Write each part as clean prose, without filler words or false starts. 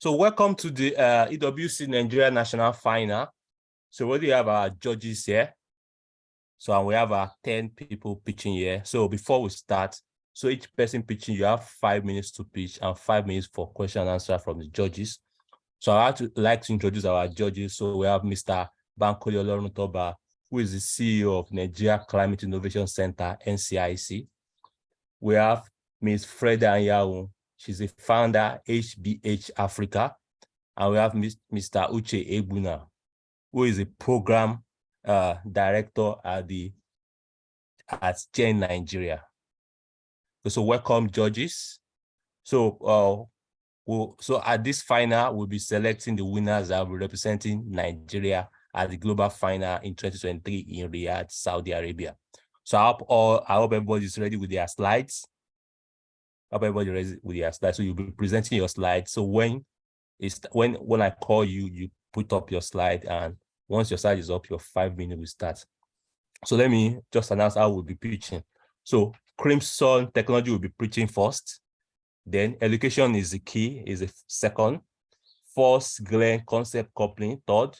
So welcome to the EWC Nigeria National Final. So we already have our judges here. So we have our 10 people pitching here. So before we start, so each person pitching, you have 5 minutes to pitch and 5 minutes for question and answer from the judges. So I like to introduce our judges. So we have Mr. Bankole Olorunotoba, who is the CEO of Nigeria Climate Innovation Center, NCIC. We have Ms. Freda Anyanwu. She's the founder, HBH Africa. And we have Mr. Uche Egbuna, who is a program director at Gen Nigeria. So welcome, judges. So at this final, we'll be selecting the winners that will be representing Nigeria at the global final in 2023 in Riyadh, Saudi Arabia. So I hope everybody's ready with their slides. Everybody ready with your slides. So you'll be presenting your slides. So when I call you, you put up your slide, and once your slide is up, your 5 minutes will start. So let me just announce how we'll be pitching. So Crimson Technology will be preaching first. Then Education is the Key is the second. Force Glen Concept Coupling third.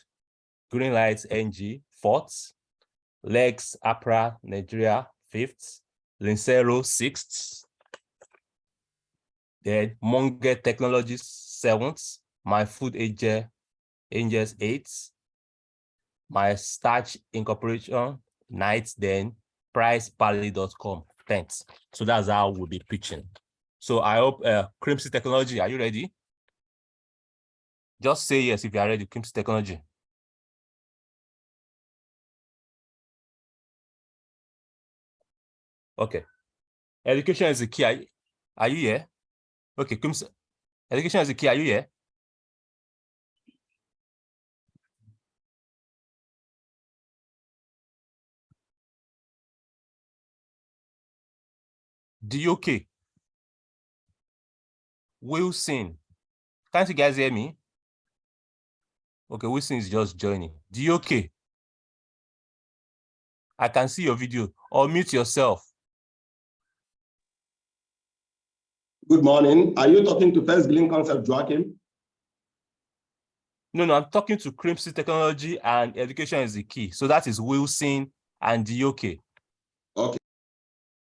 Green Lights NG fourth. Legs APRA Nigeria fifth. Lincero sixth. Then Monge Technologies seventh. My Food Angels eighth. My Starch Incorporation ninth. Then PricePally.com 10th. So that's how we'll be pitching. So I hope Crimson Technology, are you ready? Just say yes if you are ready, Crimson Technology. Okay. Education is the key. Are you here? Okay, Crimson. Education is the key. Are you here? DOK. Wilson. Can't you guys hear me? Okay, Wilson is just joining. DOK. I can see your video. Or mute yourself. Good morning. Are you talking to First Green Concept, Joachim? No, I'm talking to Crimson Technology and Education is the Key. So that is Wilson and DOK. Okay.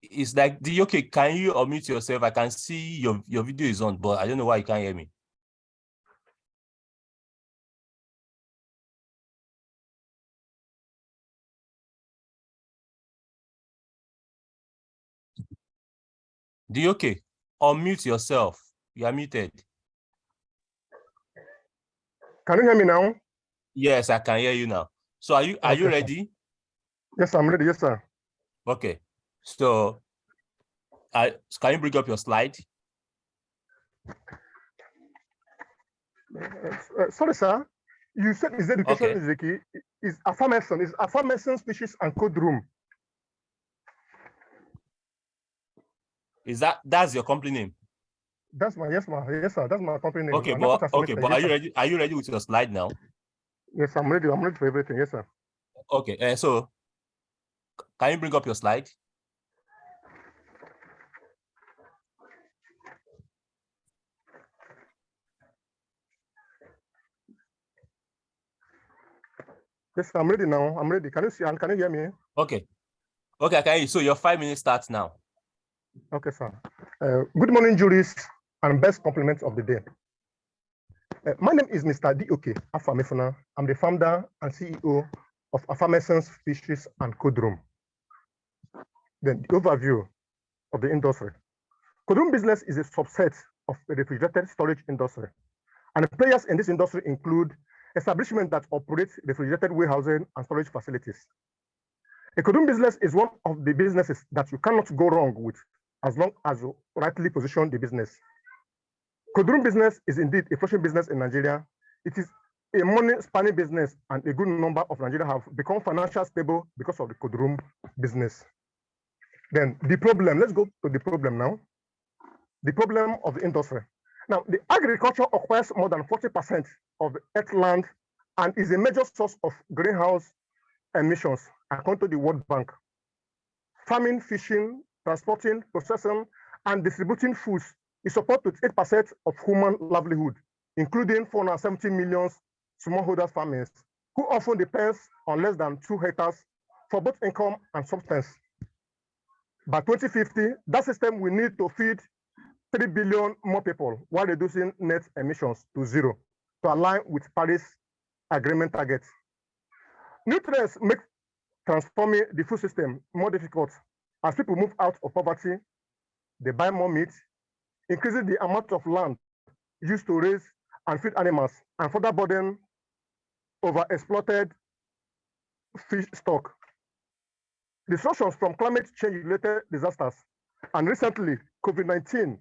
It's like, DOK, can you unmute yourself? I can see your video is on, but I don't know why you can't hear me. DOK, unmute yourself. You are muted. Can you hear me now? Yes, I can hear you now. So are you ready? Yes, I'm ready. Yes, sir. Okay. So can you bring up your slide? Sorry, sir. You said is education Okay. is the key. Is affirmation species and code room. That's your company name? That's my yes, sir. That's my company name. Okay, but are you ready? Are you ready with your slide now? Yes, I'm ready. I'm ready for everything. Yes, sir. Okay. So can you bring up your slide? Yes, I'm ready now. I'm ready. Can you see and can you hear me? Okay, I can hear you. So your 5 minutes starts now. Okay, sir. Good morning, juries, and best compliments of the day. My name is Mr. DOK Afamefuna. I'm the founder and CEO of Affirmations Fisheries and Code Room. Then the overview of the industry. Code room business is a subset of the refrigerated storage industry. And the players in this industry include establishments that operate refrigerated warehousing and storage facilities. A code room business is one of the businesses that you cannot go wrong with as long as you rightly position the business. Code room business is indeed a flourishing business in Nigeria. It is a money-spanning business, and a good number of Nigerians have become financially stable because of the code room business. Then the problem, let's go to the problem now. The problem of the industry. Now, the agriculture acquires more than 40% of the earth land and is a major source of greenhouse emissions, according to the World Bank. Farming, fishing, transporting, processing, and distributing foods is support to 8% of human livelihood including 470 million smallholder farmers who often depends on less than 2 hectares for both income and substance. By 2050, that system will need to feed 3 billion more people while reducing net emissions to zero to align with Paris Agreement targets. New trends make transforming the food system more difficult as people move out of poverty, they buy more meat, increasing the amount of land used to raise and feed animals, and further burden over-exploited fish stock. Disruptions from climate change-related disasters and recently COVID-19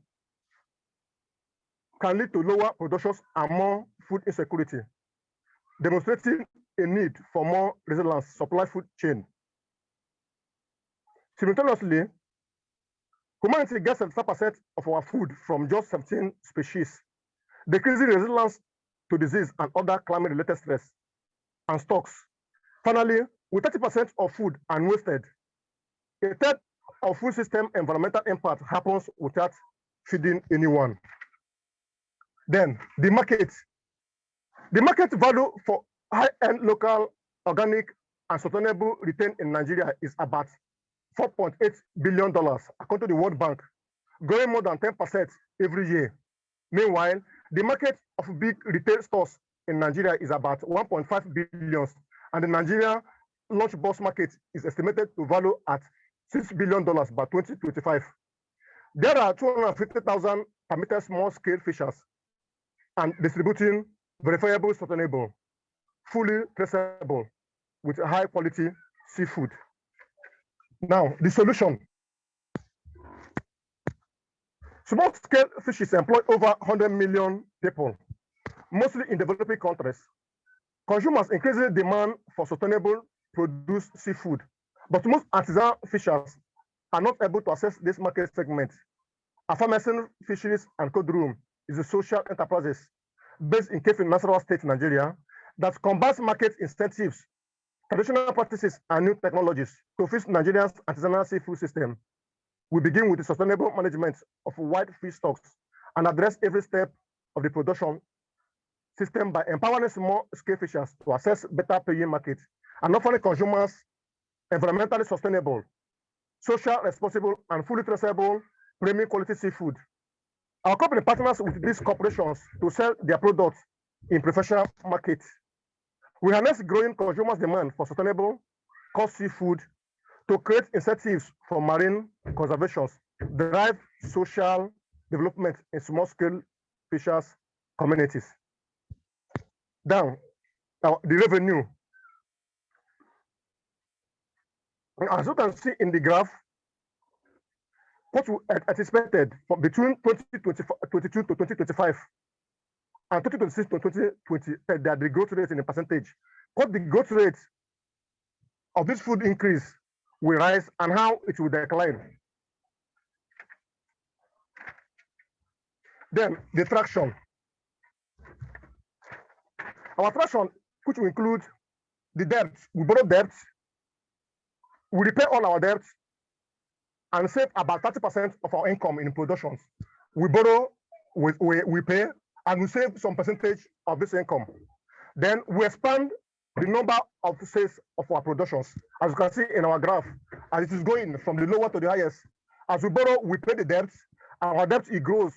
can lead to lower production and more food insecurity, demonstrating a need for more resilient supply food chain. Simultaneously, humanity gets 75% of our food from just 17 species, decreasing resilience to disease and other climate-related stress and stocks. Finally, with 30% of food unwasted, a third of food system environmental impact happens without feeding anyone. Then the market. The market value for high-end local, organic, and sustainable return in Nigeria is about $4.8 billion, according to the World Bank, growing more than 10% every year. Meanwhile, the market of big retail stores in Nigeria is about 1.5 billion, and the Nigeria lunchbox market is estimated to value at $6 billion by 2025. There are 250,000 permitted small-scale fishers and distributing verifiable, sustainable, fully traceable, with high-quality seafood. Now, the solution. Small-scale fishes employ over 100 million people, mostly in developing countries. Consumers increasingly demand for sustainable produced seafood, but most artisanal fishers are not able to access this market segment. Afamesen Fisheries and Code Room is a social enterprise based in Keffi, Nasarawa State, Nigeria, that combines market incentives, traditional practices, and new technologies to fix Nigeria's artisanal seafood system. We begin with the sustainable management of wide fish stocks and address every step of the production system by empowering small-scale fishers to access better paying markets and offering consumers environmentally sustainable, social responsible, and fully traceable premium quality seafood. Our company partners with these corporations to sell their products in professional markets. We harness growing consumers' demand for sustainable, cost seafood to create incentives for marine conservation, drive social development in small-scale fishers communities. Down, the revenue. As you can see in the graph, what we anticipated from between 2022 to 2025 and 2026 to 2020, that the growth rate in a percentage, what the growth rate of this food increase will rise and how it will decline. Then the traction. Our traction, which will include the debt, we borrow debt, we repay all our debts, and save about 30% of our income in productions. We borrow, we pay, and we save some percentage of this income. Then we expand the number of sales of our productions. As you can see in our graph, as it is going from the lower to the highest. As we borrow, we pay the debts, and our debt, it grows.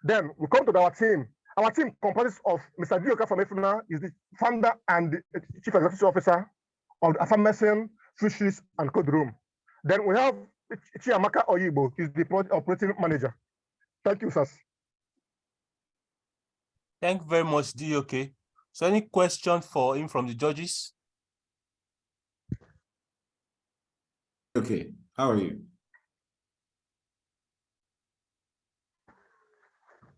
Then we come to our team. Our team comprises of Mr. Dioka from Efuna, is the founder and the chief executive officer of the Afamesen Fisheries and Code Room. Then we have Chiamaka Oyibo, is the project operating manager. Thank you, sir. Thank you very much, DOK. So any question for him from the judges? Okay, how are you?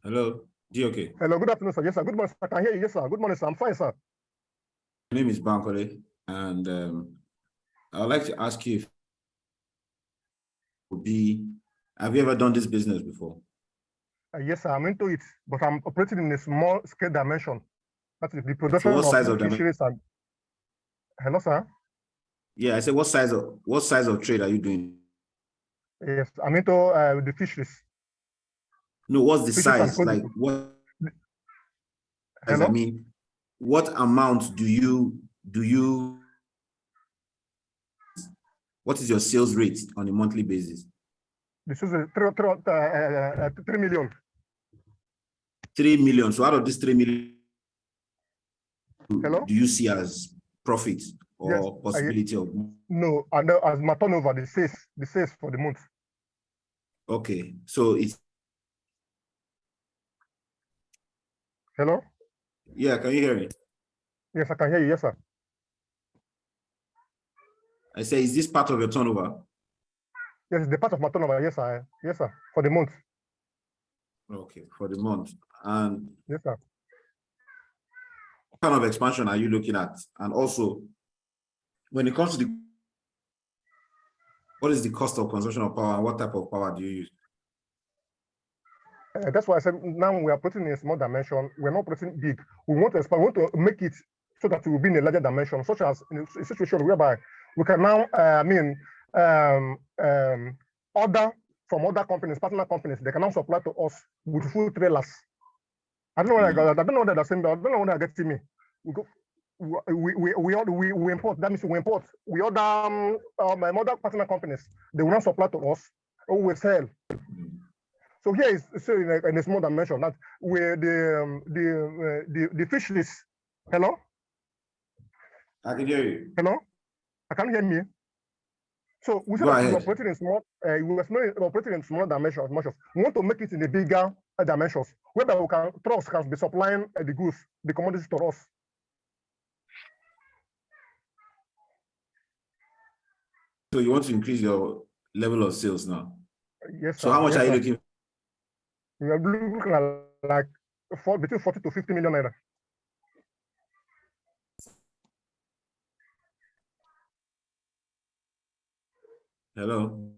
Hello, DOK. Hello, good afternoon, sir. Yes, sir. Good morning, sir. I can hear you. Yes, sir. Good morning, sir. I'm fine, sir. My name is Bankole, and I would like to ask you if have you ever done this business before? Yes, sir. I'm into it, but I'm operating in a small scale dimension. That is the production what size of fisheries and... Hello, sir. Yeah, I said, what size of trade are you doing? Yes, I'm into the fisheries. No, what's the Fisheries size? Like what? Hello? I mean, what amount what is your sales rate on a monthly basis? This is 3 million. 3 million. So out of this 3 million, Hello? do you see as profit or Yes, possibility of? No, and as my turnover, the sales for the month. Okay, so it's. Hello? Yeah, can you hear me? Yes, I can hear you. Yes, sir. I say, is this part of your turnover? Yes, the part of my turnover. Yes, sir. Yes, sir. For the month. Okay, for the month. And Yes, sir. what kind of expansion are you looking at? And also, when it comes to what is the cost of consumption of power and what type of power do you use? That's why I said now we are putting in a small dimension. We're not putting big. We want to expand. We want to make it so that it will be in a larger dimension, such as in a situation whereby we can now, order from other companies, partner companies. They can now supply to us with full trailers. I don't know whether I got. I don't know whether that's I don't know whether I get to me. We import. That means we import. We order other partner companies. They will not supply to us, or we sell. So here is in a small dimension that where the fisheries. Hello. I can hear you. Hello. I can't hear me. So we said that we operating in small. We operating in small dimensions. We want to make it in a bigger dimensions, whereby we can trust can be supplying the goods, the commodities to us. So you want to increase your level of sales now? Yes. So how much are you looking? We are looking at like between 40 to 50 million naira. Hello.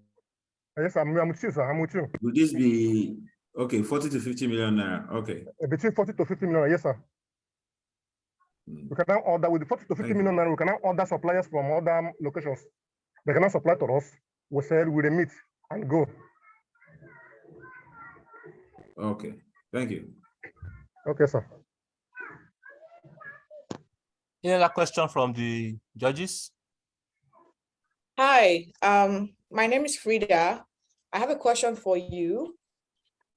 Yes, I'm with you, sir. I'm with you. Would this be okay? 40 to 50 million naira. Okay. Between 40 to 50 million, yes, sir. We can now order with the 40 to 50 million naira. We can now order suppliers from other locations. They can now supply to us. We sell, we remit, and go. Okay. Thank you. Okay, sir. Any other question from the judges? Hi, my name is Frida. I have a question for you.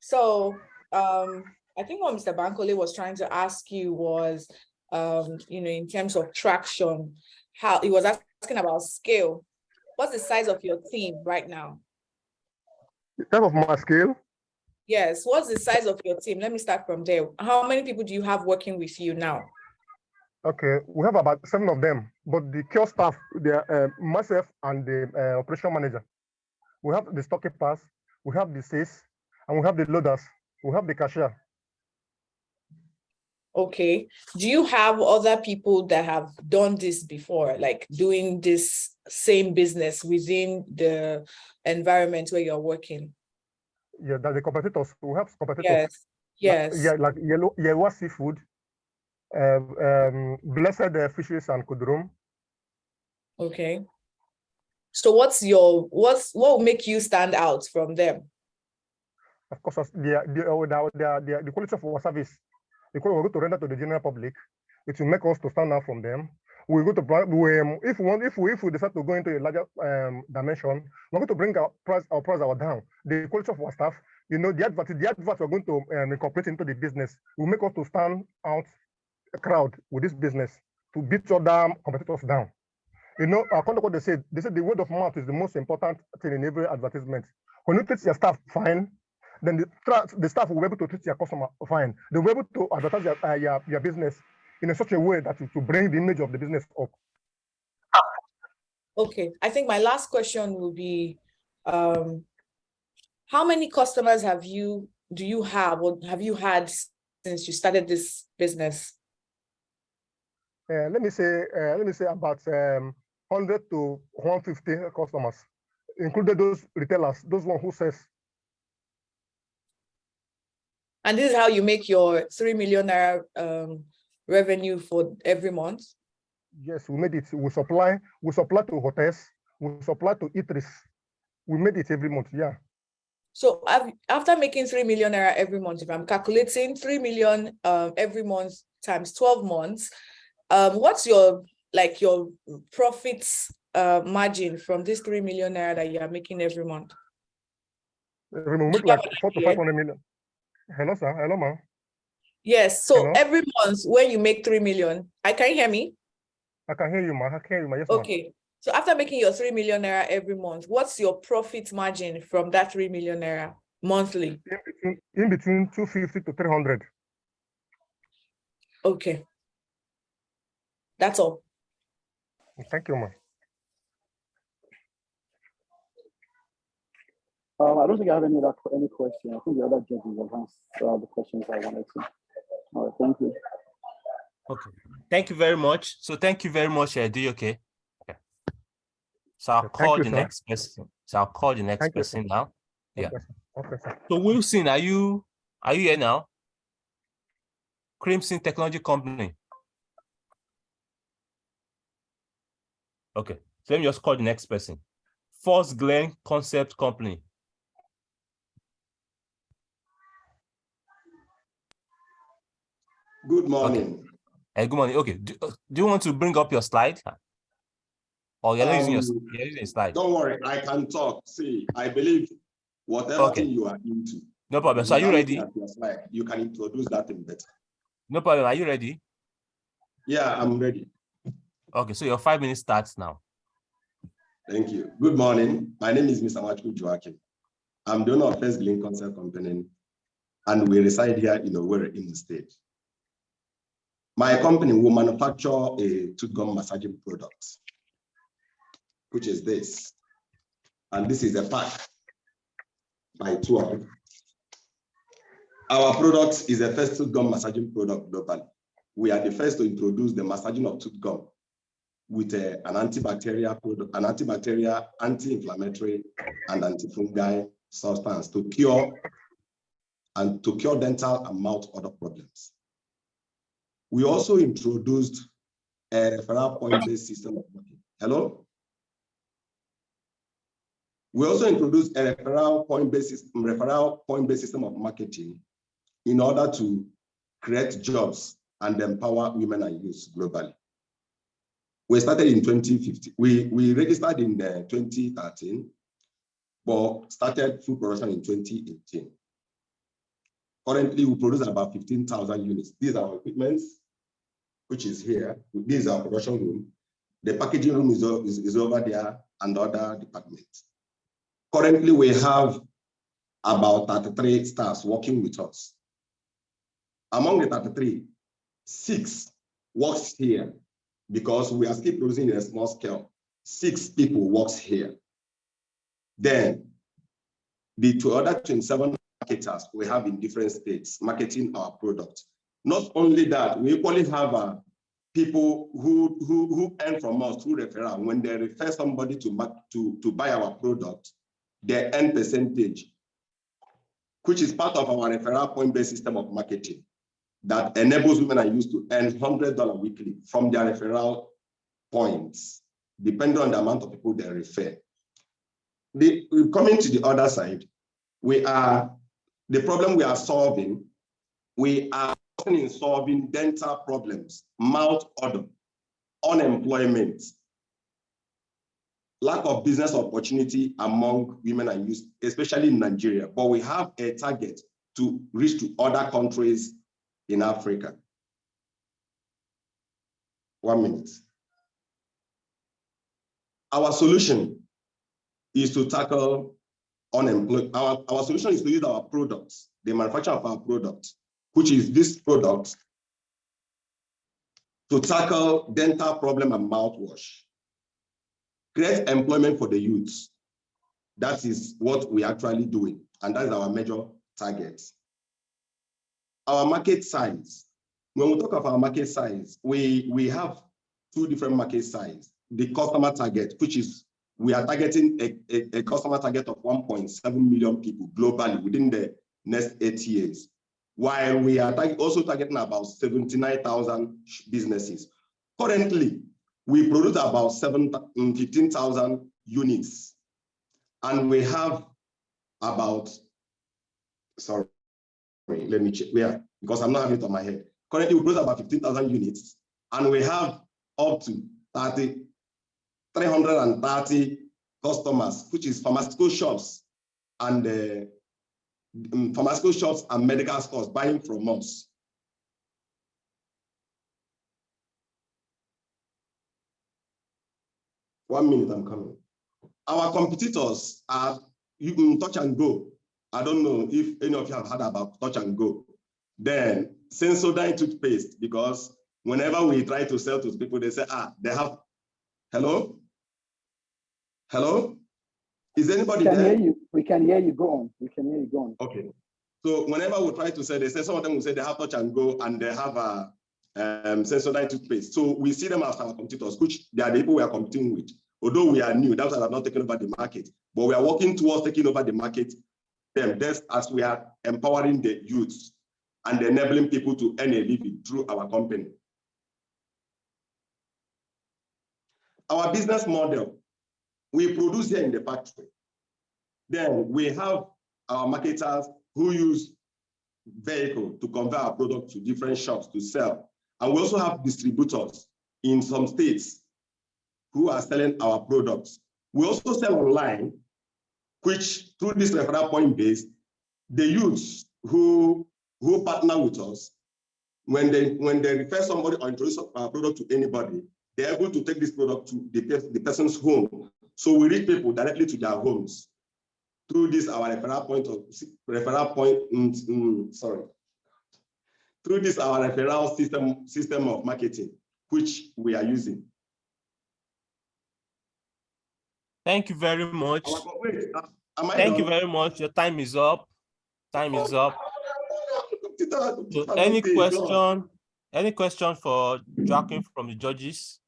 So I think what Mr. Bankole was trying to ask you was, in terms of traction, how he was asking about scale. What's the size of your team right now? The type of my scale? Yes, what's the size of your team? Let me start from there. How many people do you have working with you now? Okay, we have about 7 of them, but the kiosk staff, they are myself and the operation manager. We have the storekeepers, we have the sales, and we have the loaders, we have the cashier. Okay. Do you have other people that have done this before, like doing this same business within the environment where you're working? Yeah, that's the competitors. We have competitors. Yes. Like Yellow Seafood, Blessed Fisheries and Kudrum. Okay. So what will make you stand out from them? Of course, the quality of our service. Because we're going to render to the general public, it will make us to stand out from them. We're going to if we decide to go into a larger dimension, we're going to bring our price down. The quality of our staff, the advert we're going to incorporate into the business will make us to stand out a crowd with this business to beat other competitors down. According to what they said the word of mouth is the most important thing in every advertisement. When you treat your staff fine, then the staff will be able to treat your customer fine. They'll be able to advertise your business in such a way that it will bring the image of the business up. Okay, I think my last question will be, how many customers do you have or have you had since you started this business? Let me say about 100 to 150 customers, including those retailers, those one who says. And this is how you make your 3 million naira revenue for every month? Yes, we made it. We supply to hotels, we supply to eateries. We made it every month, yeah. So after making 3 million naira every month, if I'm calculating 3 million every month times 12 months, what's your profits margin from this 3 million naira that you are making every month? We make like 400 to 500 million. Hello, sir. Hello, ma'am. Yes. So Hello? every month when you make 3 million, can you hear me? I can hear you, ma'am. I can hear you, ma'am. Yes, ma'am. Okay. So after making your 3 million naira every month, what's your profit margin from that 3 million naira monthly? In between 250 to 300. Okay. That's all. Thank you, ma'am. I don't think I have any question. I think the other judges have answered the questions I wanted to. All right, thank you. Okay, thank you very much. So thank you very much, Eddie. Okay. So I'll call the next person. So I'll call the next person now. Yeah. Okay, sir. So Wilson, are you here now? Crimson Technology Company. Okay. So let me just call the next person. First Glen Concept Company. Good morning. Okay. Hey, good morning. Okay. Do you want to bring up your slide? Or you're not using your slide? Don't worry, I can talk. See, I believe whatever thing you are into. No problem. So are you ready? Slide, you can introduce that thing better. No problem. Are you ready? Yeah, I'm ready. Okay, so your 5 minutes starts now. Thank you. Good morning. My name is Mr. Machu Joaquim. I'm the owner of First Glen Concept Company, and we reside here in Owerri, in the state. My company will manufacture a tooth gum massaging product, which is this. And this is a pack by 12. Our product is the first tooth gum massaging product globally. We are the first to introduce the massaging of tooth gum with an antibacterial product, an antibacterial, anti-inflammatory, and antifungal substance to cure dental and mouth odor problems. We also introduced a referral point-based system of marketing. Hello? We also introduced a referral point-based system of marketing in order to create jobs and empower women and youth globally. We started in 2015. We registered in 2013, but started full production in 2018. Currently, we produce about 15,000 units. These are our equipment, which is here. This is our production room. The packaging room is over there and other departments. Currently, we have about 33 staffs working with us. Among the 33, 6 works here because we are still producing in a small scale. 6 people works here. Then the other 27 marketers we have in different states marketing our product. Not only that, we equally have people who earn from us through referral. When they refer somebody to buy our product, they earn percentage, which is part of our referral point-based system of marketing that enables women and youth to earn $100 weekly from their referral points, depending on the amount of people they refer. Coming to the other side, the problem we are solving, we are in solving dental problems, mouth odor, unemployment, lack of business opportunity among women and youth, especially in Nigeria. But we have a target to reach to other countries in Africa. 1 minute. Our solution is to tackle unemployment. Our solution is to use our products, the manufacture of our product, which is this product, to tackle dental problem and mouthwash. Create employment for the youth. That is what we are actually doing, and that is our major target. Our market size. When we talk of our market size, we have 2 different market size. The customer target, which is we are targeting a customer target of 1.7 million people globally within the next 8 years, while we are also targeting about 79,000 businesses. Currently, we produce about 15,000 units, and we have about, sorry, let me check, because I'm not having it on my head. Currently, we produce about 15,000 units, and we have up to 330 customers, which is pharmaceutical shops and medical stores buying from us. One minute, I'm coming. Our competitors are touch and go. I don't know if any of you have heard about touch and go. Then Sensodyne toothpaste, because whenever we try to sell to people, they say, they have, hello? Hello? Is anybody there? Hear you. We can hear you. Go on. We can hear you. Go on. Okay. So whenever we try to sell, they say, some of them will say they have touch and go and they have a Sensodyne toothpaste. So we see them as our competitors, which they are the people we are competing with. Although we are new, that's why I have not taken over the market, but we are working towards taking over the market. Just as we are empowering the youths and enabling people to earn a living through our company. Our business model, we produce here in the factory. Then we have our marketers who use vehicle to convey our product to different shops to sell. And we also have distributors in some states who are selling our products. We also sell online, which through this referral point base, the youths who partner with us, when they refer somebody or introduce our product to anybody, they're able to take this product to the person's home. So we reach people directly to their homes through this our through this our referral system of marketing, which we are using. Thank you very much. Thank you very much. Your time is up. Time is up. So any question for Joaquin from the judges?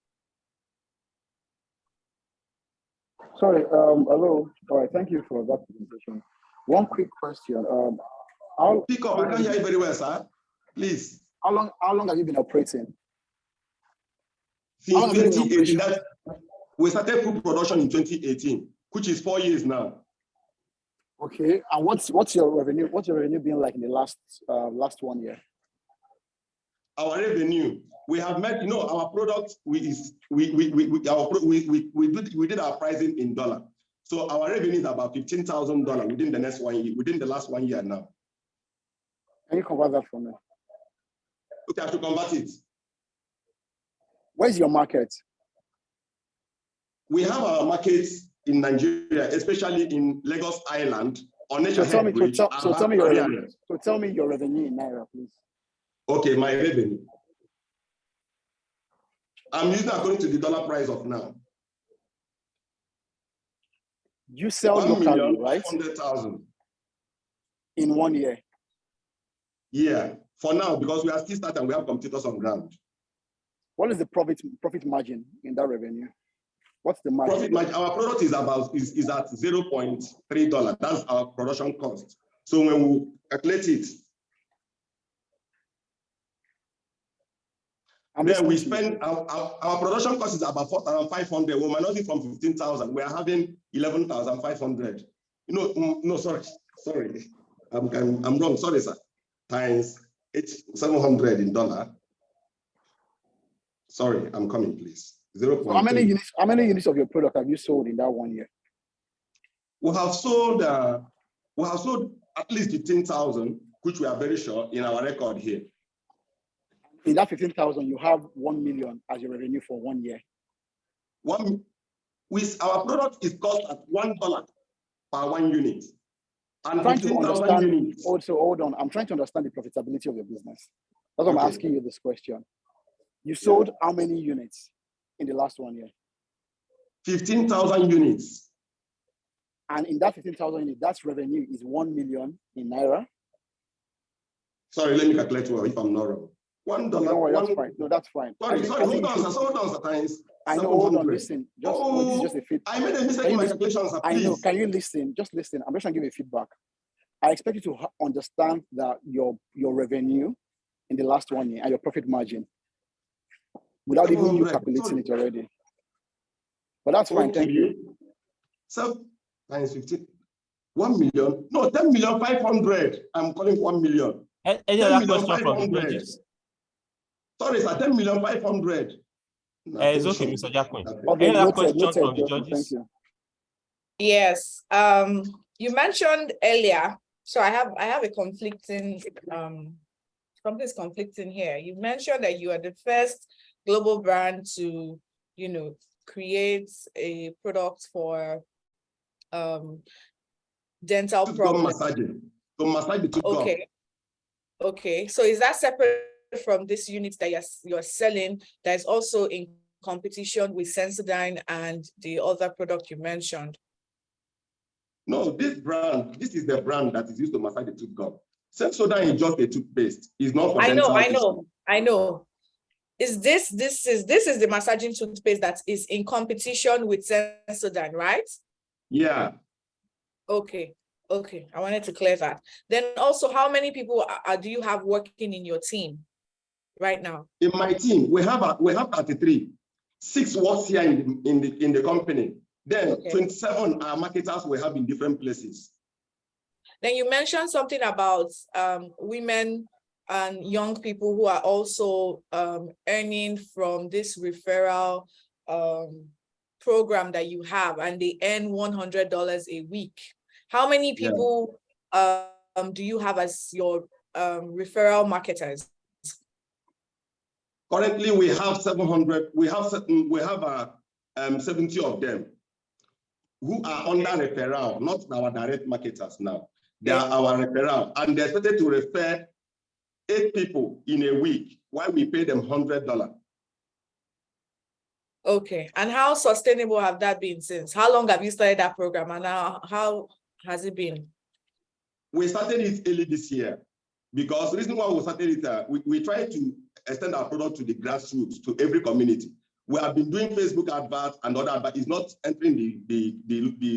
Sorry, hello. All right, thank you for that presentation. One quick question. Pick up, I can't hear you very well, sir. Please. How long have you been operating? Since 2018, we started food production in 2018, which is 4 years now. Okay, and what's your revenue? What's your revenue been like in the last 1 year? Our revenue, we have met, our product, we did our pricing in dollar. So our revenue is about $15,000 within the next 1 year, within the last 1 year now. Can you convert that for me? Okay, I have to convert it. Where's your market? We have our markets in Nigeria, especially in Lagos Island, on Nature Tell me your revenue in Naira, please. Okay, my revenue. I'm using according to the dollar price of now. You sell locally, right? 100,000 in 1 year. Yeah, for now, because we are still starting, we have competitors on ground. What is the profit margin in that revenue? What's the margin? Profit margin, our product is at $0.3. That's our production cost. So when we calculate it, then we spend our production cost is about 4,500. We might not be from 15,000. We are having 11,500. No, sorry, I'm wrong. Sorry, sir. Times 700 in dollar. Sorry, I'm coming, please. 0. So how many units of your product have you sold in that 1 year? We have sold at least 15,000, which we are very sure in our record here. In that 15,000, you have 1 million as your revenue for 1 year. Our product is cost at $1 per 1 unit. And I'm trying to understand. Units. Also, hold on. I'm trying to understand the profitability of your business. That's why I'm asking you this question. You sold how many units in the last 1 year? 15,000 units. And in that 15,000 units, that's revenue is 1 million in Naira. Sorry, let me calculate well if I'm not wrong. $1. That's fine. No, that's fine. Sorry, hold on, sir. Times. I know, hold on, listen. This is just a feedback. I made a mistake in my calculations, sir, please. I know, can you listen? Just listen. I'm just trying to give you feedback. I expect you to understand that your revenue in the last 1 year and your profit margin without even you calculating it already. But that's fine, thank you. So, times 15. 1 million, no, 10,500,000. I'm calling 1 million. Any other question from the judges? Sorry, sir, 10,500,000. It's okay, Mr. Jacqueline. Okay, Any other noted, question from the noted. judges? Thank you. Yes. You mentioned earlier, so I have a conflicting something's conflicting here. You mentioned that you are the first global brand to, create a product for dental problems. To massage the tooth gum. Okay. Okay. So is that separate from this unit that you're selling that is also in competition with Sensodyne and the other product you mentioned? No, this is the brand that is used to massage the tooth gum. Sensodyne is just a toothpaste. It's not for dental. I know. Is this is the massaging toothpaste that is in competition with Sensodyne, right? Yeah. Okay. I wanted to clear that. Then also, how many people do you have working in your team right now? In my team, we have 33. 6 works here in the company. Then 27 are marketers we have in different places. Then you mentioned something about women and young people who are also earning from this referral program that you have, and they earn $100 a week. How many people do you have as your referral marketers? Currently, we have 700. We have 70 of them who are under referral, not our direct marketers now. They are our referral, and they're expected to refer 8 people in a week while we pay them $100. Okay, and how sustainable have that been since? How long have you started that program, and how has it been? We started it early this year because the reason why we started it, we try to extend our product to the grassroots, to every community. We have been doing Facebook adverts and other, but it's not entering the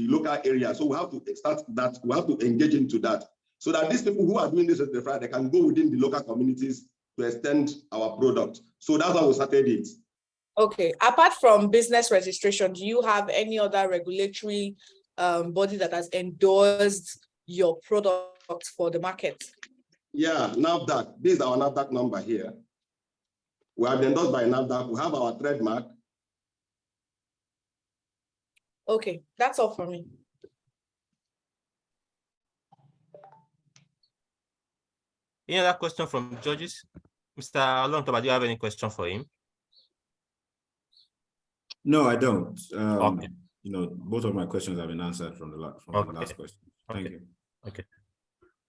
local area. So we have to start that. We have to engage into that so that these people who are doing this referral, they can go within the local communities to extend our product. So that's how we started it. Okay. Apart from business registration, do you have any other regulatory body that has endorsed your product for the market? Yeah, NAFDAC. This is our NAFDAC number here. We are endorsed by NAFDAC. We have our trademark. Okay, that's all for me. Any other question from judges? Mr. Alontoba, do you have any question for him? No, I don't. Okay. Both of my questions have been answered from the last question. Thank you. Okay.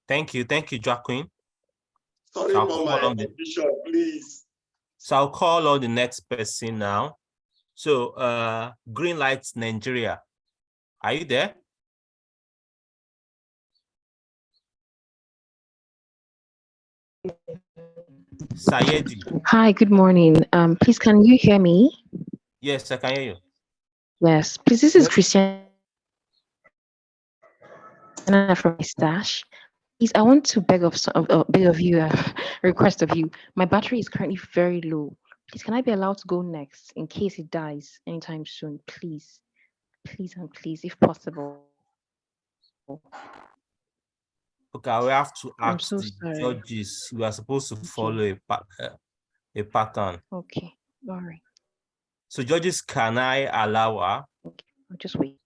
Thank you, Jacqueline. Sorry for my confusion, please. So I'll call on the next person now. So Green Lights Nigeria. Are you there? Sayedi. Hi, good morning. Please, can you hear me? Yes, I can hear you. Yes, please. This is Christiana from my stash. Please, I want to beg of you, request of you. My battery is currently very low. Please, can I be allowed to go next in case it dies anytime soon? Please, please, and please, if possible. Okay, I will have to I'm ask so the sorry. judges. We are supposed to follow a pattern. Okay, all right. So judges, can I allow her? Okay, I'll just wait.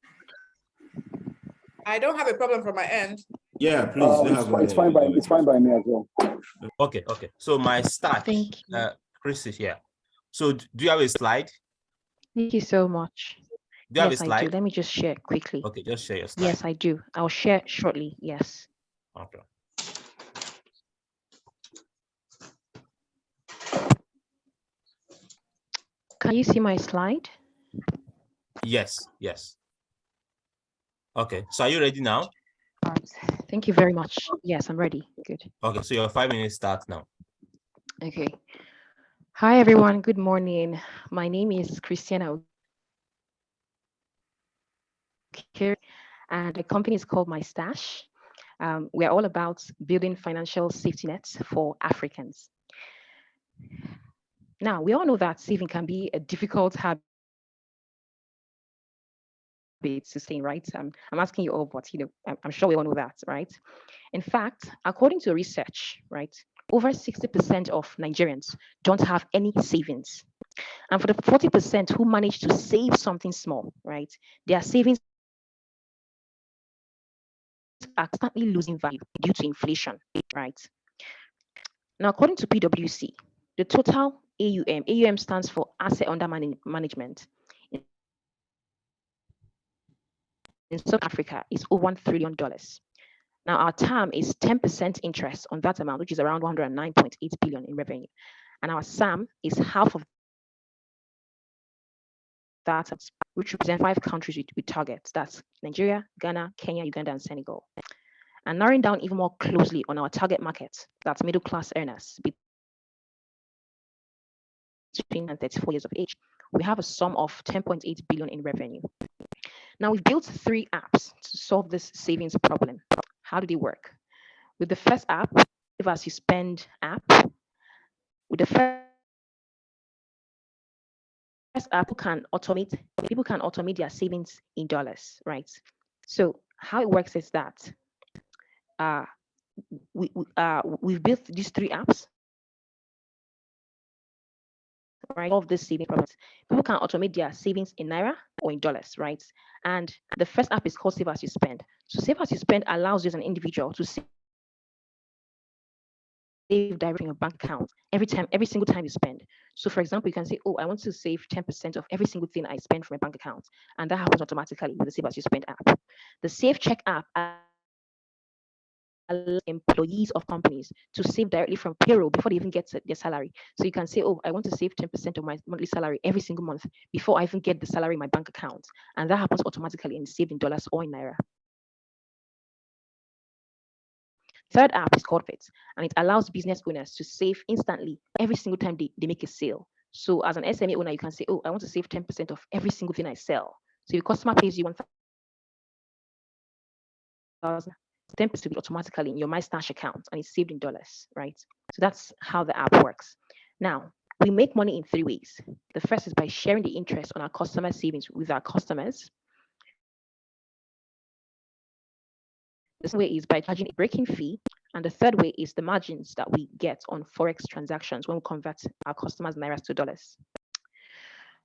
I don't have a problem from my end. Yeah, please. It's fine by me as well. Okay. So my start. Thank you. Chris is here. So do you have a slide? Thank you so much. Do you have a Yes, I slide? do. Let me just share quickly. Okay, just share your slide. Yes, I do. I'll share shortly. Yes. Okay. Can you see my slide? Yes. Okay, so are you ready now? All right. Thank you very much. Yes, I'm ready. Good. Okay, so your 5 minutes starts now. Okay. Hi, everyone. Good morning. My name is Christiana, and the company is called My Stash. We are all about building financial safety nets for Africans. Now, we all know that saving can be a difficult habit to sustain, right? I'm asking you all, but I'm sure we all know that, right? In fact, according to research, right, over 60% of Nigerians don't have any savings. And for the 40% who manage to save something small, right, their savings are constantly losing value due to inflation, right? Now, according to PwC, the total AUM stands for Asset Under Management in South Africa is over $1 trillion. Now, our TAM is 10% interest on that amount, which is around 109.8 billion in revenue. And our SAM is half of that, which represent 5 countries with targets. That's Nigeria, Ghana, Kenya, Uganda, and Senegal. And narrowing down even more closely on our target market, that's middle class earners between and 34 years of age, we have a sum of 10.8 billion in revenue. Now, we've built 3 apps to solve this savings problem. How do they work? With the first app, Save As You Spend app, with the first app, people can automate their savings in dollars, right? So how it works is that we've built these 3 apps, right? Of this saving problems. People can automate their savings in Naira or in dollars, right? And the first app is called Save As You Spend. So Save As You Spend allows you as an individual to save directly in your bank account every single time you spend. So for example, you can say, oh, I want to save 10% of every single thing I spend from my bank account. And that happens automatically with the Save As You Spend app. The Save Check app allows employees of companies to save directly from payroll before they even get their salary. So you can say, oh, I want to save 10% of my monthly salary every single month before I even get the salary in my bank account. And that happens automatically and saved in dollars or in Naira. Third app is called Fit, and it allows business owners to save instantly every single time they make a sale. So as an SME owner, you can say, oh, I want to save 10% of every single thing I sell. So if your customer pays you 1,000, 10% will be automatically in your MyStash account and it's saved in dollars, right? So that's how the app works. Now, we make money in 3 ways. The first is by sharing the interest on our customer savings with our customers. The second way is by charging a breaking fee. And the third way is the margins that we get on Forex transactions when we convert our customers' Nairas to dollars.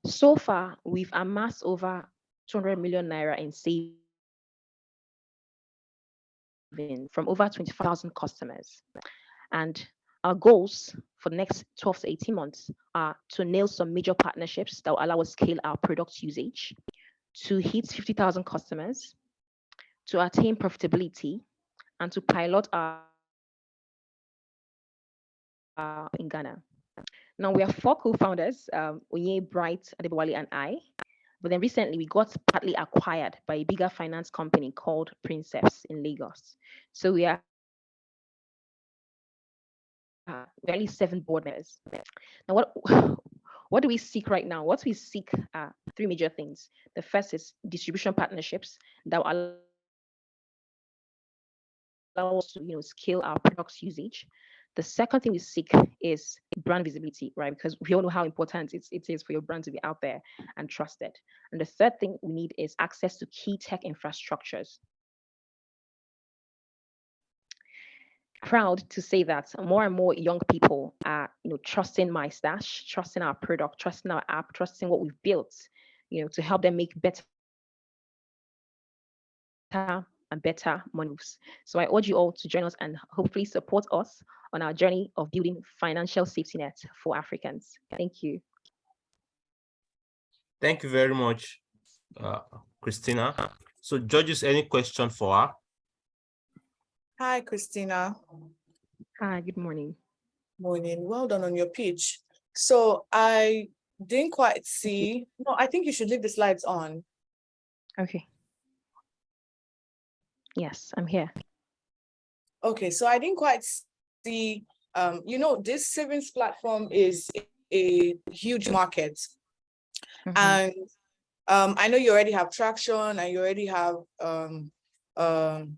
So far, we've amassed over 200 million Naira in savings from over 25,000 customers. And our goals for the next 12 to 18 months are to nail some major partnerships that will allow us to scale our product usage, to hit 50,000 customers, to attain profitability, and to pilot our in Ghana. Now we are 4 co-founders, Onye, Bright, Adebowale, and I. But then recently we got partly acquired by a bigger finance company called Princeps in Lagos. So we are only 7 board members. Now what do we seek right now? What we seek are 3 major things. The first is distribution partnerships that will allow us to scale our products usage. The second thing we seek is brand visibility, right? Because we all know how important it is for your brand to be out there and trusted. And the third thing we need is access to key tech infrastructures. Proud to say that more and more young people are, trusting MyStash, trusting our product, trusting our app, trusting what we've built, to help them make better and better moves. So I urge you all to join us and hopefully support us on our journey of building financial safety net for Africans. Thank you. Thank you very much, Christina. So judges, any question for her? Hi, Christina. Hi, good morning. Morning. Well done on your pitch. So I didn't quite see. No, I think you should leave the slides on. Okay. Yes, I'm here. Okay, so I didn't quite see, this savings platform is a huge market. Mhm. And I know you already have traction and you already have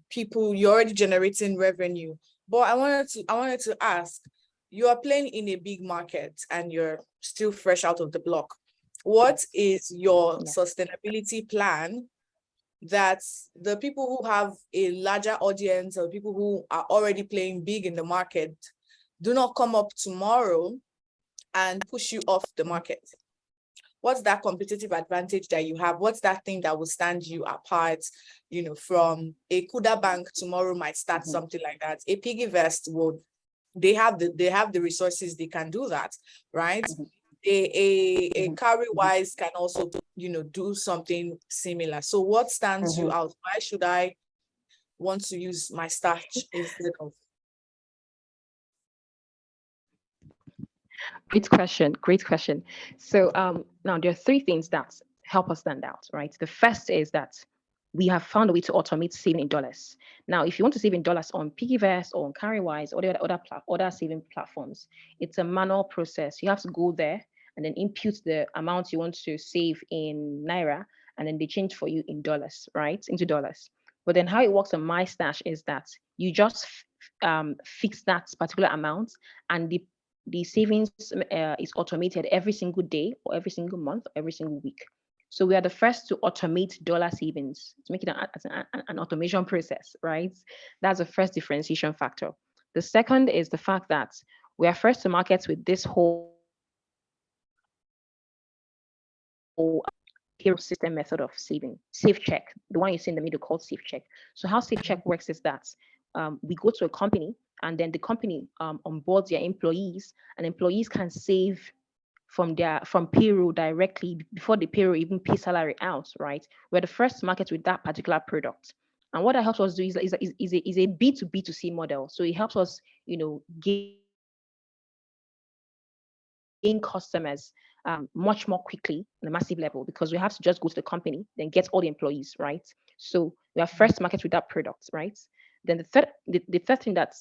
people, you're already generating revenue. But I wanted to ask, you are playing in a big market and you're still fresh out of the block. What is your sustainability plan that the people who have a larger audience or people who are already playing big in the market, do not come up tomorrow and push you off the market? What's that competitive advantage that you have? What's that thing that will stand you apart, from a Kuda bank tomorrow might start something like that. A PiggyVest they have the resources, they can do that, right? A Carrywise can also, do something similar. So what stands you out? Why should I want to use my stash instead of? Great question. Great question. So now there are three things that help us stand out, right? The first is that we have found a way to automate saving in dollars. Now, if you want to save in dollars on PiggyVest or on Carrywise or the other saving platforms, it's a manual process. You have to go there and then input the amount you want to save in Naira, and then they change for you in dollars, right? Into dollars. But then how it works on my stash is that you just fix that particular amount, and the savings is automated every single day or every single month or every single week. So we are the first to automate dollar savings, to make it an automation process, right? That's the first differentiation factor. The second is the fact that we are first to market with this whole payroll system method of saving, SafeCheck, the one you see in the middle called SafeCheck. So how SafeCheck works is that we go to a company, and then the company onboards their employees, and employees can save from payroll directly before the payroll even pay salary out, right? We're the first to market with that particular product. And what that helps us do is a B2B2C model. So it helps us, gain customers much more quickly on a massive level, because we have to just go to the company, then get all the employees, right? So we are first to market with that product, right? Then the third thing that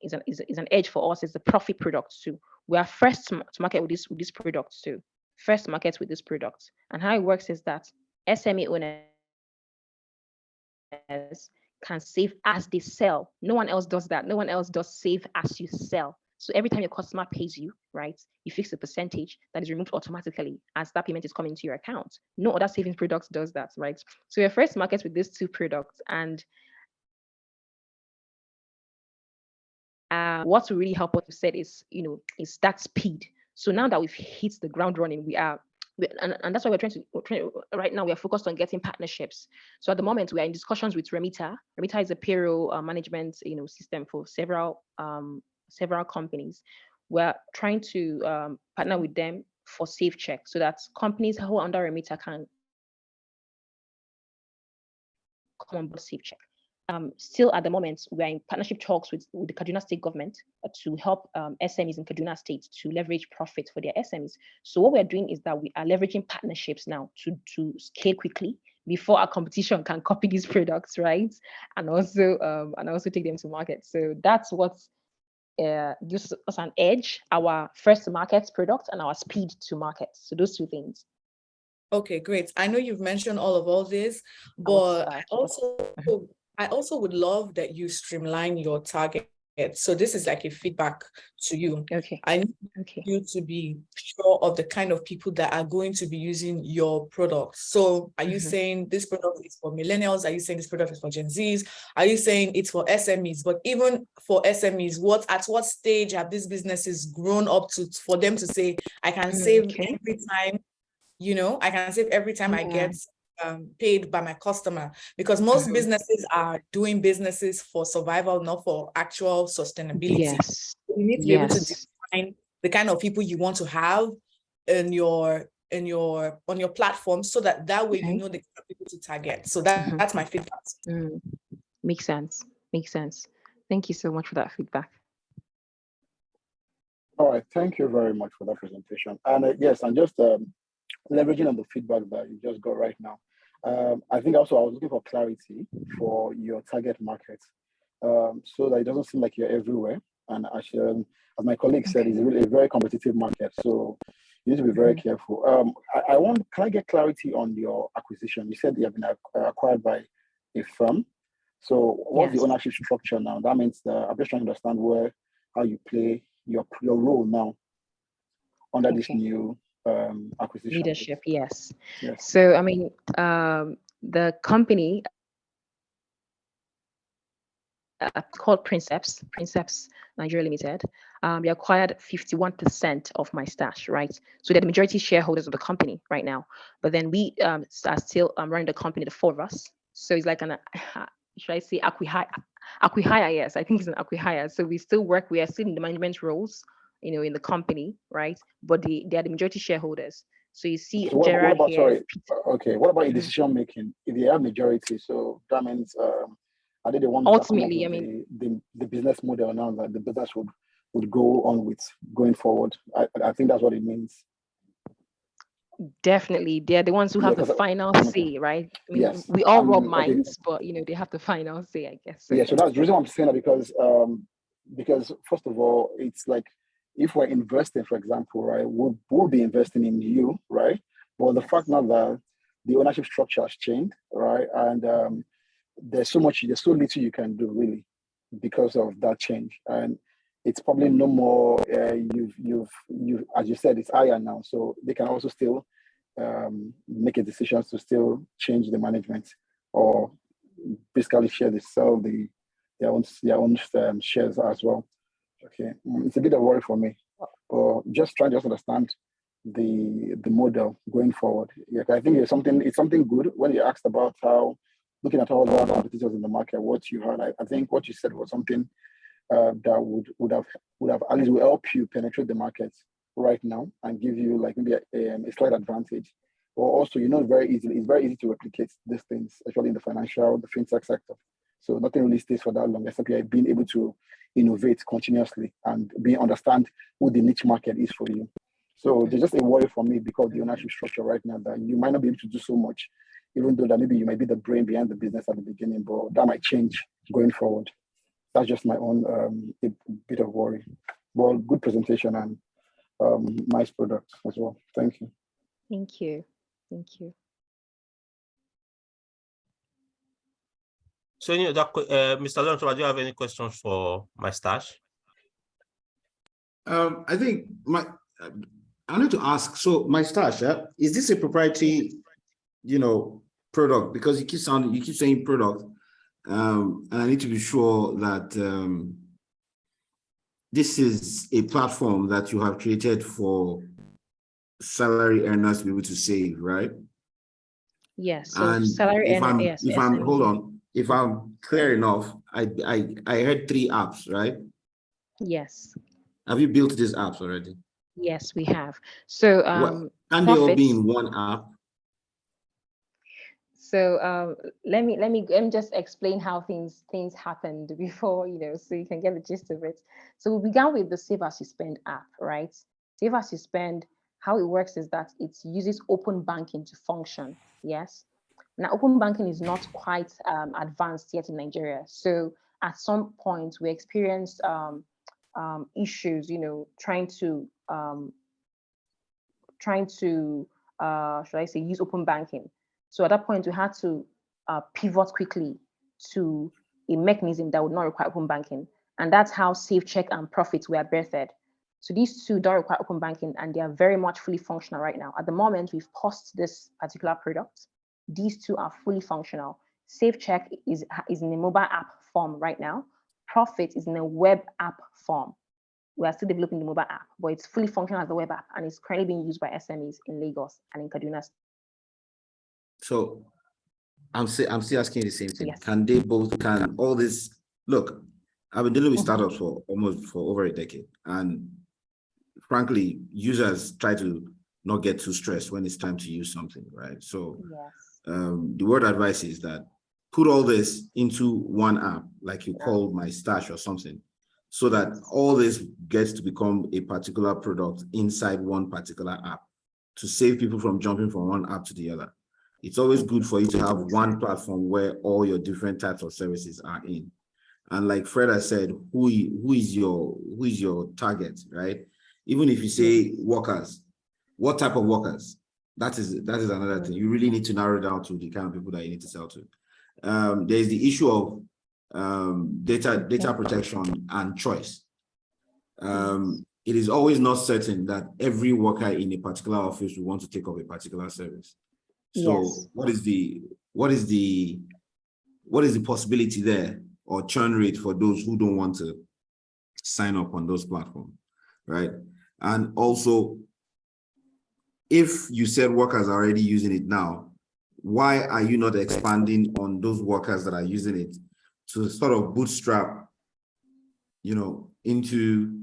is an edge for us is the profit products too. We are first to market with this product too. First to market with this product. And how it works is that SME owners can save as they sell. No one else does that. No one else does save as you sell. So every time your customer pays you, right, you fix the percentage that is removed automatically as that payment is coming to your account. No other savings product does that, right? So we're first to market with these two products. And what will really help us, you said, is that speed. So now that we've hit the ground running, and that's why we're trying to right now we are focused on getting partnerships. So at the moment we are in discussions with Remita. Remita is a payroll management system for several companies. We're trying to partner with them for SafeCheck, so that companies who are under Remita can come on board SafeCheck. Still at the moment, we are in partnership talks with the Kaduna State government to help SMEs in Kaduna State to leverage profit for their SMEs. So what we're doing is that we are leveraging partnerships now to scale quickly before our competition can copy these products, right? And also take them to market. So that's what gives us an edge: our first to market product and our speed to market. So those two things. Okay, great. I know you've mentioned all this, but I also would love that you streamline your target. So this is like a feedback to you. Okay. I need you to be sure of the kind of people that are going to be using your product. So are you saying this product is for millennials? Are you saying this product is for Gen Zs? Are you saying it's for SMEs? But even for SMEs, at what stage have these businesses grown up to for them to say, I can save every time, I can save every time I get paid by my customer? Because most businesses are doing businesses for survival, not for actual sustainability. Yes. You need to be able to define the kind of people you want to have on your platform, so that way you know the kind of people to target. So that's my feedback. Makes sense. Thank you so much for that feedback. All right, thank you very much for that presentation. And yes, I'm just leveraging on the feedback that you just got right now. I think also I was looking for clarity for your target market, so that it doesn't seem like you're everywhere. And actually, as my colleague said, it's really a very competitive market, so you need to be very careful. Can I get clarity on your acquisition? You said you have been acquired by a firm. So what's the ownership structure now? That means I'm just trying to understand how you play your role now under this new acquisition. Leadership, yes. So I mean, the company called Princeps Nigeria Limited. They acquired 51% of my stash, right? So they're the majority shareholders of the company right now. But then we are still running the company, the four of us. So it's like an, should I say, acquihire? Yes, I think it's an acquihire. So we still work. We are still in the management roles, in the company, right? But they are the majority shareholders. So you see, so Gerard what about, here. okay, what about in decision making? If they have majority, so that means are they the ones Ultimately, that come up with the business model now that the business would go on with going forward? I think that's what it means. Definitely, they're the ones who have the final say, right? I mean, yes, we all rub okay. minds, but they have the final say, I guess. So, yeah, so that's the reason I'm saying that, because first of all, it's like if we're investing, for example, right, we'll be investing in you, right? But the fact now that the ownership structure has changed, right, and there's so little you can do really because of that change, and it's probably no more. You've as you said, it's higher now, so they can also still make a decision to still change the management or basically sell their own shares as well. Okay, it's a bit of worry for me, but just trying to understand the model going forward. Yeah, I think it's something good when you asked about how looking at all the other competitors in the market, what you heard. I think what you said was something that would have at least will help you penetrate the market right now and give you like maybe a slight advantage. Or also, it's very easy to replicate these things, especially in the fintech sector. So nothing really stays for that long, except you're being able to innovate continuously and understand who the niche market is for you. So there's just a worry for me because the ownership structure right now that you might not be able to do so much, even though that maybe you might be the brain behind the business at the beginning, but that might change going forward. That's just my own a bit of worry. Well, good presentation and nice product as well. Thank you. Thank you. Thank you. So, Mr. Lawrence, do you have any questions for my stash? I think I need to ask. So, my stash, is this a proprietary, product? Because you keep saying product, and I need to be sure that this is a platform that you have created for salary earners to be able to save, right? Yes. So and salary earner. Yes. Hold on. If I'm clear enough, I heard 3 apps, right? Yes. Have you built these apps already? Yes, we have. So can they all be in one app? So let me just explain how things happened before, so you can get the gist of it. So we began with the Save As You Spend app, right? Save As You Spend, how it works is that it uses open banking to function. Yes. Now, open banking is not quite advanced yet in Nigeria. So at some point we experienced issues, trying to should I say, use open banking. So at that point, we had to pivot quickly to a mechanism that would not require open banking. And that's how Save, Check, and Profit were birthed. So these two don't require open banking, and they are very much fully functional right now. At the moment, we've paused this particular product. These two are fully functional. Save, Check is in a mobile app form right now. Profit is in a web app form. We are still developing the mobile app, but it's fully functional as a web app, and it's currently being used by SMEs in Lagos and in Kaduna. So I'm still asking the same thing. Yes. Can all this look? I've been dealing with startups for over a decade, and frankly, users try to not get too stressed when it's time to use something, right? So yes. The word advice is that put all this into one app, like you call My Stash or something, so that all this gets to become a particular product inside one particular app to save people from jumping from one app to the other. It's always good for you to have one platform where all your different types of services are in. And like Fred has said, who is your target, right? Even if you say workers, what type of workers? That is another thing. You really need to narrow down to the kind of people that you need to sell to. There's the issue of data protection and choice. It is always not certain that every worker in a particular office will want to take up a particular service. So what is the possibility there or churn rate for those who don't want to sign up on those platforms, right? And also, if you said workers are already using it now, why are you not expanding on those workers that are using it to sort of bootstrap, into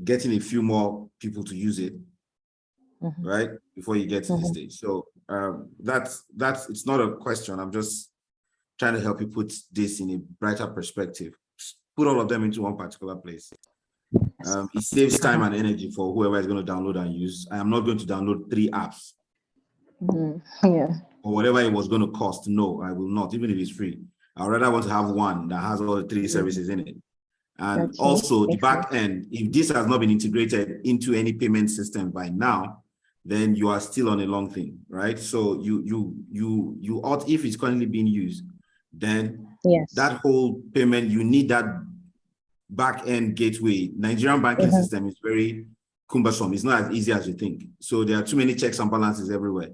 getting a few more people to use it, right? Before you get to this stage. So that's it's not a question. I'm just trying to help you put this in a brighter perspective. Put all of them into one particular place. It saves time and energy for whoever is going to download and use. I am not going to download 3 apps. Yeah. Or whatever it was going to cost. No, I will not, even if it's free. I'd rather want to have one that has all the 3 services in it. And also the back end, if this has not been integrated into any payment system by now, then you are still on a long thing, right? So you ought, if it's currently being used, then that whole payment, you need that back end gateway. Nigerian banking system is very cumbersome. It's not as easy as you think. So there are too many checks and balances everywhere.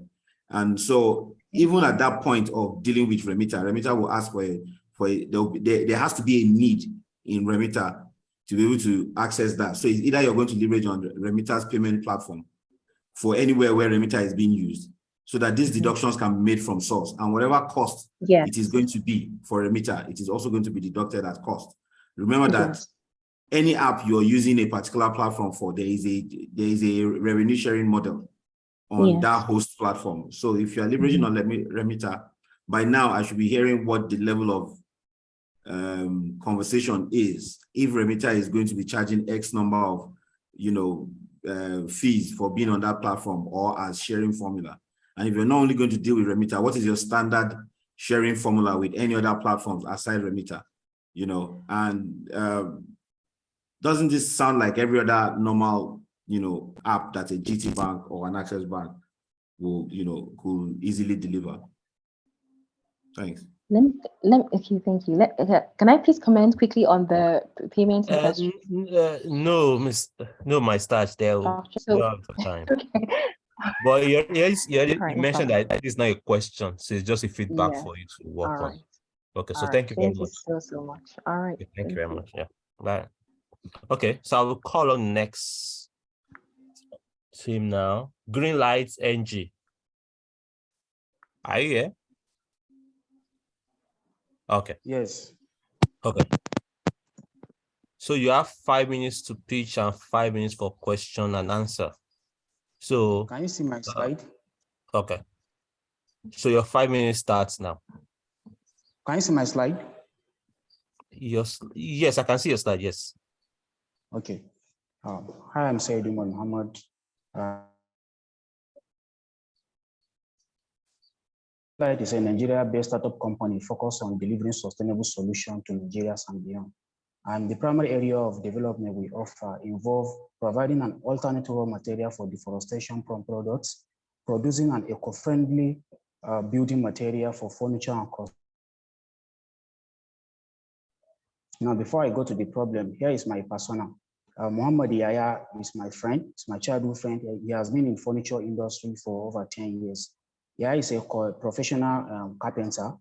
And so even at that point of dealing with Remitter will ask there has to be a need in Remitter to be able to access that. So it's either you're going to leverage on Remitter's payment platform for anywhere where Remitter is being used, so that these deductions can be made from source, and whatever cost it is going to be for Remitter, it is also going to be deducted as cost. Remember that any app you're using a particular platform for, there is a revenue sharing model on that host platform. So if you're leveraging on Remitter, by now I should be hearing what the level of conversation is. If Remitter is going to be charging X number of fees for being on that platform or as sharing formula. And if you're not only going to deal with Remitter, what is your standard sharing formula with any other platforms aside Remitter? And doesn't this sound like every other normal app that a GT Bank or an Access Bank will could easily deliver? Thanks. Okay, thank you. Can I please comment quickly on the payment industry? No, my starch there. So, Don't have time. But you mentioned that it's not a question, so it's just a feedback for you to work on. Okay, so thank you very much. Thank you so much. All right. Okay, thank you very much. Yeah. Bye. Okay, so I will call on next team now. Green lights, NG. Are you here? Okay. Yes. Okay. So you have 5 minutes to pitch and 5 minutes for question and answer. So can you see my slide? Okay. So your 5 minutes starts now. Can you see my slide? Yes, I can see your slide. Yes. Okay. Hi, I'm Sayyid Umar Muhammad. Light is a Nigeria-based startup company focused on delivering sustainable solutions to Nigerians and beyond. And the primary area of development we offer involve providing an alternative raw material for deforestation from products, producing an eco-friendly building material for furniture and cost. Now, before I go to the problem, here is my persona. Muhammad Yaya is my friend. It's my childhood friend. He has been in furniture industry for over 10 years. Yaya is a professional carpenter.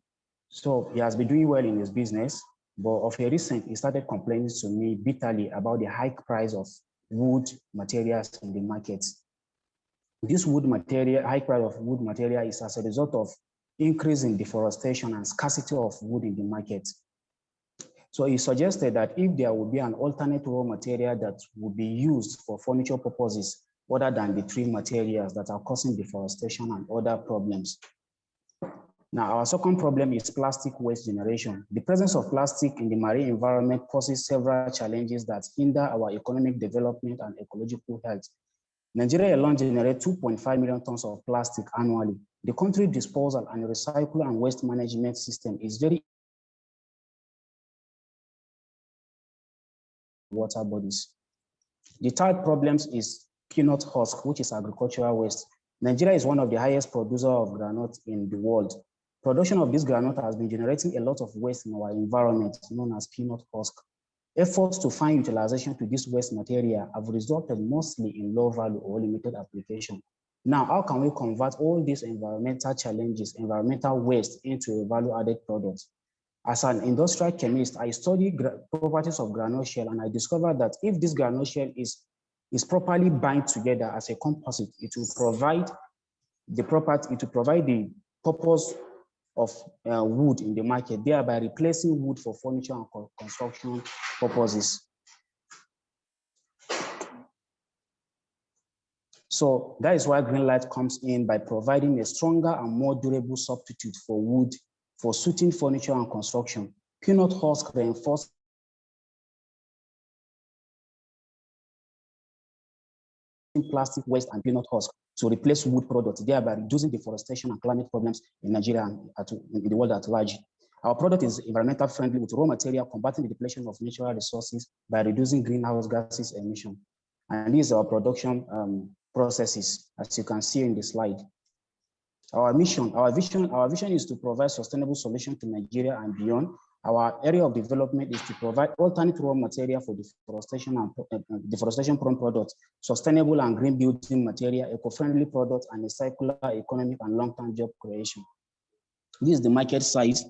So he has been doing well in his business, but of a recent, he started complaining to me bitterly about the high price of wood materials in the market. This high price of wood material is as a result of increase in deforestation and scarcity of wood in the market. So he suggested that if there would be an alternate raw material that would be used for furniture purposes, other than the tree materials that are causing deforestation and other problems. Now, our second problem is plastic waste generation. The presence of plastic in the marine environment poses several challenges that hinder our economic development and ecological health. Nigeria alone generates 2.5 million tons of plastic annually. The country disposal and recycle and waste management system is very water bodies. The third problem is peanut husk, which is agricultural waste. Nigeria is one of the highest producers of groundnut in the world. Production of this groundnut has been generating a lot of waste in our environment, known as peanut husk. Efforts to find utilization to this waste material have resulted mostly in low value or limited application. Now, how can we convert all these environmental challenges, environmental waste, into a value-added product? As an industrial chemist, I study properties of granule shell, and I discovered that if this granule shell is properly bind together as a composite, it will provide the purpose of wood in the market, thereby replacing wood for furniture and construction purposes. So that is why Greenlight comes in by providing a stronger and more durable substitute for wood for suiting furniture and construction. Peanut husk reinforced plastic waste and peanut husk to replace wood products, thereby reducing deforestation and climate problems in Nigeria and in the world at large. Our product is environmental friendly with raw material combating the depletion of natural resources by reducing greenhouse gases emission. And these are our production processes, as you can see in the slide. Our vision is to provide sustainable solutions to Nigeria and beyond. Our area of development is to provide alternate raw material for deforestation and deforestation-prone products, sustainable and green building material, eco-friendly products, and a circular economic and long-term job creation. This is the market size.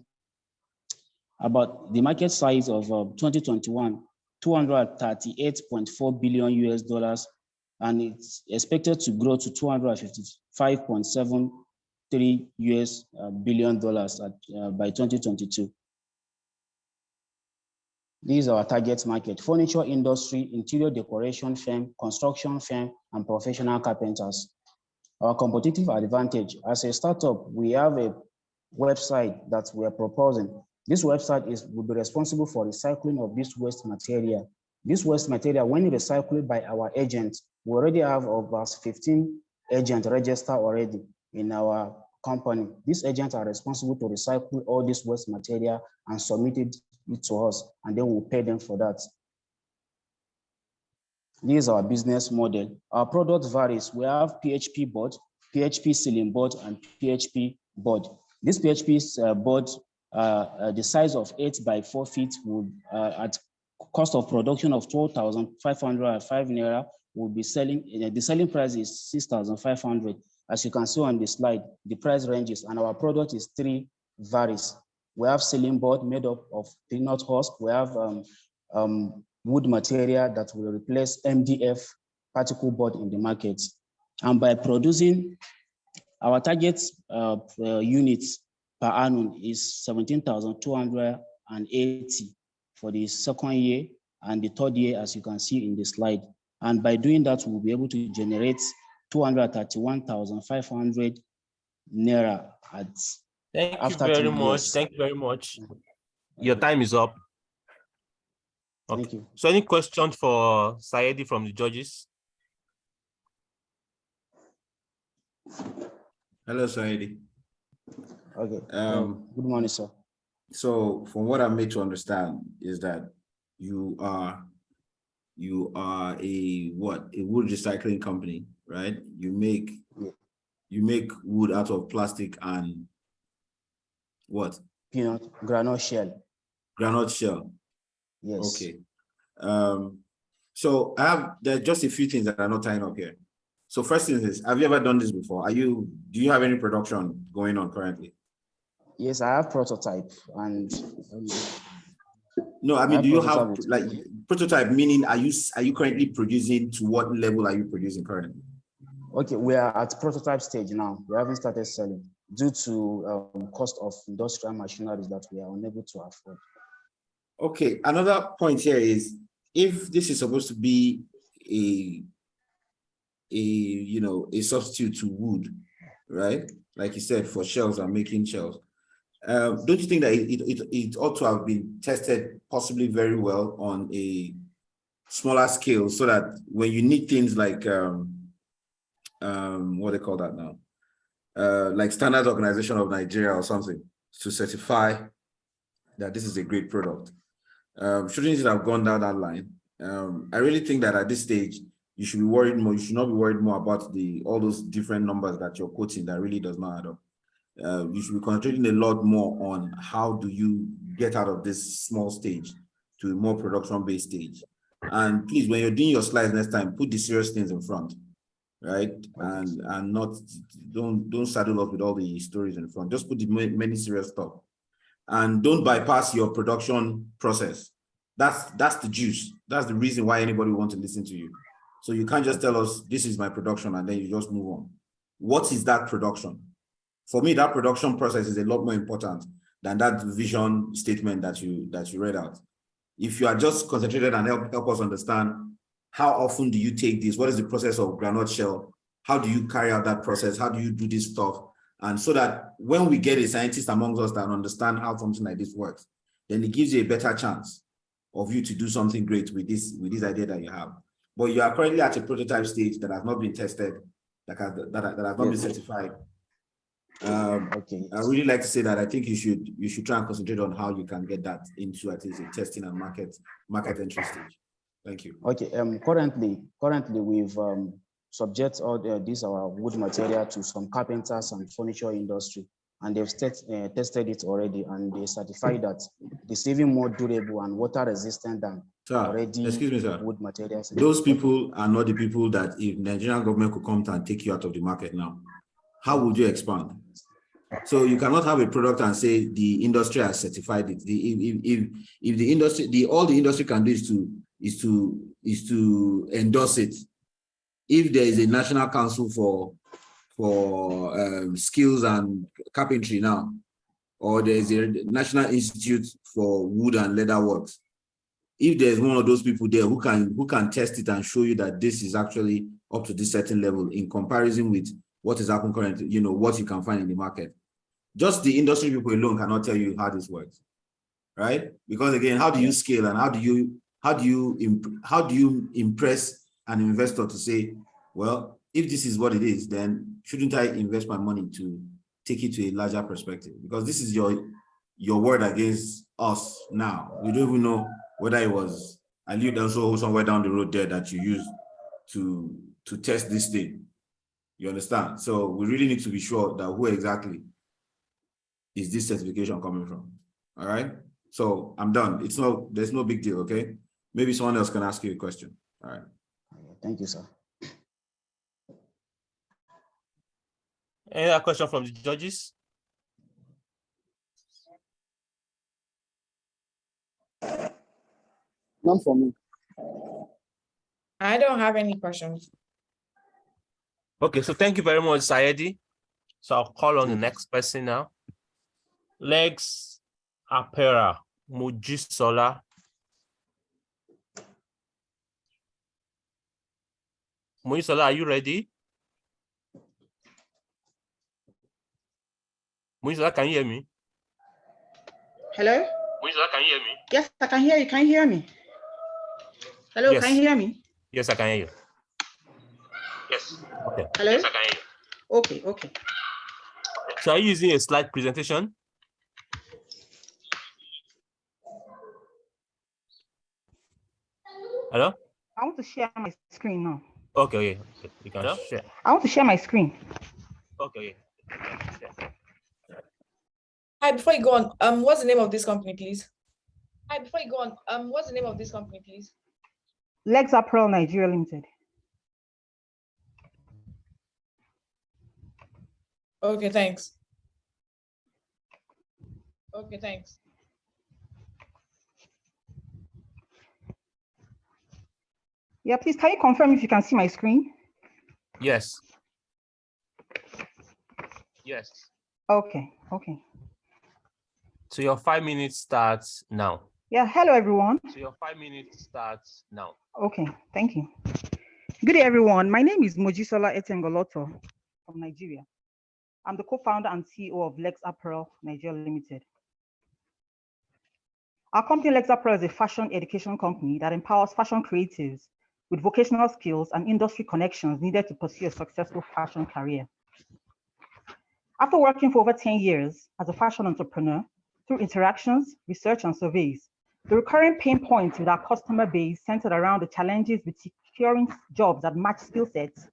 About the market size of 2021, $238.4 billion US, and it's expected to grow to $255.73 billion by 2022. These are our target market: furniture industry, interior decoration firm, construction firm, and professional carpenters. Our competitive advantage: as a startup, we have a website that we are proposing. This website will be responsible for recycling of this waste material. This waste material, when recycled by our agents, we already have over 15 agents registered already in our company. These agents are responsible to recycle all this waste material and submit it to us, and then we'll pay them for that. This is our business model. Our product varies. We have PHP board, PHP ceiling board, and PHP board. This PHP board, the size of 8 by 4 feet would, at cost of production of 12,505 naira, will be selling. The selling price is 6,500. As you can see on the slide, the price ranges, and our product is 3 varies. We have ceiling board made up of peanut husk. We have wood material that will replace MDF particle board in the market. And by producing, our target units per annum is 17,280 for the second year and the third year, as you can see in the slide. And by doing that, we'll be able to generate 231,500 naira Thank you very much. Thank you very much. Your time is up. Okay. Thank you. So any questions for Saidi from the judges? Hello, Saidi. Okay. Good morning, sir. So from what I'm made to understand is that you are a wood recycling company, right? You make wood out of plastic and what? Peanut granite shell. Granite shell. Yes. Okay. So there's just a few things that are not tying up here. So first thing is, have you ever done this before? Do you have any production going on currently? Yes, I have prototype and. No, I mean, do you have like prototype? Meaning, are you currently producing? To what level are you producing currently? Okay, we are at prototype stage now. We haven't started selling due to cost of industrial machineries that we are unable to afford. Okay, another point here is, if this is supposed to be a substitute to wood, right? Like you said, for shells and making shells. Don't you think that it ought to have been tested possibly very well on a smaller scale, so that when you need things like what they call that now, like Standards Organization of Nigeria or something, to certify that this is a great product, shouldn't it have gone down that line? I really think that at this stage you should be worried more. You should not be worried more about all those different numbers that you're quoting that really does not add up. You should be concentrating a lot more on how do you get out of this small stage to a more production-based stage. And please, when you're doing your slides next time, put the serious things in front, right? And not don't saddle up with all the stories in front. Just put the many serious stuff. and don't bypass your production process. That's the juice. That's the reason why anybody wants to listen to you. So you can't just tell us, this is my production, and then you just move on. What is that production? For me, that production process is a lot more important than that vision statement that you read out. If you are just concentrated and help us understand, how often do you take this? What is the process of groundnut shell? How do you carry out that process? How do you do this stuff? And so that when we get a scientist amongst us that understand how something like this works, then it gives you a better chance of you to do something great with this idea that you have. But you are currently at a prototype stage that has not been tested, that has not been certified. Okay. I really like to say that I think you should try and concentrate on how you can get that into at least a testing and market entry stage. Thank you. Okay. Currently we've subject all these our wood material to some carpenters and furniture industry, and they've tested it already, and they certify that it's even more durable and water resistant than already excuse me, sir. wood materials. Those people are not the people that if Nigerian government could come and take you out of the market now, how would you expand? So you cannot have a product and say the industry has certified it. If the industry, all the industry can do is to endorse it. If there is a national council for skills and carpentry now, or there is a National Institute for Wood and Leather Works, if there's one of those people there who can test it and show you that this is actually up to this certain level in comparison with what is happening currently, what you can find in the market. Just the industry people alone cannot tell you how this works, right? Because again, how do you scale, and how do you impress an investor to say, well, if this is what it is, then shouldn't I invest my money to take it to a larger perspective? Because this is your word against us now. We don't even know whether it was I lived also somewhere down the road there that you used to test this thing. You understand? So we really need to be sure that who exactly is this certification coming from. All right. So I'm done. There's no big deal. Okay. Maybe someone else can ask you a question. All right. Thank you, sir. Any other question from the judges? None for me. I don't have any questions. Okay, so thank you very much, Sayedi. So I'll call on the next person now. Legs Apera, Mojisola. Mojisola, are you ready? Mojisola, can you hear me? Hello? Mojisola, can you hear me? Yes, I can hear you. Can you hear me? Hello, Yes. can you hear me? Yes, I can hear you. Yes. Okay. Hello? Yes, I can hear you. Okay. So are you using a slide presentation? Hello? I want to share my screen now. Okay. You can share. I want to share my screen. Okay. Hi, before you go on, what's the name of this company, please? Legs Apparel Nigeria Limited. Okay, thanks. Yeah, please, can you confirm if you can see my screen? Yes. Okay. So your 5 minutes starts now. Yeah, hello, everyone. Okay, thank you. Good day, everyone. My name is Mojisola Etengoloto from Nigeria. I'm the co-founder and CEO of Legs Apparel Nigeria Limited. Our company, Legs Apparel, is a fashion education company that empowers fashion creatives with vocational skills and industry connections needed to pursue a successful fashion career. After working for over 10 years as a fashion entrepreneur, through interactions, research, and surveys, the recurring pain points with our customer base centered around the challenges with securing jobs that match skill sets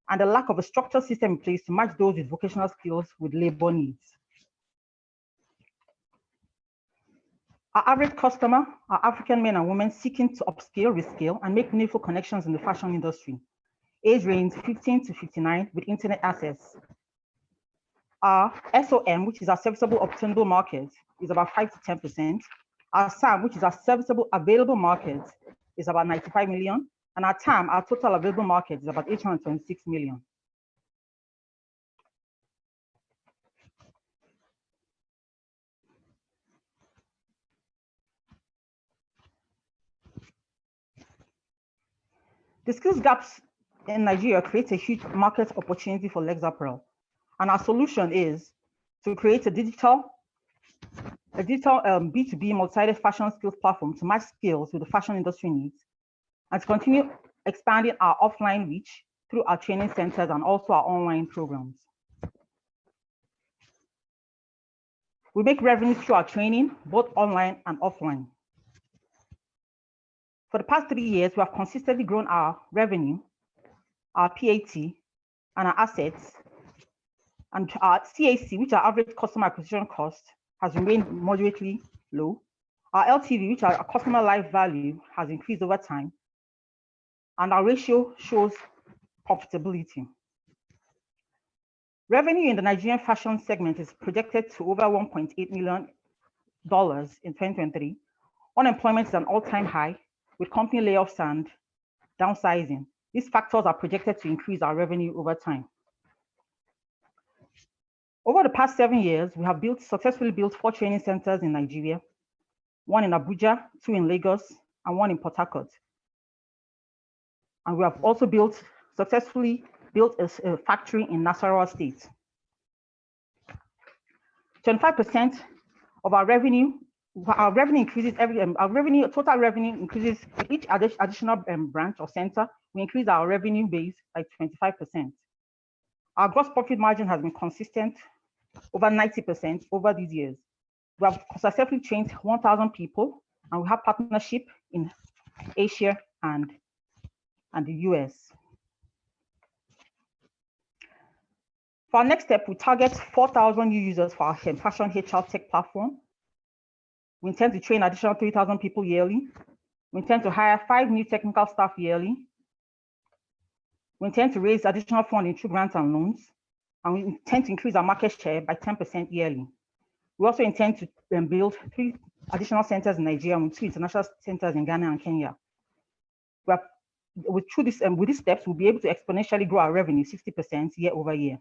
and the lack of a structured system in place to match those with vocational skills with labor needs. Our average customer are African men and women seeking to upscale, rescale, and make meaningful connections in the fashion industry, age range 15 to 59 with internet access. Our SOM, which is our serviceable obtainable market, is about 5 to 10%. Our SAM, which is our serviceable available market, is about 95 million. And our TAM, our total available market, is about 826 million. The skills gaps in Nigeria create a huge market opportunity for Lexapro. And our solution is to create a digital B2B multi-sided fashion skills platform to match skills with the fashion industry needs, and to continue expanding our offline reach through our training centers and also our online programs. We make revenue through our training, both online and offline. For the past 3 years, we have consistently grown our revenue, our PAT, and our assets, and our CAC, which are average customer acquisition cost, has remained moderately low. Our LTV, which are our customer life value, has increased over time, and our ratio shows profitability. Revenue in the Nigerian fashion segment is projected to over $1.8 million in 2023. Unemployment is an all-time high, with company layoffs and downsizing. These factors are projected to increase our revenue over time. Over the past 7 years, we have successfully built 4 training centers in Nigeria, 1 in Abuja, 2 in Lagos, and 1 in Port Harcourt. And we have also successfully built a factory in Nasarawa State. 25% of our revenue increases total revenue increases with each additional branch or center. We increase our revenue base by 25%. Our gross profit margin has been consistent, over 90% over these years. We have successfully trained 1,000 people, and we have partnership in Asia and the US. For our next step, we target 4,000 new users for our fashion HR tech platform. We intend to train additional 3,000 people yearly. We intend to hire 5 new technical staff yearly. We intend to raise additional funding through grants and loans, and we intend to increase our market share by 10% yearly. We also intend to build 3 additional centers in Nigeria and 2 international centers in Ghana and Kenya. With these steps, we'll be able to exponentially grow our revenue 60% year over year.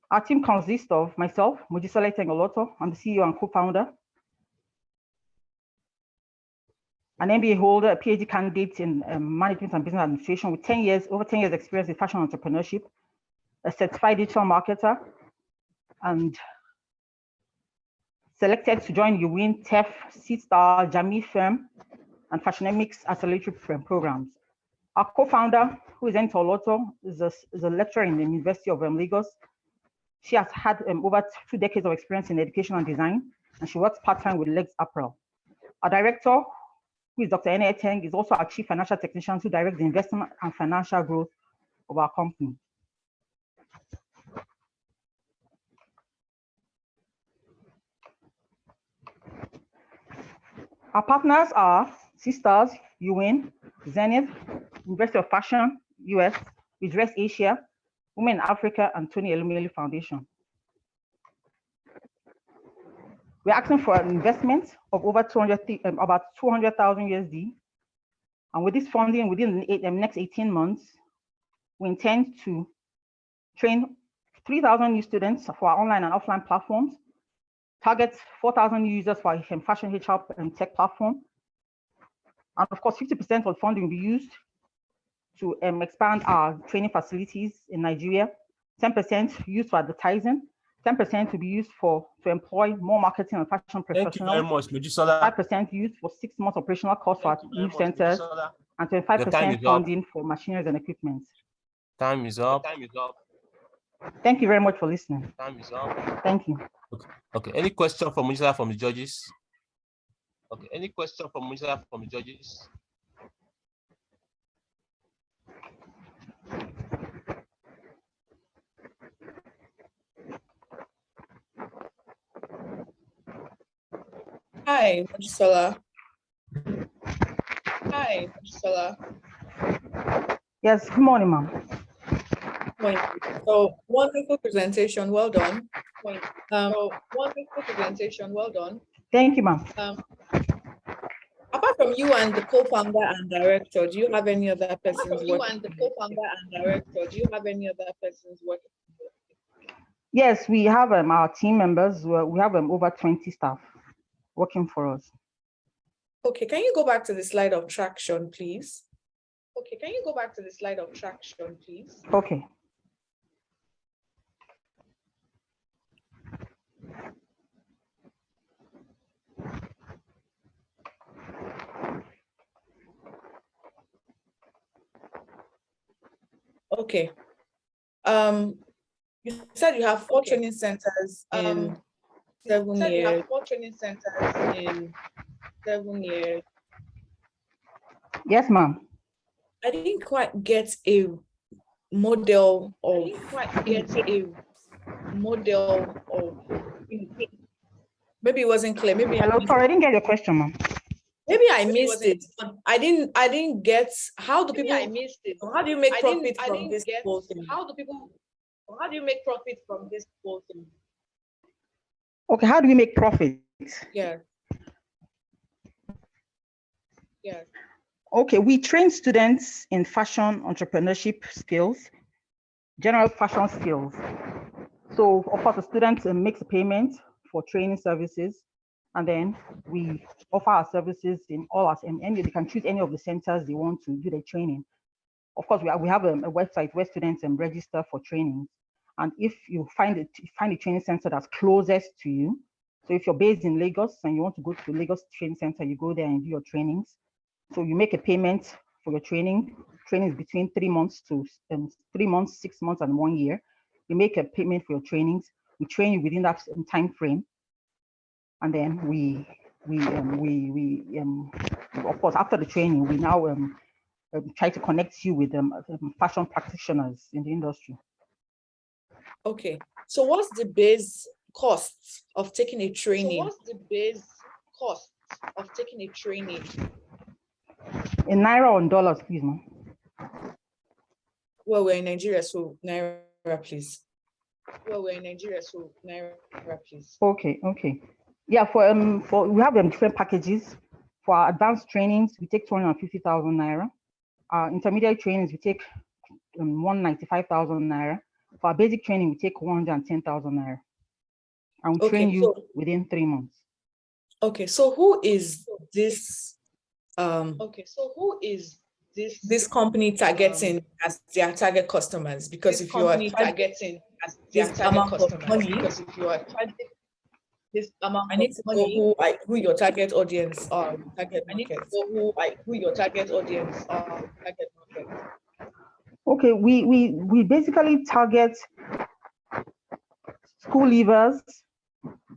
Our team consists of myself, Mojisola Tengoloto. I'm the CEO and co-founder. An MBA holder, a PhD candidate in management and business administration with over 10 years experience in fashion entrepreneurship, a certified digital marketer, and selected to join UWIN, TEF, Seedstar, Jami Firm, and Fashionomics accelerator programs. Our co-founder, who is Ntoloto, is a lecturer in the University of Lagos. She has had over 2 decades of experience in education and design, and she works part-time with Lexapro. Our director, who is Dr. Ene Eteng, is also our chief financial technician who directs the investment and financial growth of our company. Our partners are Seedstars, UWIN, Zenith, University of Fashion, US, Redress Asia, Women in Africa, and Tony Elumelu Foundation. We're asking for an investment of over about 200,000 USD. And with this funding, within the next 18 months, we intend to train 3,000 new students for our online and offline platforms, target 4,000 new users for our fashion HR tech platform. And of course, 50% of funding will be used to expand our training facilities in Nigeria, 10% used for advertising, 10% to be used to employ more marketing and fashion professionals. Thank you very much, Mojisola. 5% used for 6 months operational costs for our new centers, and 25% funding for machineries and equipment. Time is up. Thank you very much for listening. Time is up. Thank you. Okay. Any question from Mojisola from the judges? Okay. Any question from Mojisola from the judges? Hi, Mojisola. Hi, Mojisola. Yes, good morning, ma'am. Point. So wonderful presentation. Well done. Point. Wonderful presentation. Well done. Thank you, ma'am. Apart from you and the co-founder and director, do you have any other persons working? Do you have any other persons working? Yes, we have our team members. We have over 20 staff working for us. Okay, can you go back to the slide of traction, please? Okay, can you go back to the slide of traction, please? Okay. Okay. You said you have four training centers in 7 years. You have 4 training centers in 7 years. Yes, ma'am. I didn't quite get a model of. Maybe it wasn't clear. Maybe Hello, sorry, I didn't get your question, ma'am. Maybe I missed it. I didn't get how do people. I missed it. How do you make profit from this whole thing? How do you make profit from this whole thing? Okay, how do we make profit? Yeah. Yeah. Okay, we train students in fashion entrepreneurship skills, general fashion skills. So of course, the student makes a payment for training services, and then we offer our services in all our, and they can choose any of the centers they want to do their training. Of course, we have a website where students register for training. And if you find a training center that's closest to you, so if you're based in Lagos and you want to go to Lagos Training Center, you go there and do your trainings. So you make a payment for your training. Training is between 3 months to 3 months, 6 months, and 1 year. You make a payment for your trainings. We train you within that time frame, and then of course, after the training, we now try to connect you with fashion practitioners in the industry. Okay, so what's the base cost of taking a training? In Naira or in dollars, please, ma'am? Well, we're in Nigeria, so Naira, please. Okay. Yeah, for we have different packages. For our advanced trainings, we take 250,000 Naira. Our intermediate trainings, we take 195,000 Naira. For our basic training, we take 110,000 Naira. And we train you within 3 months. Okay, so who is this? This company targeting as their target customers? Because if you are targeting as their target customers, because if you are targeting this amount, I need to know who your target audience are. Who your target audience are. Okay, we basically target school leavers,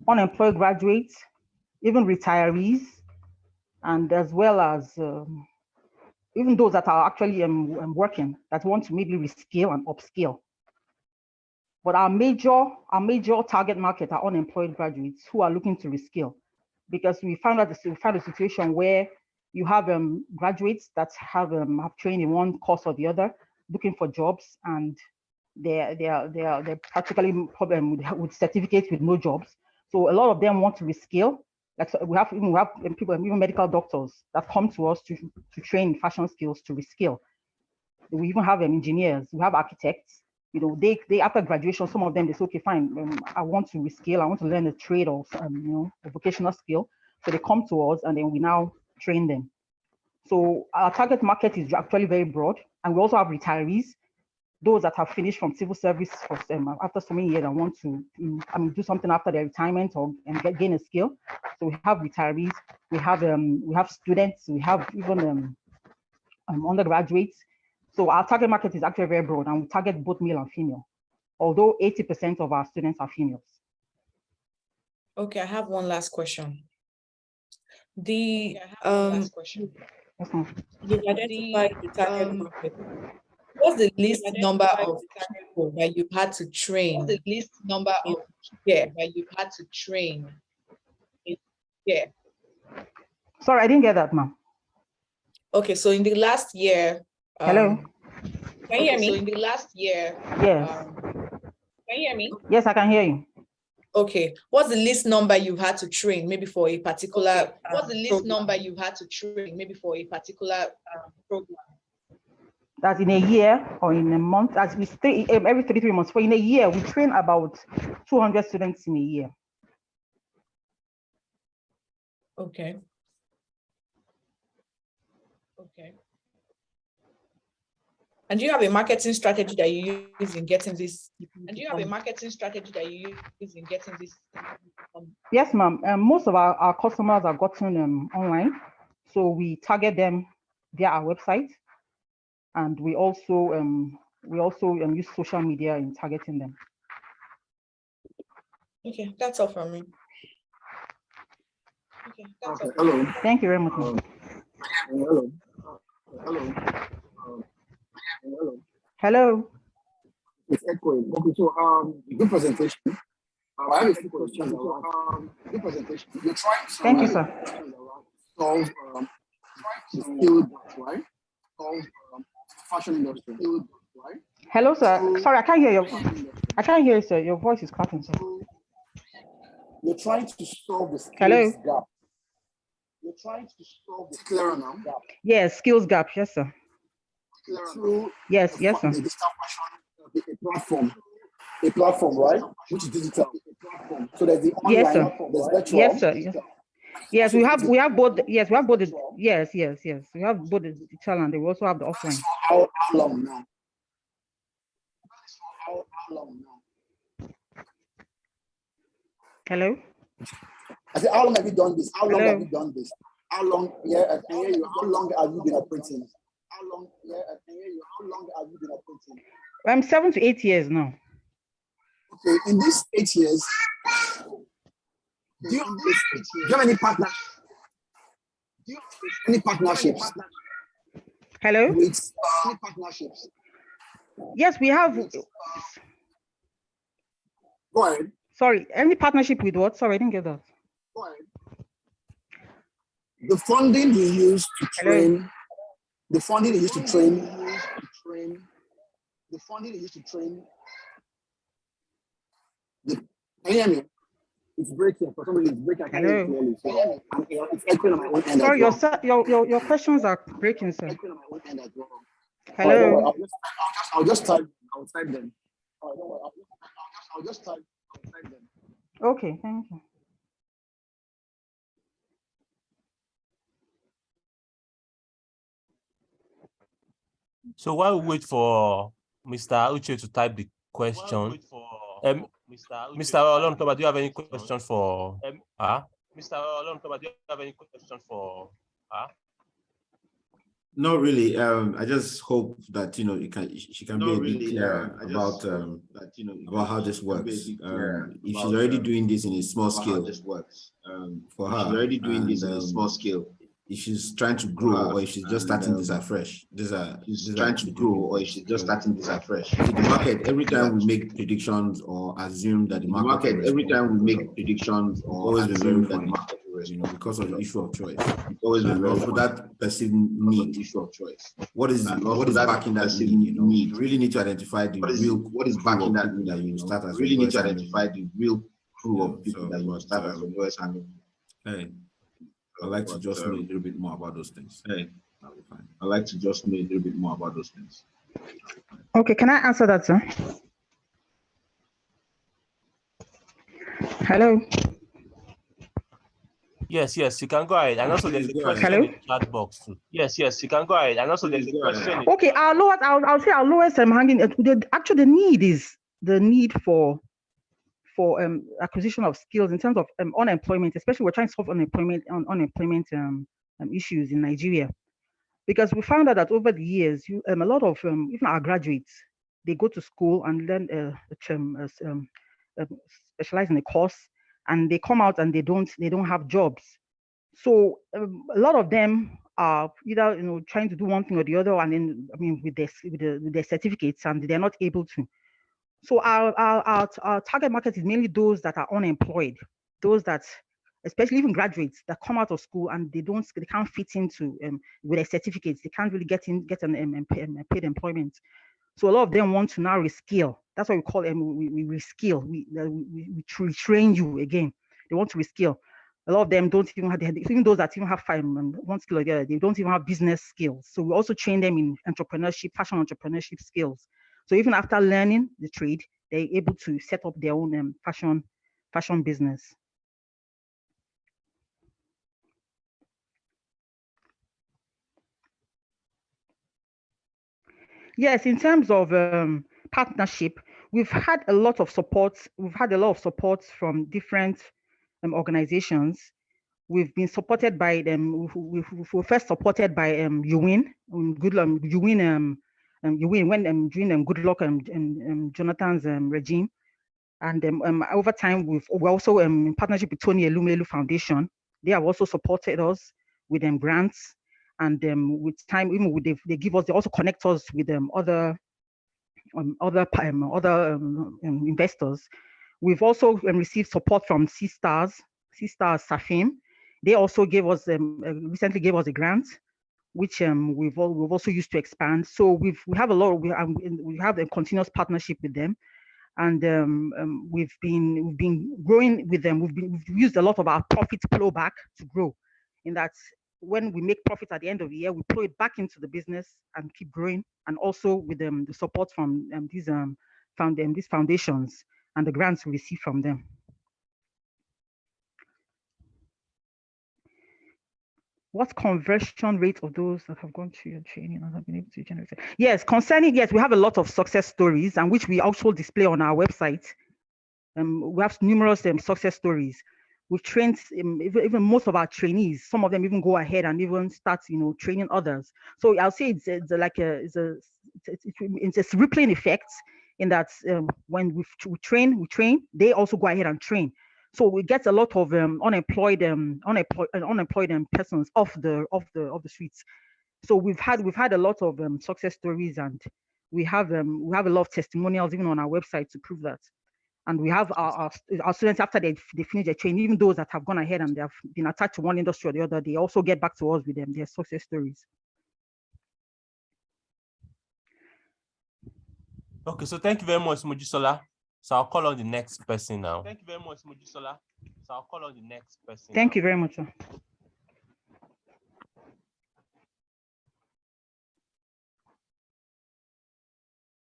unemployed graduates, even retirees, and as well as even those that are actually working, that want to maybe reskill and upskill. But our major target market are unemployed graduates who are looking to reskill, because we found a situation where you have graduates that have trained in one course or the other, looking for jobs, and they're practically problem with certificates with no jobs. So a lot of them want to reskill. Like, so we have people, even medical doctors, that come to us to train fashion skills to reskill. We even have engineers. We have architects. You know, they after graduation, some of them, they say, okay, fine, I want to reskill. I want to learn a trade or a vocational skill. So they come to us, and then we now train them. So our target market is actually very broad, and we also have retirees, those that have finished from civil service after so many years and want to do something after their retirement or gain a skill. So we have retirees, we have students, we have even undergraduates. So our target market is actually very broad, and we target both male and female, although 80% of our students are females. Okay, I have one last question. You've identified the target market. What's the least number of people that you've had to train? What's the least number of people that you've had to train? Sorry, I didn't get that, ma'am. Okay, so in the last year. Hello. Can you hear me? So in the last year, Yes. can you hear me? Yes, I can hear you. Okay. What's the least number you've had to train, maybe for a particular? What's the least number you've had to train, maybe for a particular program? That's in a year or in a month, as we stay every 3 months. For in a year, we train about 200 students in a year. Okay. Okay. And do you have a marketing strategy that you use in getting this? And do you have a marketing strategy that you use in getting this? Yes, ma'am. Most of our customers are gotten online, so we target them via our website, and we also use social media in targeting them. Okay, that's all from me. Okay, that's all. Hello. Thank you very much. Hello. Hello. It's echoing. Okay, so good presentation. I have a few questions around good presentation. You're trying to Thank you, sir. solve the skill gap, right? Solve fashion industry, right? Hello, sir. Sorry, I can't hear you. I can't hear you, sir. Your voice is cutting, sir. You're trying to solve the skills Hello. gap. You're trying to solve the skills gap. Yes, skills gap. Yes, sir. Through yes, sir. The digital fashion, a platform, right? Which is digital. So there's the online, yes, sir. There's virtual. Yes, sir. Yes, we have both. Yes, we have both. Yes. We have both the digital and we also have the offline. How long now? How long now? Hello. I said, how long have you done this? How long have you done this? How long? Yeah, I can hear you. How long have you been operating? How long? Yeah, I can hear you. How long have you been operating? I'm 7 to 8 years now. Okay, in these 8 years, do you have any partners? Do you have any partnerships? Hello? With any partnerships? Yes, we have. Go ahead. Sorry, any partnership with what? Sorry, I didn't get that. Go ahead. The funding you use to train. Hello? The funding you use to train. The funding you use to train. Can you hear me? It's breaking. For some reason, it's breaking. I can't hear you clearly. So it's echoing on my own end. Sorry, your questions are breaking, sir. Echoing on my own end as well. Hello. Right, I'll just type. I'll type them. All right, don't worry. I'll just type. I'll type them. Okay, thank you. So while we wait for Mr. Uche to type the question, Mr. Olontoba, do you have any question for Mr. Olontoba, do you have any question for Not really. I just hope that she can be a bit clearer about how this works. If she's already doing this in a small scale, for her, she's already doing this in a small scale. If she's trying to grow, or if she's just starting this afresh, she's trying to grow, or if she's just starting this afresh. The market, every time we make predictions or assume that the market, every time we make predictions or always assume that the market will, because of the issue of choice. Always also that perceived need, issue of choice. What is backing that need? You really need to identify the real. What is backing that need that you start as really need to identify the real crew of people that you start as a lowest handling. Hey. I'd like to just know a little bit more about those things. Hey, that'll be fine. I'd like to just know a little bit more about those things. Okay, can I answer that, sir? Hello. Yes, you can go ahead. And also there's a question in the chat box too. Yes, you can go ahead. And also there's a question. Okay, I'll say our lowest hanging. Actually, the need is the need for acquisition of skills in terms of unemployment, especially we're trying to solve unemployment issues in Nigeria, because we found out that over the years, a lot of even our graduates, they go to school and learn specialize in a course, and they come out and they don't have jobs. So a lot of them are either trying to do one thing or the other, and then with their certificates, and they're not able to. So our target market is mainly those that are unemployed, those that, especially even graduates that come out of school and they can't fit into with their certificates, they can't really get paid employment. So a lot of them want to now reskill. That's why we call them, we reskill. We train you again. They want to reskill. A lot of them don't even have, even those that even have one skill or the other, they don't even have business skills. So we also train them in entrepreneurship, fashion entrepreneurship skills. So even after learning the trade, they're able to set up their own fashion business. Yes, in terms of partnership, we've had a lot of support. We've had a lot of support from different organizations. We've been supported by them. We were first supported by UWIN, UWIN when during Goodluck and Jonathan's regime, and over time we're also in partnership with Tony Elumelu Foundation. They have also supported us with grants, and with time, even with they also connect us with other investors. We've also received support from Seastars Safin. They also gave us recently gave us a grant, which we've also used to expand. So we have a lot. We have a continuous partnership with them, and we've been growing with them. We've used a lot of our profit flow back to grow. In that, when we make profit at the end of the year, we put it back into the business and keep growing, and also with the support from these foundations and the grants we receive from them. What conversion rate of those that have gone through your training and have been able to generate? Yes, we have a lot of success stories, and which we also display on our website. We have numerous success stories. We've trained even most of our trainees. Some of them even go ahead and even start, training others. So I'll say it's a rippling effect in that when we train, they also go ahead and train. So we get a lot of unemployed persons off the streets. So we've had a lot of success stories, and we have a lot of testimonials even on our website to prove that. And we have our students, after they finish their training, even those that have gone ahead and they have been attached to one industry or the other, they also get back to us with their success stories. Okay, so thank you very much, Mojisola. So I'll call on the next person now. Thank you very much, Mojisola. So I'll call on the next person. Thank you very much, sir.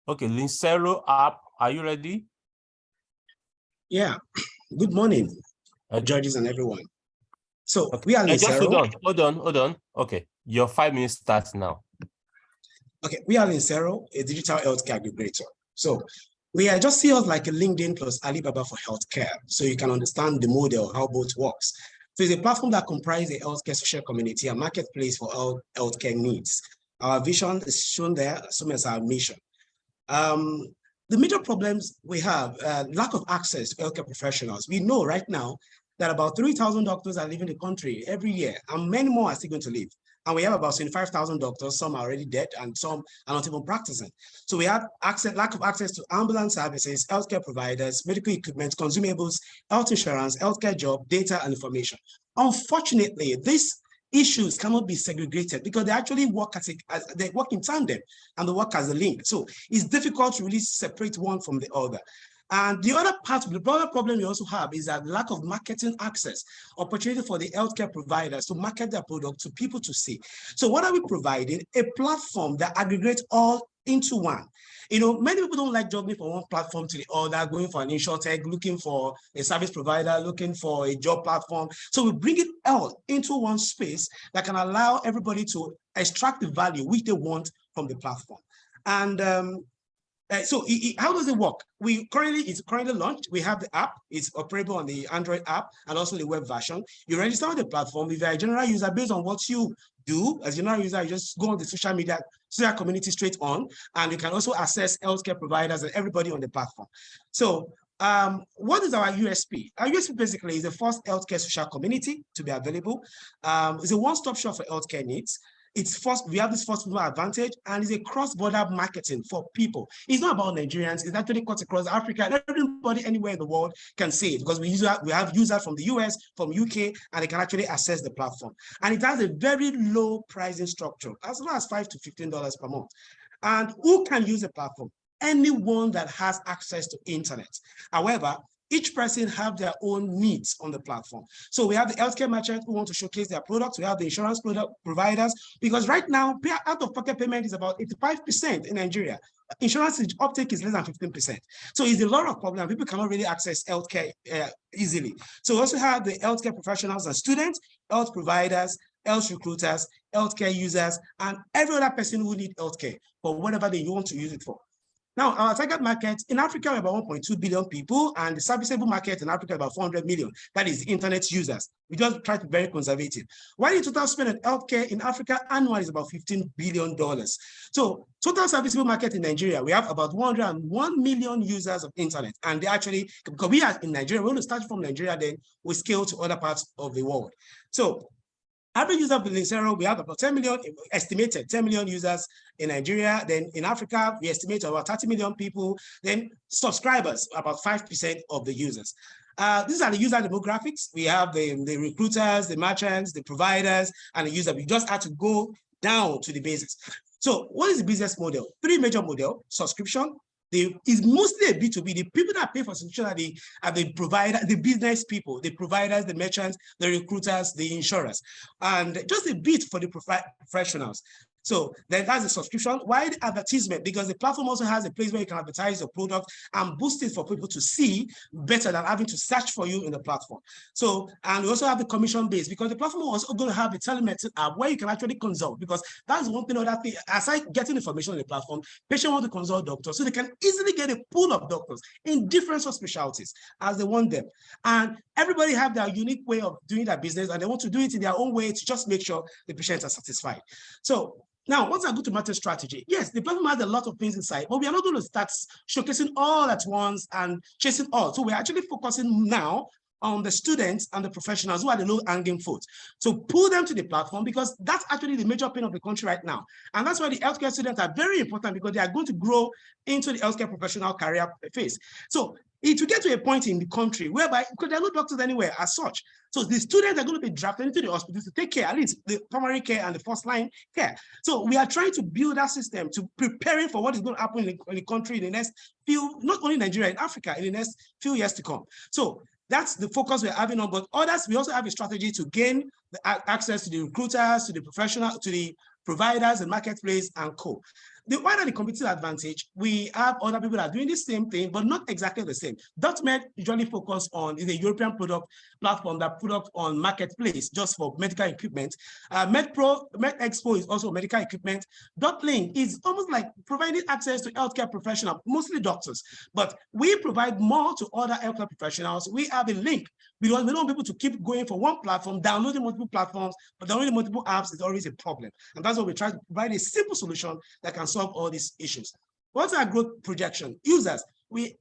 Okay, Lincero app, are you ready? Yeah, good morning, judges and everyone. So we are just hold on. Okay, your 5 minutes starts now. Okay, we are Lincero, a digital healthcare aggregator. So we are just see us like a LinkedIn plus Alibaba for healthcare, so you can understand the model, how both works. So it's a platform that comprises a healthcare social community, a marketplace for all healthcare needs. Our vision is shown there, so as our mission. The major problems we have, lack of access to healthcare professionals. We know right now that about 3,000 doctors are leaving the country every year, and many more are still going to leave. And we have about 25,000 doctors, some are already dead, and some are not even practicing. So we have lack of access to ambulance services, healthcare providers, medical equipment, consumables, health insurance, healthcare job, data, and information. Unfortunately, these issues cannot be segregated because they actually work they work in tandem and they work as a link. So it's difficult to really separate one from the other. And the other part of the broader problem we also have is that lack of marketing access, opportunity for the healthcare providers to market their product to people to see. So what are we providing? A platform that aggregates all into one. Many people don't like jumping from one platform to the other, going for an insurtech, looking for a service provider, looking for a job platform. So we bring it all into one space that can allow everybody to extract the value which they want from the platform. And so how does it work? It's currently launched. We have the app. It's operable on the Android app and also the web version. You register on the platform. If you're a general user, based on what you do as a general user, you just go on the social community straight on, and you can also access healthcare providers and everybody on the platform. So what is our USP? Our USP basically is the first healthcare social community to be available. It's a one-stop shop for healthcare needs. we have this first mover advantage, and it's a cross-border marketing for people. It's not about Nigerians, it's actually cut across Africa, and everybody anywhere in the world can see it, because we have users from the US, from UK, and they can actually access the platform. And it has a very low pricing structure, as low as $5 to $15 per month. And who can use the platform? Anyone that has access to internet. However, each person have their own needs on the platform. So we have the healthcare merchants who want to showcase their products. We have the insurance product providers, because right now, out-of-pocket payment is about 85% in Nigeria. Insurance uptake is less than 15%. So it's a lot of problem. People cannot really access healthcare easily. So we also have the healthcare professionals and students, health providers, health recruiters, healthcare users, and every other person who need healthcare for whatever they want to use it for. Now, our target market in Africa are about 1.2 billion people, and the serviceable market in Africa is about 400 million. That is internet users. We just try to be very conservative. While the total spend on healthcare in Africa annually is about $15 billion. So total serviceable market in Nigeria, we have about 101 million users of internet. And they actually, because we are in Nigeria, we want to start from Nigeria, then we scale to other parts of the world. So average user of Lincero, we have about 10 million, estimated 10 million users in Nigeria. Then in Africa, we estimate about 30 million people. Then subscribers, about 5% of the users. These are the user demographics. We have the recruiters, the merchants, the providers, and the user. We just had to go down to the basics. So what is the business model? Three major models: subscription. It's mostly a B2B. The people that pay for subscription are the provider, the business people, the providers, the merchants, the recruiters, the insurers, and just a bit for the professionals. So then that's the subscription. Why the advertisement? Because the platform also has a place where you can advertise your product and boost it for people to see better than having to search for you in the platform. So, and we also have the commission base, because the platform was also going to have a telemedicine app where you can actually consult, because that's one thing or that thing. Aside getting information on the platform, patients want to consult doctors, so they can easily get a pool of doctors in different specialties as they want them. And everybody have their unique way of doing their business, and they want to do it in their own way to just make sure the patients are satisfied. So now, what's our go-to-market strategy? Yes, the platform has a lot of things inside, but we are not going to start showcasing all at once and chasing all. So we're actually focusing now on the students and the professionals who are the low-hanging fruit. So pull them to the platform, because that's actually the major pain of the country right now. And that's why the healthcare students are very important, because they are going to grow into the healthcare professional career phase. So it will get to a point in the country whereby, because there are no doctors anywhere as such. So the students are going to be drafted into the hospitals to take care, at least the primary care and the first line care. So we are trying to build that system to preparing for what is going to happen in the country in the next few, not only Nigeria, in Africa, in the next few years to come. So that's the focus we're having on, but others, we also have a strategy to gain the access to the recruiters, to the professional, to the providers, the marketplace, and co. Why the competitive advantage? We have other people that are doing the same thing, but not exactly the same. .med usually focus on is a European product platform that put up on marketplace just for medical equipment. MedExpo is also medical equipment. .link is almost like providing access to healthcare professionals, mostly doctors, but we provide more to other healthcare professionals. We have a link, because we don't want people to keep going for one platform, downloading multiple platforms, but downloading multiple apps is always a problem. And that's what we try to provide, a simple solution that can solve all these issues. What's our growth projection? Users, we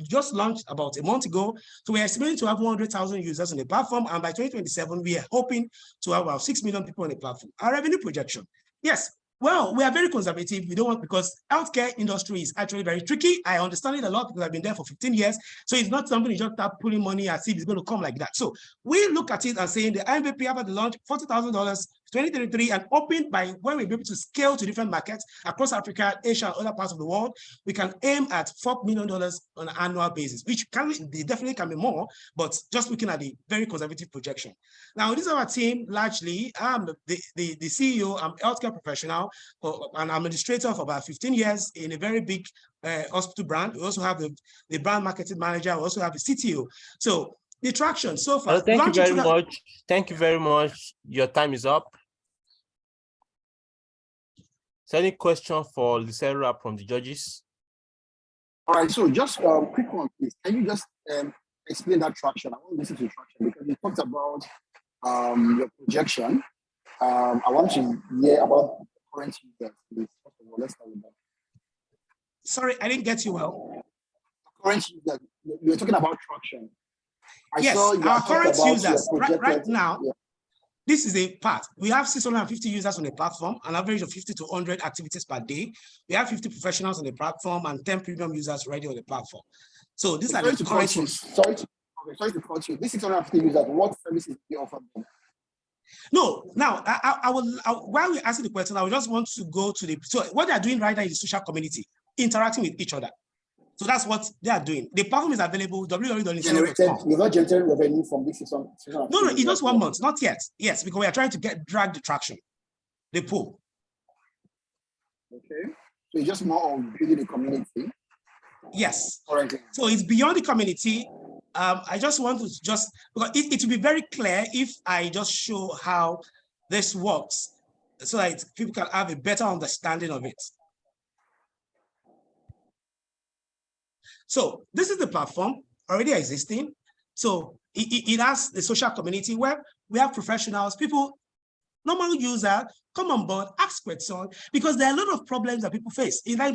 just launched about a month ago, so we're estimating to have 100,000 users on the platform, and by 2027, we are hoping to have about 6 million people on the platform. Our revenue projection, yes, well, we are very conservative. We don't want, because healthcare industry is actually very tricky. I understand it a lot because I've been there for 15 years. So it's not something you just start pulling money as if it's going to come like that. So we look at it and saying the MVP after the launch, $40,000, 2033, and open by when we're able to scale to different markets across Africa, Asia, and other parts of the world, we can aim at $4 million on an annual basis, which definitely can be more, but just looking at the very conservative projection. Now, this is our team largely. I'm the CEO, I'm a healthcare professional, an administrator for about 15 years in a very big hospital brand. We also have the brand marketing manager. We also have the CTO. So the traction so far. Thank you very much. Thank you very much. Your time is up. So any question for Lincero from the judges? All right, so just a quick one, please. Can you just explain that traction? I want to listen to traction, because you talked about your projection. I want to hear about current users. First of all, let's start with that. Sorry, I didn't get you well. Current users, you were talking about traction. Yes, our current users right now. Yeah. this is a part. We have 650 users on the platform, an average of 50 to 100 activities per day. We have 50 professionals on the platform and 10 premium users already on the platform. So these are the current. Sorry to cut you. This 650 users, what services do you offer them? No, now while we answer the question, I would just want to go to the, so what they are doing right now is the social community, interacting with each other. So that's what they are doing. The platform is available, www.insero.com. You're not generating revenue from this 650? No, it's just 1 month, not yet. Yes, because we are trying to drag the traction, the pull. Okay, so it's just more of building a community. Yes. Currently. So it's beyond the community. I just want to because it will be very clear if I just show how this works so that people can have a better understanding of it. So this is the platform already existing. So it has the social community where we have professionals, people, normal users, come on board, ask questions, because there are a lot of problems that people face. I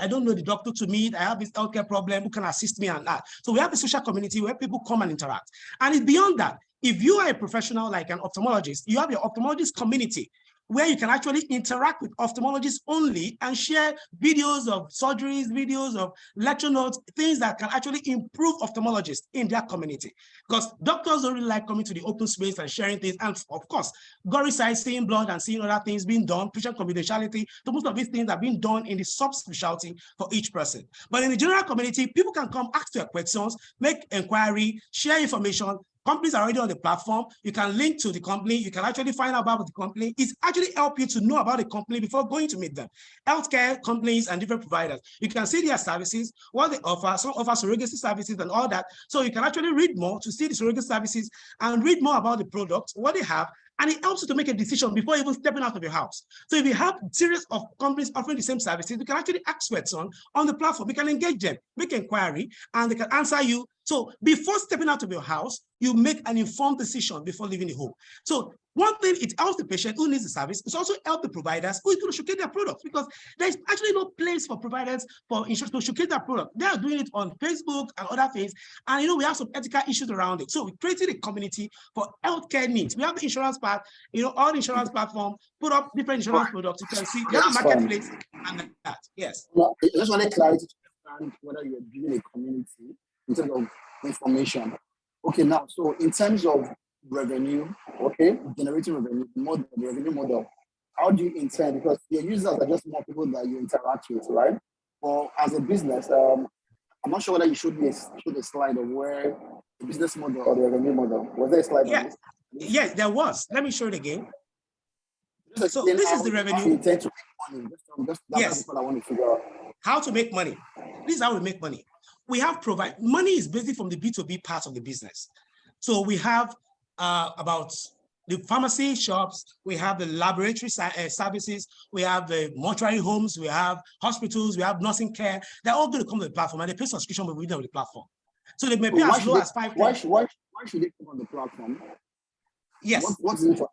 don't know the doctor to meet, I have this healthcare problem, who can assist me and that. So we have a social community where people come and interact. And it's beyond that. If you are a professional like an ophthalmologist, you have your ophthalmologist community where you can actually interact with ophthalmologists only and share videos of surgeries, videos of lecture notes, things that can actually improve ophthalmologists in their community. Because doctors don't really like coming to the open space and sharing things. And of course, gory sight, seeing blood and seeing other things being done, patient confidentiality. So most of these things are being done in the subspecialty for each person. But in the general community, people can come ask their questions, make inquiry, share information. Companies are already on the platform. You can link to the company. You can actually find out about the company. It's actually help you to know about the company before going to meet them. Healthcare companies and different providers. You can see their services, what they offer. Some offer surrogacy services and all that. So you can actually read more to see the surrogacy services and read more about the product, what they have, and it helps you to make a decision before even stepping out of your house. So if you have a series of companies offering the same services, you can actually ask questions on the platform. You can engage them, make inquiry, and they can answer you. So before stepping out of your house, you make an informed decision before leaving the home. So one thing, it helps the patient who needs the service. It's also help the providers who is going to showcase their products, because there's actually no place for providers for insurance to showcase their product. They are doing it on Facebook and other things. And we have some ethical issues around it. So we created a community for healthcare needs. We have the insurance part, all the insurance platform, put up different insurance products. You can see there's a marketplace and that. Yes. Well, I just wanted clarity to understand whether you're building a community in terms of information. Okay, now, so in terms of revenue, okay, generating revenue, the revenue model, how do you intend? Because your users are just more people that you interact with, right? Or as a business, I'm not sure whether you showed me a slide of where the business model or the revenue model. Was there a slide? Yes, yes, there was. Let me show it again. So this is the revenue. How you intend to make money? That's what I want to figure out. How to make money. This is how we make money. We have money is basically from the B2B part of the business. So we have about the pharmacy shops, we have the laboratory services, we have the mortuary homes, we have hospitals, we have nursing care. They're all going to come to the platform and they pay subscription with them on the platform. So they may pay as low as $5. Why should they come on the platform? Yes. What's it for?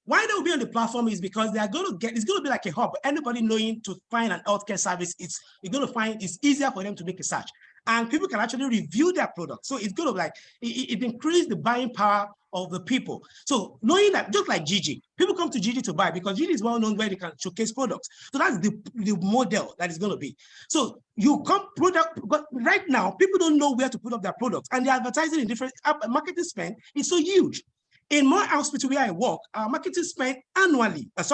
Why they'll be on the platform is because they are going to it's going to be like a hub. Anybody knowing to find an healthcare service, you're going to find it's easier for them to make a search. And people can actually review their product. So it's going to it increases the buying power of the people. So knowing that, just like Gigi, people come to Gigi to buy because Gigi is well known where they can showcase products. So that's the model that is going to be. So you come product, but right now, people don't know where to put up their products and they're advertising in different marketing spend. It's so huge. In my hospital where I work, our marketing spend monthly, is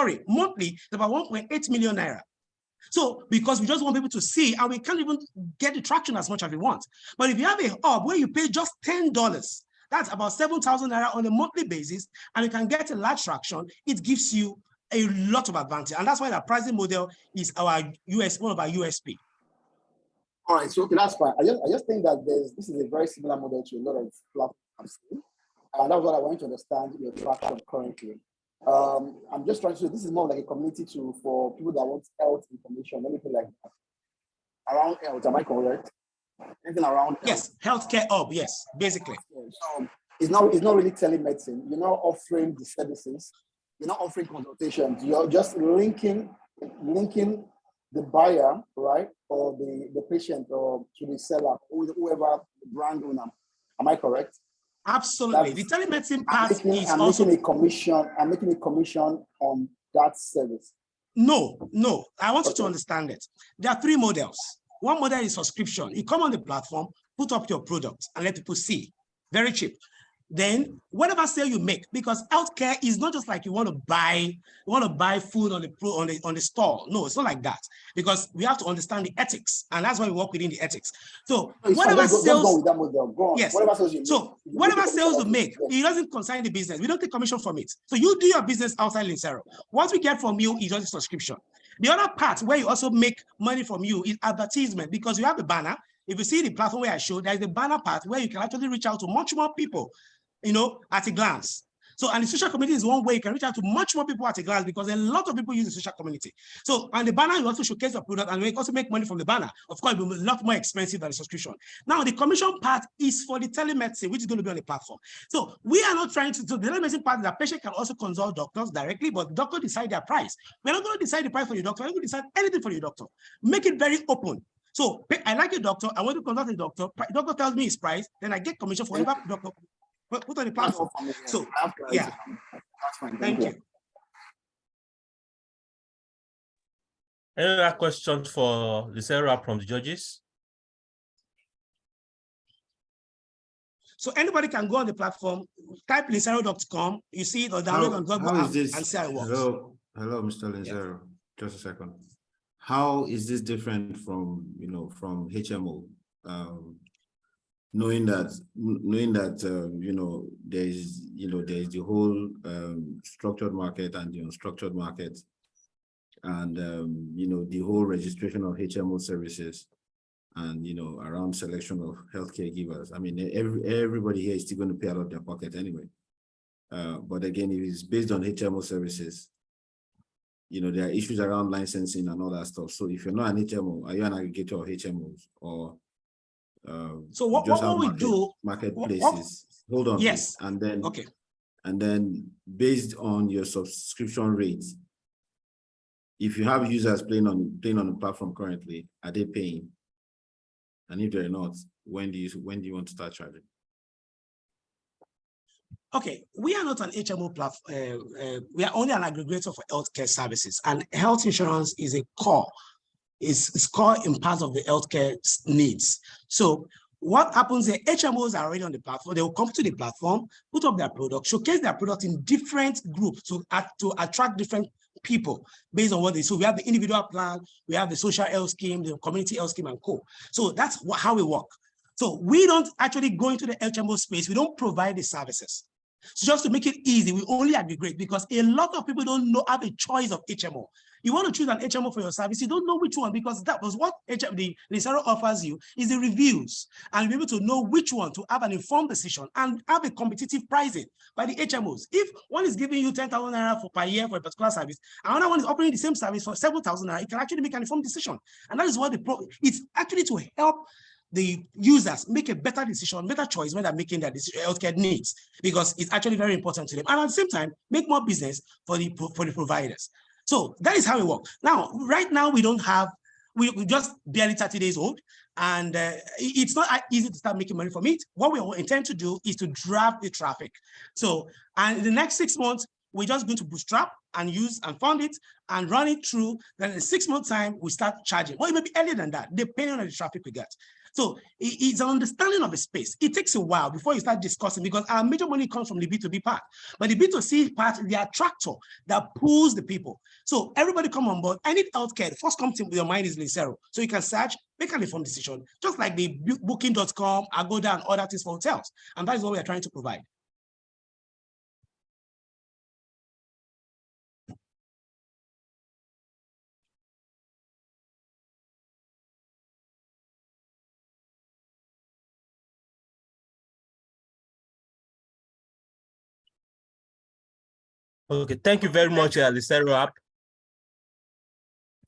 about 1.8 million naira. So because we just want people to see and we can't even get the traction as much as we want. But if you have a hub where you pay just $10, that's about 7,000 naira on a monthly basis, and you can get a large traction, it gives you a lot of advantage. And that's why the pricing model is one of our USP. All right, so okay, that's fine. I just think that this is a very similar model to a lot of platforms. And that's what I want to understand your traction currently. I'm just trying to, this is more like a community for people that want health information, anything like that. Around health, am I correct? Anything around health? Yes, healthcare hub, yes, basically. So it's not really telemedicine. You're not offering the services. You're not offering consultations. You're just linking the buyer, right, or the patient or to the seller, or whoever the brand owner. Am I correct? Absolutely. The telemedicine part is I'm also making a commission. I'm making a commission on that service. No. I want you to understand it. There are three models. One model is subscription. You come on the platform, put up your product, and let people see. Very cheap. Then whatever sale you make, because healthcare is not just like you want to buy food on the store. No, it's not like that. Because we have to understand the ethics, and that's why we work within the ethics. So whatever sales, go with that model. Go on. yes. Whatever sales you make, So whatever sales you make, it doesn't concern the business. We don't take commission from it. So you do your business outside Lincero. What we get from you is just a subscription. The other part where you also make money from you is advertisement, because you have a banner. If you see the platform where I showed, there's the banner part where you can actually reach out to much more people, at a glance. So, and the social community is one way you can reach out to much more people at a glance, because a lot of people use the social community. So, and the banner, you also showcase your product and you also make money from the banner. Of course, it will be a lot more expensive than the subscription. Now, the commission part is for the telemedicine, which is going to be on the platform. So, we are not trying to do the telemedicine part. The patient can also consult doctors directly, but doctor decide their price. We're not going to decide the price for your doctor. We're not going to decide anything for your doctor. Make it very open. So, I like a doctor. I want to consult a doctor. Doctor tells me his price, then I get commission for whatever doctor put on the platform. So, yeah, that's fine. Thank you. Any other questions for Lincero from the judges? So anybody can go on the platform, type Lincero.com, you see it, or download on Google app and see how it works. Hello, Mr. Lincero. Yeah. Just a second. How is this different from from HMO? Knowing that there's the whole structured market and the unstructured market, and the whole registration of HMO services, and around selection of healthcare givers. I mean, everybody here is still going to pay out of their pocket anyway. But again, if it's based on HMO services, there are issues around licensing and all that stuff. So if you're not an HMO, are you an aggregator of HMOs, or so what we do marketplaces? Hold on. Yes. Please. And then okay. And then based on your subscription rates, if you have users playing on the platform currently, are they paying? And if they're not, when do you want to start charging? Okay, we are not an HMO platform. We are only an aggregator for healthcare services, and health insurance is a core. It's core in part of the healthcare needs. So what happens? The HMOs are already on the platform. They will come to the platform, put up their product, showcase their product in different groups to attract different people based on what they. So we have the individual plan, we have the social health scheme, the community health scheme, and co. So that's how we work. So we don't actually go into the HMO space. We don't provide the services. So just to make it easy, we only aggregate, because a lot of people don't have a choice of HMO. You want to choose an HMO for your service, you don't know which one, because that was what the Lincero offers you is the reviews, and be able to know which one to have an informed decision and have a competitive pricing by the HMOs. If one is giving you 10,000 naira per year for a particular service, another one is operating the same service for 7,000 naira, it can actually make an informed decision. And that is what it's actually to help the users make a better decision, better choice when they're making their healthcare needs, because it's actually very important to them. And at the same time, make more business for the providers. So that is how it works. Now, right now, we just barely 30 days old, and it's not easy to start making money from it. What we intend to do is to drive the traffic. So, and in the next 6 months, we're just going to bootstrap and use and fund it and run it through. Then in 6 months' time, we start charging. Or it may be earlier than that, depending on the traffic we get. So it's an understanding of the space. It takes a while before you start discussing, because our major money comes from the B2B part. But the B2C part is the attractor that pulls the people. So everybody come on board. I need healthcare. The first comes to your mind is Lincero. So you can search, make an informed decision, just like the booking.com, Agoda, and other things for hotels. And that is what we are trying to provide. Okay, thank you very much, Lincero app.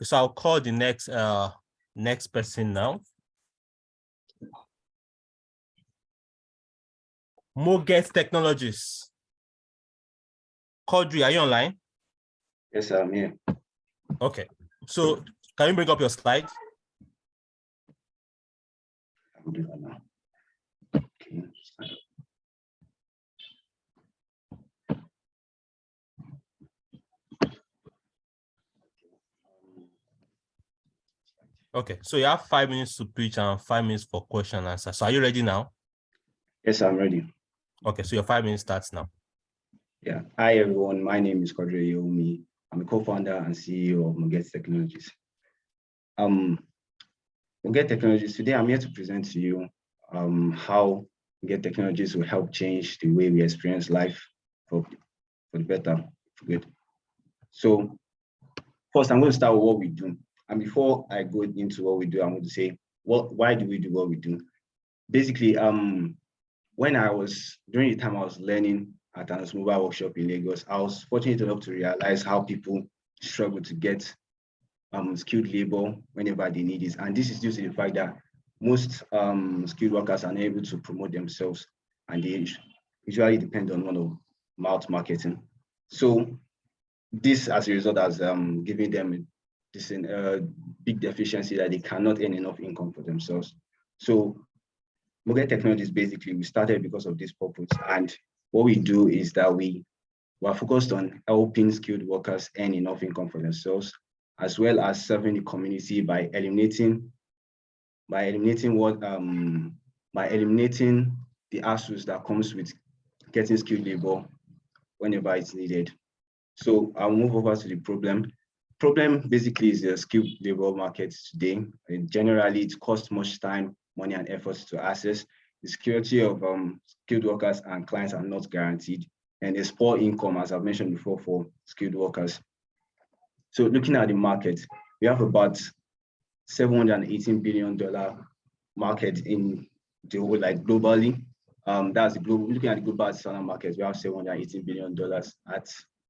So I'll call the next person now. Moget Technologies. Quadri, are you online? Yes, I'm here. Okay, so can you bring up your slide? I'm doing that now. Okay. Okay, so you have 5 minutes to pitch and 5 minutes for question and answer. So are you ready now? Yes, I'm ready. Okay, so your 5 minutes starts now. Yeah. Hi, everyone. My name is Kodre Yomi. I'm a co-founder and CEO of Muget Technologies. Muget Technologies, today I'm here to present to you how Muget Technologies will help change the way we experience life for the better, for good. So first, I'm going to start with what we do. And before I go into what we do, I'm going to say, why do we do what we do? Basically, when I was, during the time I was learning at an mobile workshop in Lagos, I was fortunate enough to realize how people struggle to get skilled labor whenever they need it. And this is due to the fact that most skilled workers are unable to promote themselves, and they usually depend on one of mouth marketing. So this, as a result, has given them this big deficiency that they cannot earn enough income for themselves. So Muget Technologies, basically, we started because of this purpose. And what we do is that we are focused on helping skilled workers earn enough income for themselves, as well as serving the community by eliminating the hassles that comes with getting skilled labor whenever it's needed. So I'll move over to the problem. Problem basically is the skilled labor market today. Generally, it costs much time, money, and efforts to access. The security of skilled workers and clients are not guaranteed, and there's poor income, as I've mentioned before, for skilled workers. So looking at the market, we have about $718 billion market in the whole, like globally. That's the global. Looking at the global salary market, we have $718 billion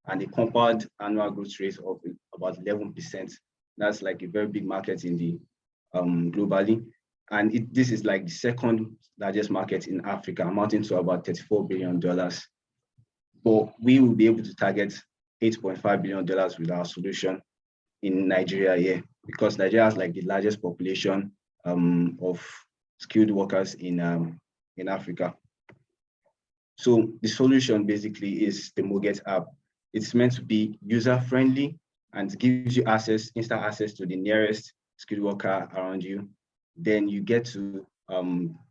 and a compound annual growth rate of about 11%. That's like a very big market in the globally. And this is like the second largest market in Africa, amounting to about $34 billion. But we will be able to target $8.5 billion with our solution in Nigeria here, because Nigeria has like the largest population of skilled workers in Africa. So the solution basically is the Muget app. It's meant to be user-friendly and gives you instant access to the nearest skilled worker around you. Then you get to,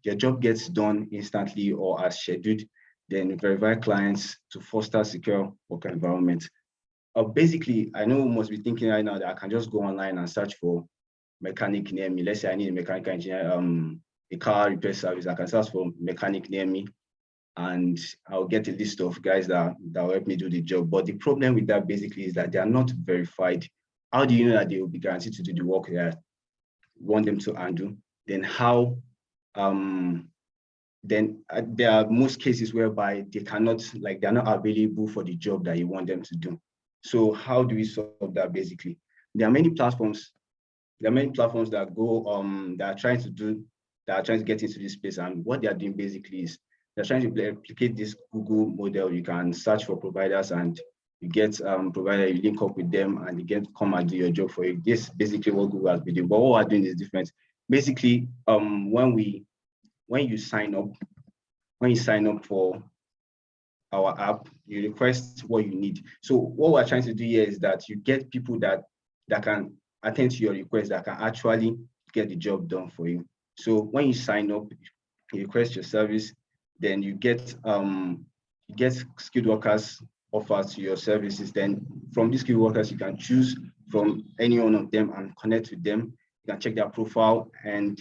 your job gets done instantly or as scheduled. Then verify clients to foster secure work environment. Basically, I know you must be thinking right now that I can just go online and search for mechanic near me. Let's say I need a mechanical engineer, a car repair service. I can search for mechanic near me, and I'll get a list of guys that will help me do the job. But the problem with that basically is that they are not verified. How do you know that they will be guaranteed to do the work that you want them to handle? Then how, then there are most cases whereby they cannot, like they're not available for the job that you want them to do. So how do we solve that basically? There are many platforms. There are many platforms that go, that are trying to get into this space. And what they are doing basically is they're trying to replicate this Google model. You can search for providers and you get provider, you link up with them and you come and do your job for you. This is basically what Google has been doing. But what we're doing is different. Basically, when you sign up for our app, you request what you need. So what we're trying to do here is that you get people that can attend to your request, that can actually get the job done for you. So when you sign up, you request your service, then you get skilled workers offered to your services. Then from these skilled workers, you can choose from any one of them and connect with them. You can check their profile, and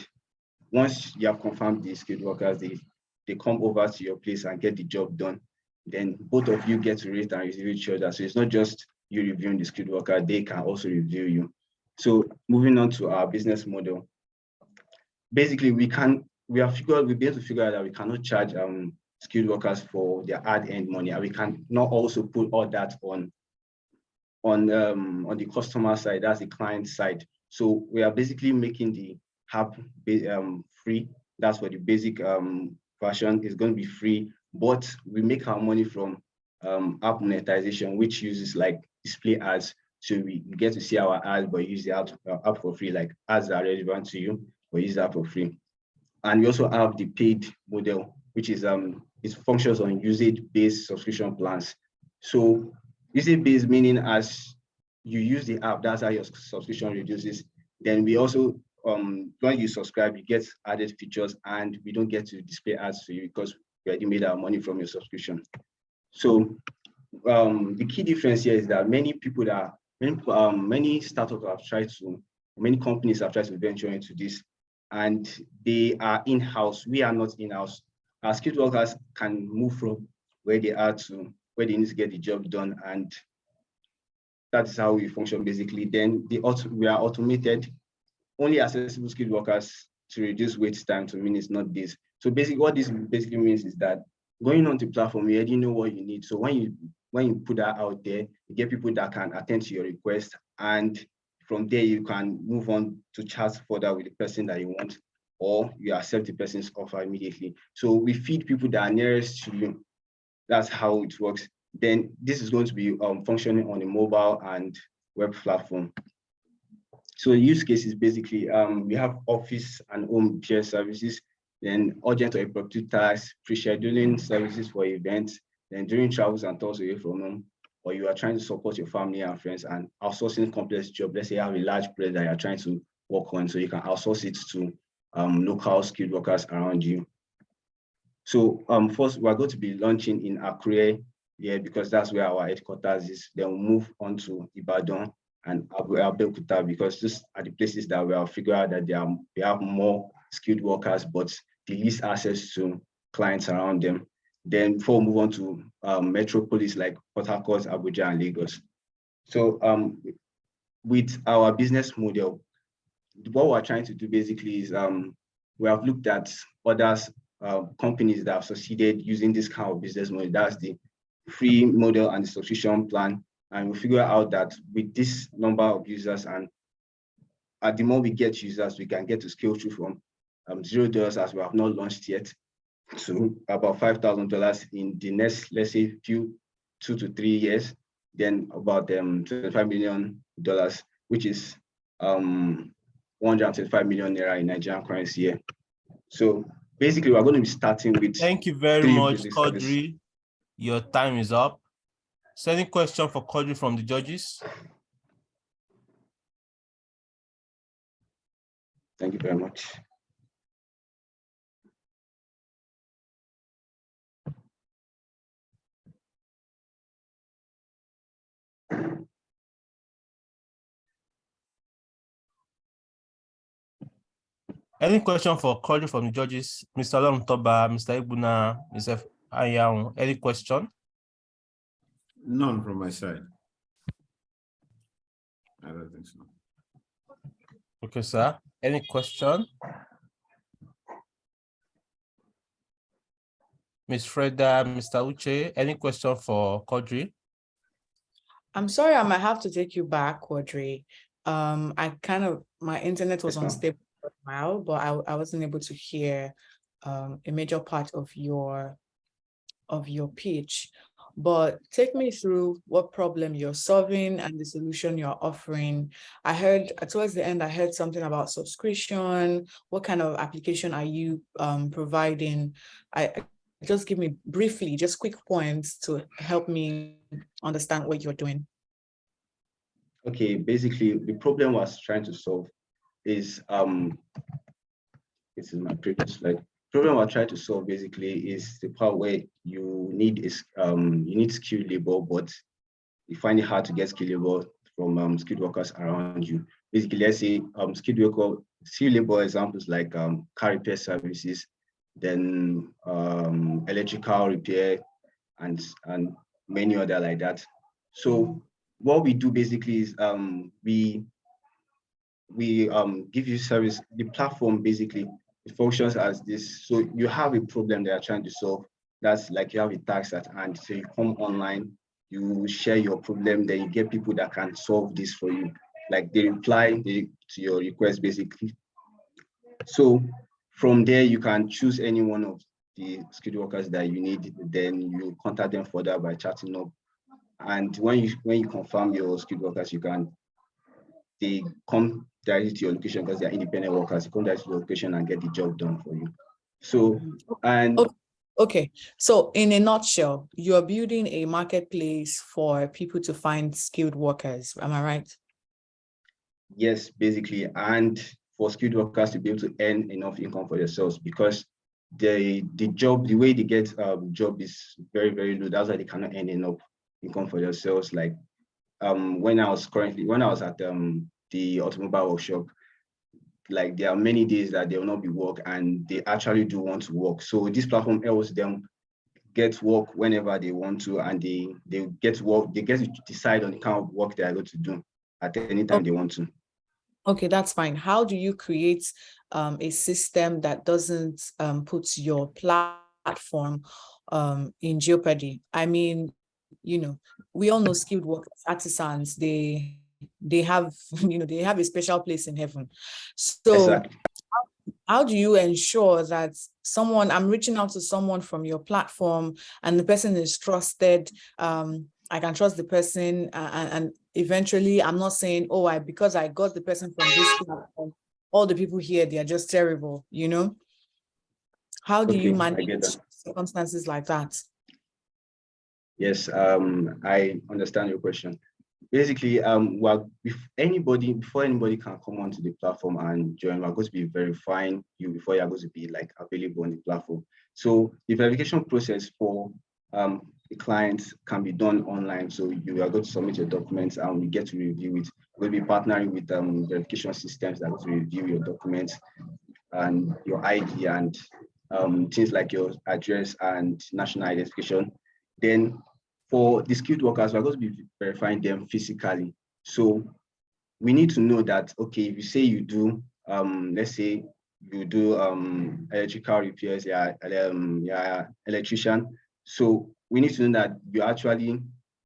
once you have confirmed these skilled workers, they come over to your place and get the job done. Then both of you get to rate and review each other. So it's not just you reviewing the skilled worker, they can also review you. So moving on to our business model. Basically, we'll be able to figure out that we cannot charge skilled workers for their hard-earned money, and we can not also put all that on the customer side, that's the client side. So we are basically making the app free. That's for the basic version. Is going to be free, but we make our money from app monetization, which uses like display ads. So we get to see our ads, but use the app for free. Like ads that are relevant to you, but use that for free. And we also have the paid model, which is it functions on usage-based subscription plans. So usage-based meaning as you use the app, that's how your subscription reduces. Then we also when you subscribe, you get added features, and we don't get to display ads to you because we already made our money from your subscription. So the key difference here is that many startups have tried to, many companies have tried to venture into this, and they are in-house. We are not in-house. Our skilled workers can move from where they are to where they need to get the job done, and that's how we function basically. Then we are automated, only accessible skilled workers to reduce wait time to minutes, not days. So basically, what this basically means is that going on the platform, you already know what you need. So when you put that out there, you get people that can attend to your request, and from there you can move on to chat further with the person that you want, or you accept the person's offer immediately. So we feed people that are nearest to you. That's how it works. Then this is going to be functioning on a mobile and web platform. So the use case is basically, we have office and home care services, then urgent or opportune tasks, pre-scheduling services for events, then during travels and tours away from home, or you are trying to support your family and friends and outsourcing complex job. Let's say you have a large project that you're trying to work on, so you can outsource it to local skilled workers around you. So first, we're going to be launching in Akure, because that's where our headquarters is. Then we'll move on to Ibadan and Abeokuta, because these are the places that we have figured out that they have more skilled workers, but the least access to clients around them. Then before we move on to metropolis like Port Harcourt, Abuja, and Lagos. So with our business model, what we're trying to do basically is we have looked at other companies that have succeeded using this kind of business model. That's the free model and the subscription plan. And we figure out that with this number of users, and the more we get users, we can get to scale through from $0, as we have not launched yet, to about $5,000 in the next, let's say, 2 to 3 years. Then about $25 million, which is 125 million naira in Nigerian currency here. So basically, we're going to be starting with. Thank you very much, Quadri. Your time is up. So any question for Quadri from the judges? Thank you very much. Any question for Quadri from the judges? Mr. Lomtoba, Mr. Ibuna, Mr. Ayaun, any question? None from my side. I don't think so. Okay, sir. Any question? Ms. Freda, Mr. Uche, any question for Quadri? I'm sorry, I might have to take you back, Quadri. My internet was unstable for a while, but I wasn't able to hear a major part of your pitch. But take me through what problem you're solving and the solution you're offering. I heard towards the end, I heard something about subscription. What kind of application are you providing? Just give me briefly, just quick points to help me understand what you're doing. Okay, basically the problem I was trying to solve is, this is my previous slide. Problem I try to solve basically is the part where you need skilled labor, but you find it hard to get skilled labor from skilled workers around you. Basically, let's say skilled labor examples like car repair services, then electrical repair, and many other like that. So what we do basically is we give you service. The platform basically, it functions as this. So you have a problem that you're trying to solve. That's like you have a task at hand. So you come online, you share your problem, then you get people that can solve this for you. Like they reply to your request basically. So from there, you can choose any one of the skilled workers that you need. Then you contact them further by chatting up. And when you confirm your skilled workers, they come directly to your location because they are independent workers. They come directly to your location and get the job done for you. So, okay. So in a nutshell, you're building a marketplace for people to find skilled workers. Am I right? Yes, basically. And for skilled workers to be able to earn enough income for themselves, because the way they get job is very, very low. That's why they cannot earn enough income for themselves. Like when I was at the automobile workshop, like there are many days that they will not be work, and they actually do want to work. So this platform helps them get work whenever they want to, and they get work. They get to decide on the kind of work they are going to do at any time they want to. Okay, that's fine. How do you create a system that doesn't put your platform in jeopardy? I mean, you know, we all know skilled workers, artisans, they have, you know, they have a special place in heaven. So exactly. How do you ensure that I'm reaching out to someone from your platform and the person is trusted? I can trust the person, and eventually I'm not saying, oh, because I got the person from this platform, all the people here, they are just terrible, you know? How do you manage circumstances like that? Yes, I understand your question. Basically, well, before anybody can come onto the platform and join, we're going to be verifying you before you're going to be like available on the platform. So the verification process for the client can be done online. So you are going to submit your documents and we get to review it. We'll be partnering with verification systems that will review your documents and your ID and things like your address and national identification. Then for the skilled workers, we're going to be verifying them physically. So we need to know that, okay, if you say you do, let's say you do electrical repairs, electrician. So we need to know that you actually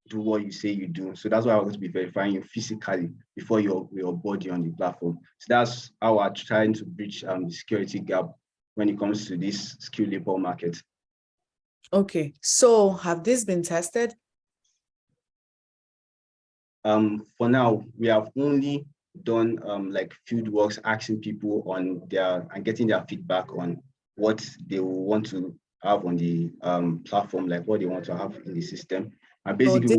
do what you say you do. So that's why we're going to be verifying you physically before your body on the platform. So that's how we're trying to bridge the security gap when it comes to this skilled labor market. Okay, so have this been tested? For now, we have only done like field works, asking people on and getting their feedback on what they want to have on the platform, like what they want to have in the system. And basically,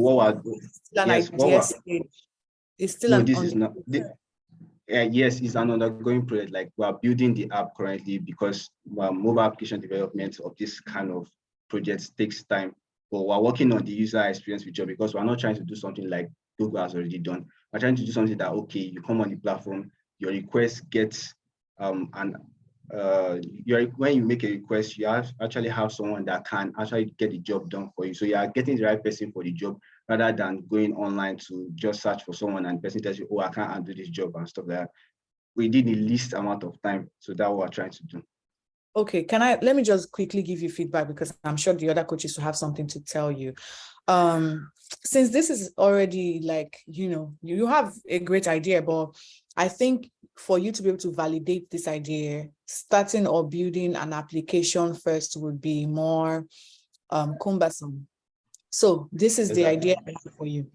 yes, it's an ongoing project. Like we are building the app currently because mobile application development of this kind of projects takes time. But we're working on the user experience feature because we're not trying to do something like Google has already done. We're trying to do something that, okay, you come on the platform, your request gets when you make a request, you actually have someone that can actually get the job done for you. So you are getting the right person for the job rather than going online to just search for someone and the person tells you, oh, I can't handle this job and stuff like that. We did the least amount of time. So that's what we're trying to do. Okay, let me just quickly give you feedback because I'm sure the other coaches will have something to tell you. Since this is already like, you know, you have a great idea, but I think for you to be able to validate this idea, starting or building an application first would be more cumbersome. So this is the idea for you.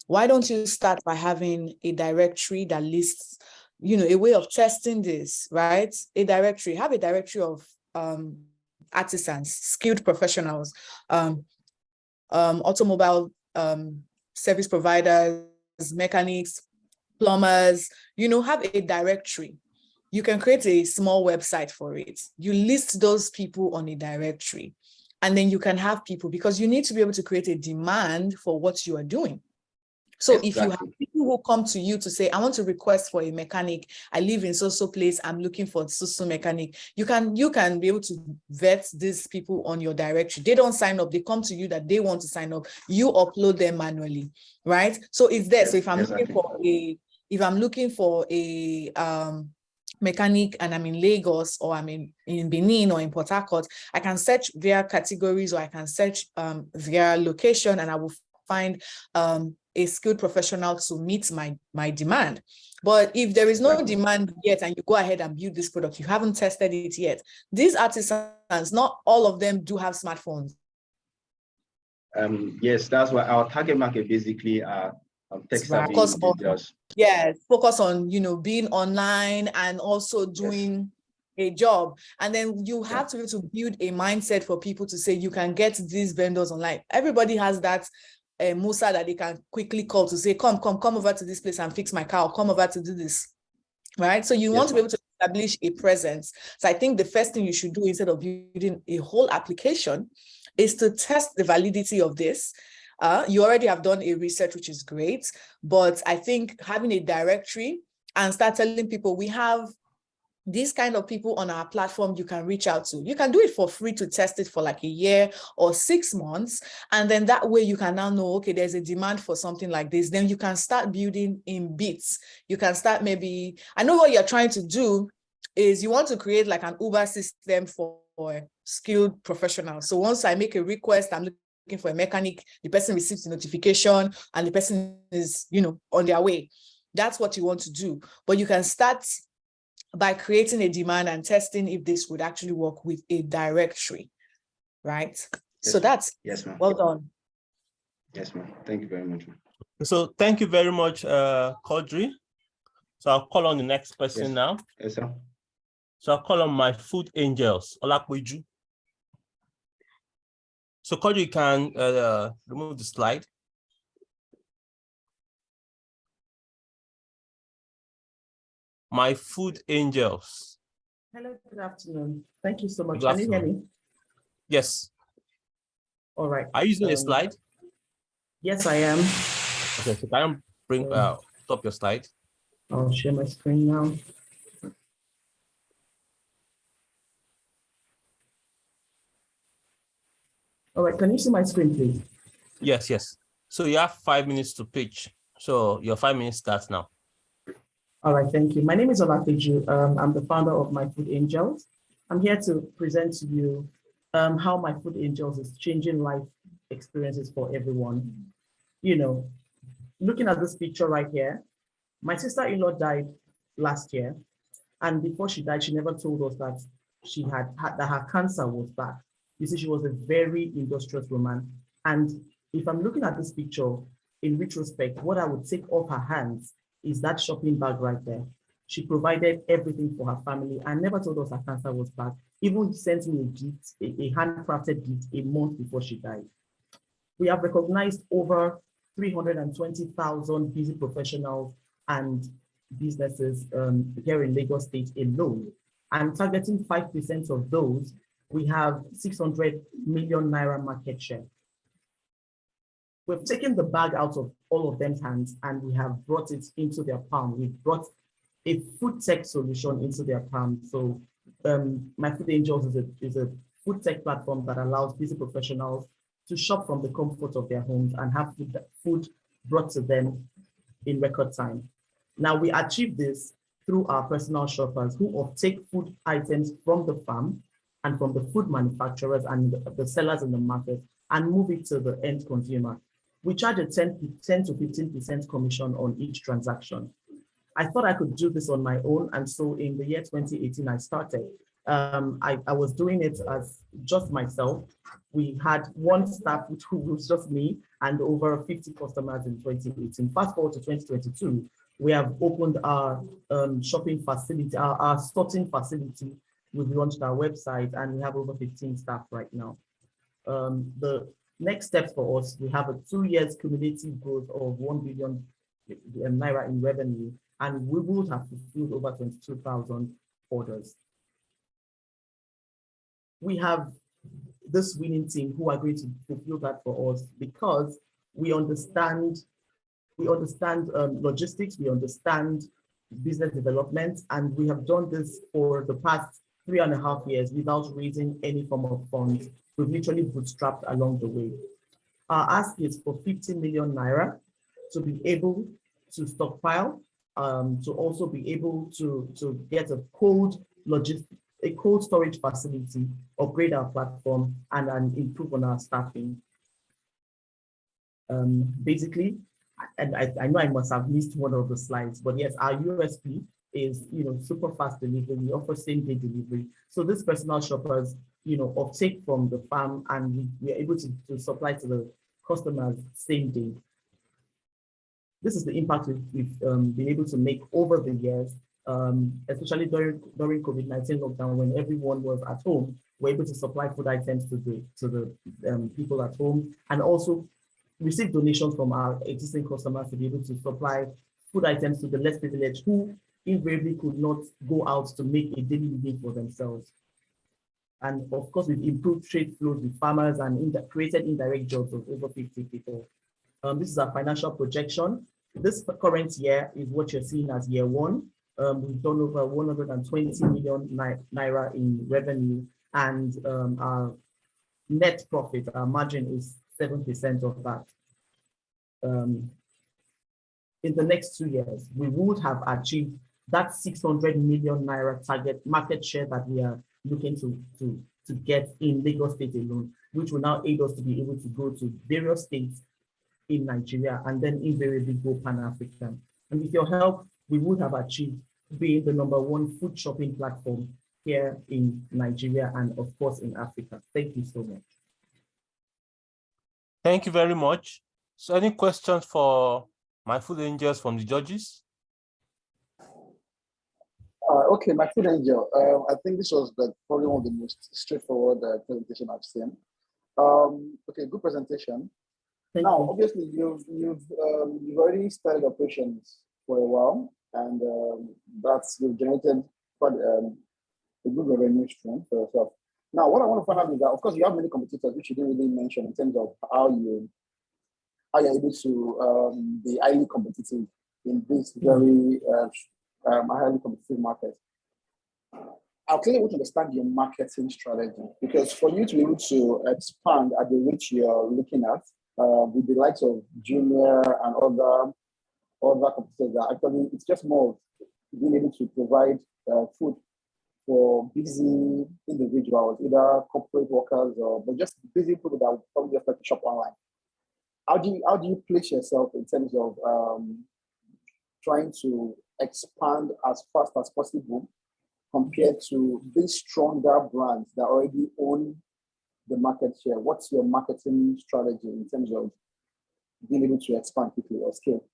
Why don't you start by having a directory that lists, you know, a way of testing this, right? Have a directory of artisans, skilled professionals, automobile service providers, mechanics, plumbers, you know, have a directory. You can create a small website for it. You list those people on a directory, and then you can have people, because you need to be able to create a demand for what you are doing. So if you have people who come to you to say, I want to request for a mechanic, I live in so place, I'm looking for so mechanic, you can be able to vet these people on your directory. They don't sign up, they come to you that they want to sign up, you upload them manually, right? So it's there. So if I'm looking for a mechanic and I'm in Lagos or I'm in Benin or in Port Harcourt, I can search via categories or I can search via location, and I will find a skilled professional to meet my demand. But if there is no demand yet and you go ahead and build this product, you haven't tested it yet. These artisans, not all of them do have smartphones. Yes, that's why our target market basically are tech-savvy individuals. Yes, focus on, you know, being online and also doing a job. And then you have to be able to build a mindset for people to say you can get these vendors online. Everybody has that Musa that they can quickly call to say, come over to this place and fix my car, or come over to do this. right? So you want to be able to establish a presence. So I think the first thing you should do instead of building a whole application is to test the validity of this. You already have done a research, which is great, but I think having a directory and start telling people we have these kind of people on our platform you can reach out to. You can do it for free to test it for like a year or 6 months. And then that way you can now know, okay, there's a demand for something like this. Then you can start building in bits. You can start maybe, I know what you're trying to do is you want to create like an Uber system for skilled professionals. So once I make a request, I'm looking for a mechanic, the person receives the notification and the person is, on their way. That's what you want to do. But you can start by creating a demand and testing if this would actually work with a directory, right? Yes, so that's well done. Yes, ma'am. Thank you very much. So thank you very much, Quadri. So I'll call on the next person now. Yes, sir. So I'll call on my food angels, Olakweju. So Quadri, you can remove the slide. My food angels. Hello, good afternoon. Thank you so much. Can you hear me? Yes. All right. Are you using a slide? Yes, I am. Okay, so can you bring stop your slide? I'll share my screen now. All right, can you see my screen, please? Yes, yes. So you have 5 minutes to pitch. So your 5 minutes starts now. All right, thank you. My name is Olakweju. I'm the founder of My Food Angels. I'm here to present to you how My Food Angels is changing life experiences for everyone. Looking at this picture right here, my sister-in-law died last year. And before she died, she never told us that she that her cancer was back. You see, she was a very industrious woman. And if I'm looking at this picture in retrospect, what I would take off her hands is that shopping bag right there. She provided everything for her family and never told us her cancer was back. Even sent me a gift, a handcrafted gift a month before she died. We have recognized over 320,000 busy professionals and businesses here in Lagos State alone. And targeting 5% of those, we have 600 million naira market share. We've taken the bag out of all of them's hands and we have brought it into their palm. We've brought a food tech solution into their palm. So My Food Angels is a food tech platform that allows busy professionals to shop from the comfort of their homes and have food brought to them in record time. Now we achieve this through our personal shoppers who take food items from the farm and from the food manufacturers and the sellers in the market and move it to the end consumer. We charge a 10 to 15% commission on each transaction. I thought I could do this on my own. And so in the year 2018, I started. I was doing it as just myself. We had one staff, who was just me, and over 50 customers in 2018. Fast forward to 2022, we have opened our shopping facility, our sorting facility. We've launched our website and we have over 15 staff right now. The next steps for us, we have a 2 years cumulative growth of 1 billion naira in revenue, and we would have fulfilled over 22,000 orders. We have this winning team who are going to fulfill that for us because we understand logistics, we understand business development, and we have done this for the past 3.5 years without raising any form of funds. We've literally bootstrapped along the way. Our ask is for 50 million naira to be able to stockpile, to also be able to get a cold storage facility, upgrade our platform, and improve on our staffing. Basically, and I know I must have missed one of the slides, but yes, our USP is super fast delivery. We offer same-day delivery. So these personal shoppers, uptake from the farm, and we are able to supply to the customers same day. This is the impact we've been able to make over the years, especially during COVID-19 lockdown, when everyone was at home. We're able to supply food items to the people at home, and also receive donations from our existing customers to be able to supply food items to the less privileged who invariably could not go out to make a daily living for themselves. And of course, we've improved trade flows with farmers and created indirect jobs of over 50 people. This is our financial projection. This current year is what you're seeing as year one. We've done over 120 million naira in revenue, and our net profit, our margin is 7% of that. In the next 2 years, we would have achieved that 600 million naira target market share that we are looking to get in Lagos State alone, which will now aid us to be able to go to various states in Nigeria and then invariably go Pan-African. And with your help, we would have achieved being the #1 food shopping platform here in Nigeria and of course in Africa. Thank you so much. Thank you very much. So any questions for my food angels from the judges? Okay, my food angel. I think this was probably one of the most straightforward presentation I've seen. Okay, good presentation. Thank now, you. obviously, you've already started operations for a while, and you've generated quite a good revenue stream for yourself. Now, what I want to find out is that, of course, you have many competitors, which you didn't really mention in terms of how you're able to be highly competitive in this very highly competitive market. I clearly want to understand your marketing strategy, because for you to be able to expand at the rate you're looking at, with the likes of Junior and other competitors, actually it's just more of being able to provide food for busy individuals, either corporate workers but just busy people that would probably just like to shop online. How do you place yourself in terms of trying to expand as fast as possible compared to these stronger brands that already own the market share? What's your marketing strategy in terms of being able to expand quickly or scale?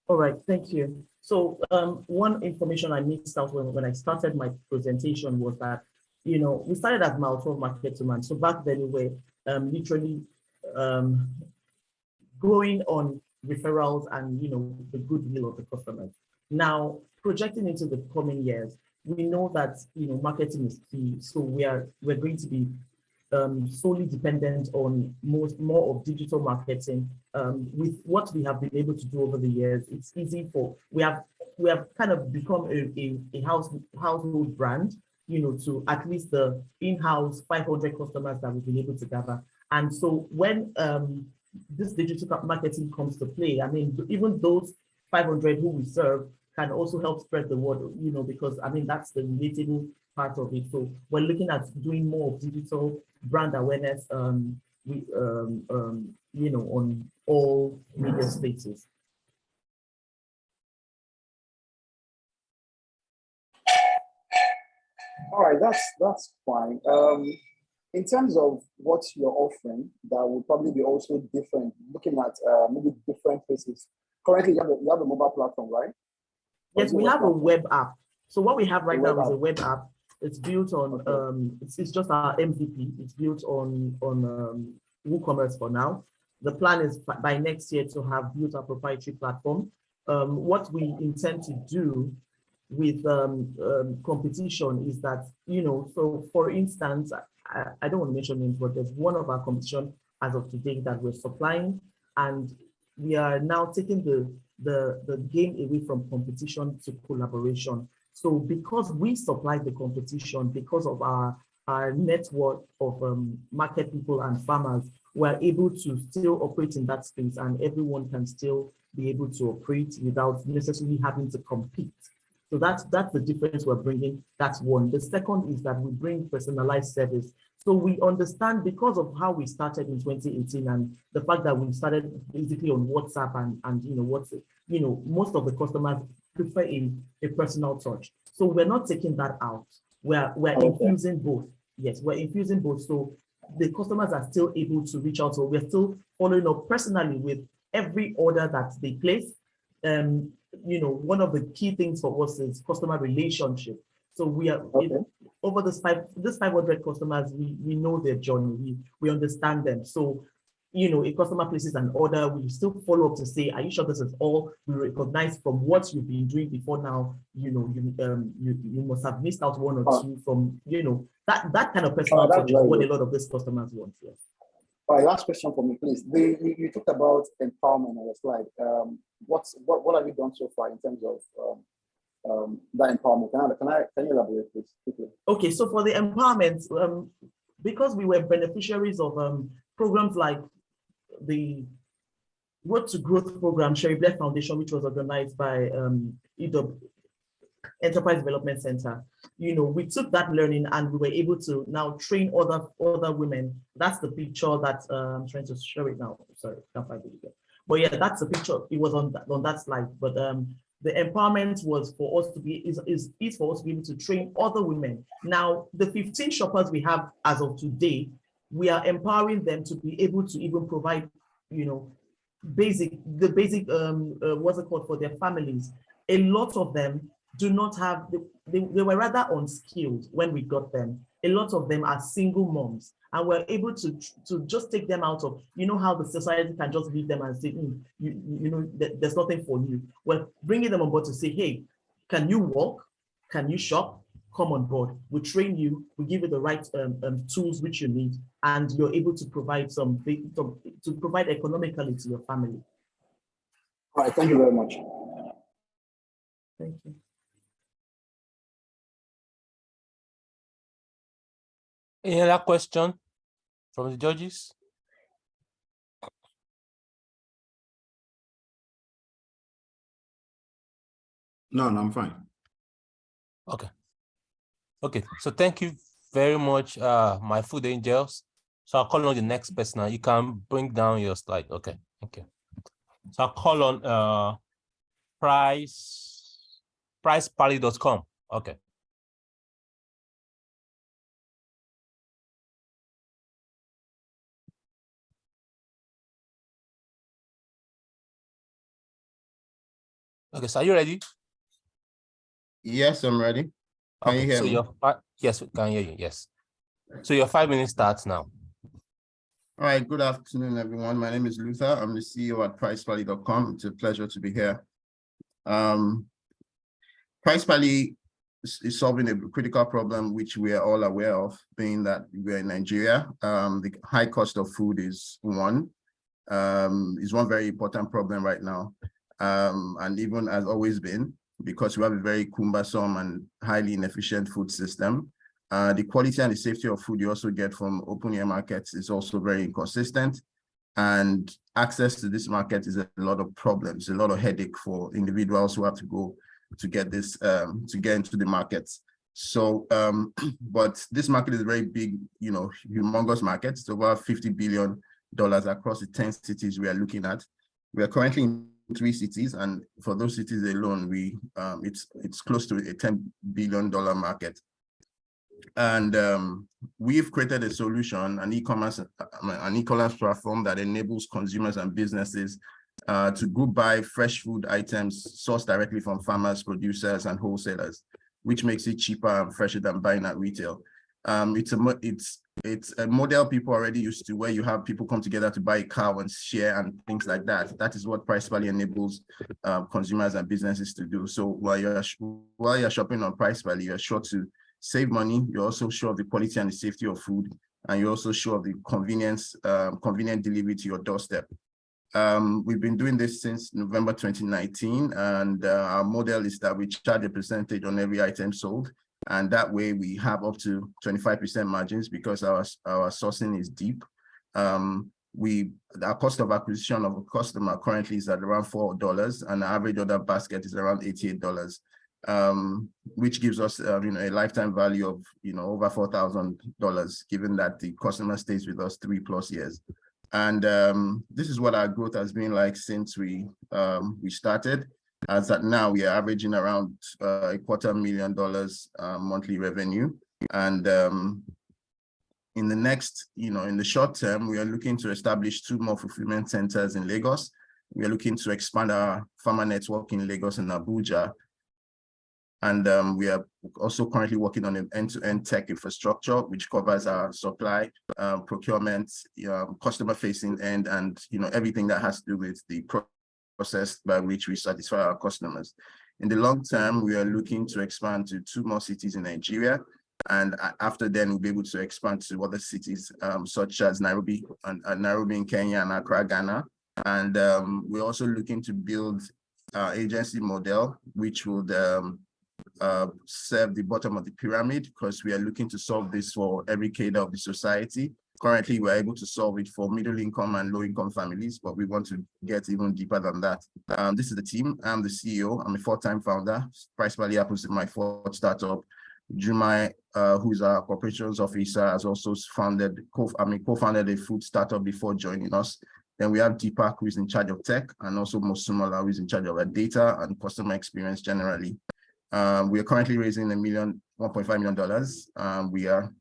All right, thank you. So one information I missed out when I started my presentation was that, we started as Mile 12 Market to Man. So back then we were literally growing on referrals and, the goodwill of the customers. Now, projecting into the coming years, we know that, marketing is key. So we're going to be solely dependent on more of digital marketing. With what we have been able to do over the years, it's easy we have kind of become a household brand, to at least the in-house 500 customers that we've been able to gather. And so when this digital marketing comes to play, I mean, even those 500 who we serve can also help spread the word, because I mean, that's the relatable part of it. So we're looking at doing more of digital brand awareness, on all media spaces. All right, that's fine. In terms of what you're offering, that will probably be also different, looking at maybe different places. Currently, you have a mobile platform, right? Yes, we have a web app. So what we have right now is a web app. It's built on, it's just our MVP. It's built on WooCommerce for now. The plan is by next year to have built a proprietary platform. What we intend to do with competition is that, so for instance, I don't want to mention names, but there's one of our competition as of today that we're supplying, and we are now taking the game away from competition to collaboration. So because we supply the competition, because of our network of market people and farmers, we're able to still operate in that space, and everyone can still be able to operate without necessarily having to compete. So that's the difference we're bringing. That's one. The second is that we bring personalized service. So we understand, because of how we started in 2018 and the fact that we started basically on WhatsApp and most of the customers prefer a personal touch. So we're not taking that out. We're infusing both. Yes, we're infusing both. So the customers are still able to reach out. So we're still following up personally with every order that they place. One of the key things for us is customer relationship. So we are over this 500 customers, we know their journey, we understand them. So a customer places an order, we still follow up to say, are you sure this is all we recognize from what you've been doing before now? You must have missed out one or two from, that kind of personal touch is what a lot of these customers want. Yes. All right, last question for me, please. You talked about empowerment on the slide. What have you done so far in terms of that empowerment? Can you elaborate, please, quickly? Okay, so for the empowerment, because we were beneficiaries of programs like the Road to Growth program, Sherry Blair Foundation, which was organized by Enterprise Development Center. We took that learning and we were able to now train other women. That's the picture that I'm trying to show it now. Sorry, can't find it again. But yeah, that's the picture. It was on that slide. But the empowerment was for us to be is for us to be able to train other women. Now, the 15 shoppers we have as of today, we are empowering them to be able to even provide, basic what's it called, for their families. A lot of them do not have, they were rather unskilled when we got them. A lot of them are single moms, and we're able to just take them out of, how the society can just leave them and say, there's nothing for you. We're bringing them on board to say, hey, can you walk? Can you shop? Come on board. We train you, we give you the right tools which you need, and you're able to provide to provide economically to your family. All right, thank you very much. Thank you. Any other question from the judges? No, I'm fine. Okay, so thank you very much, my food angels. So I'll call on the next person now. You can bring down your slide. Okay, thank you. So I'll call on pricepally.com. Okay. Okay, so are you ready? Yes, I'm ready. Can you hear me? Yes, we can hear you. Yes. So your 5 minutes starts now. All right, good afternoon, everyone. My name is Luther. I'm the CEO at pricepally.com. It's a pleasure to be here. PricePally is solving a critical problem which we are all aware of, being that we're in Nigeria. The high cost of food is one very important problem right now. And even has always been, because we have a very cumbersome and highly inefficient food system. The quality and the safety of food you also get from open air markets is also very inconsistent. And access to this market is a lot of problems, a lot of headache for individuals who have to go to get this, to get into the markets. So, but this market is a very big, humongous market. It's over $50 billion across the 10 cities we are looking at. We are currently in 3 cities, and for those cities alone, it's close to a $10 billion market. And we've created a solution, an e-commerce platform that enables consumers and businesses to go buy fresh food items sourced directly from farmers, producers, and wholesalers, which makes it cheaper and fresher than buying at retail. It's a model people already used to, where you have people come together to buy a cow and share and things like that. That is what PricePally enables consumers and businesses to do. So while you're shopping on PricePally, you're sure to save money. You're also sure of the quality and the safety of food, and you're also sure of the convenient delivery to your doorstep. We've been doing this since November 2019, and our model is that we charge a percentage on every item sold. And that way we have up to 25% margins because our sourcing is deep. Our cost of acquisition of a customer currently is at around $4, and the average order basket is around $88, which gives us a lifetime value of over $4,000, given that the customer stays with us 3+ years. And this is what our growth has been like since we started. As at now, we are averaging around $250,000 monthly revenue. And in the short term, we are looking to establish 2 more fulfillment centers in Lagos. We are looking to expand our farmer network in Lagos and Abuja. And we are also currently working on an end-to-end tech infrastructure, which covers our supply, procurement, customer-facing end, and everything that has to do with the process by which we satisfy our customers. In the long term, we are looking to expand to 2 more cities in Nigeria. And after then, we'll be able to expand to other cities, such as Nairobi in Kenya and Accra, Ghana. And we're also looking to build our agency model, which would serve the bottom of the pyramid, because we are looking to solve this for every cadre of the society. Currently, we're able to solve it for middle income and low income families, but we want to get even deeper than that. This is the team. I'm the CEO. I'm a 4-time founder. Price Valley happens to be my 4th startup. Jumai, who's our operations officer, has also co-founded a food startup before joining us. Then we have Deepak, who is in charge of tech, and also Mosumala, who is in charge of our data and customer experience generally. We are currently raising $1.5 million. We are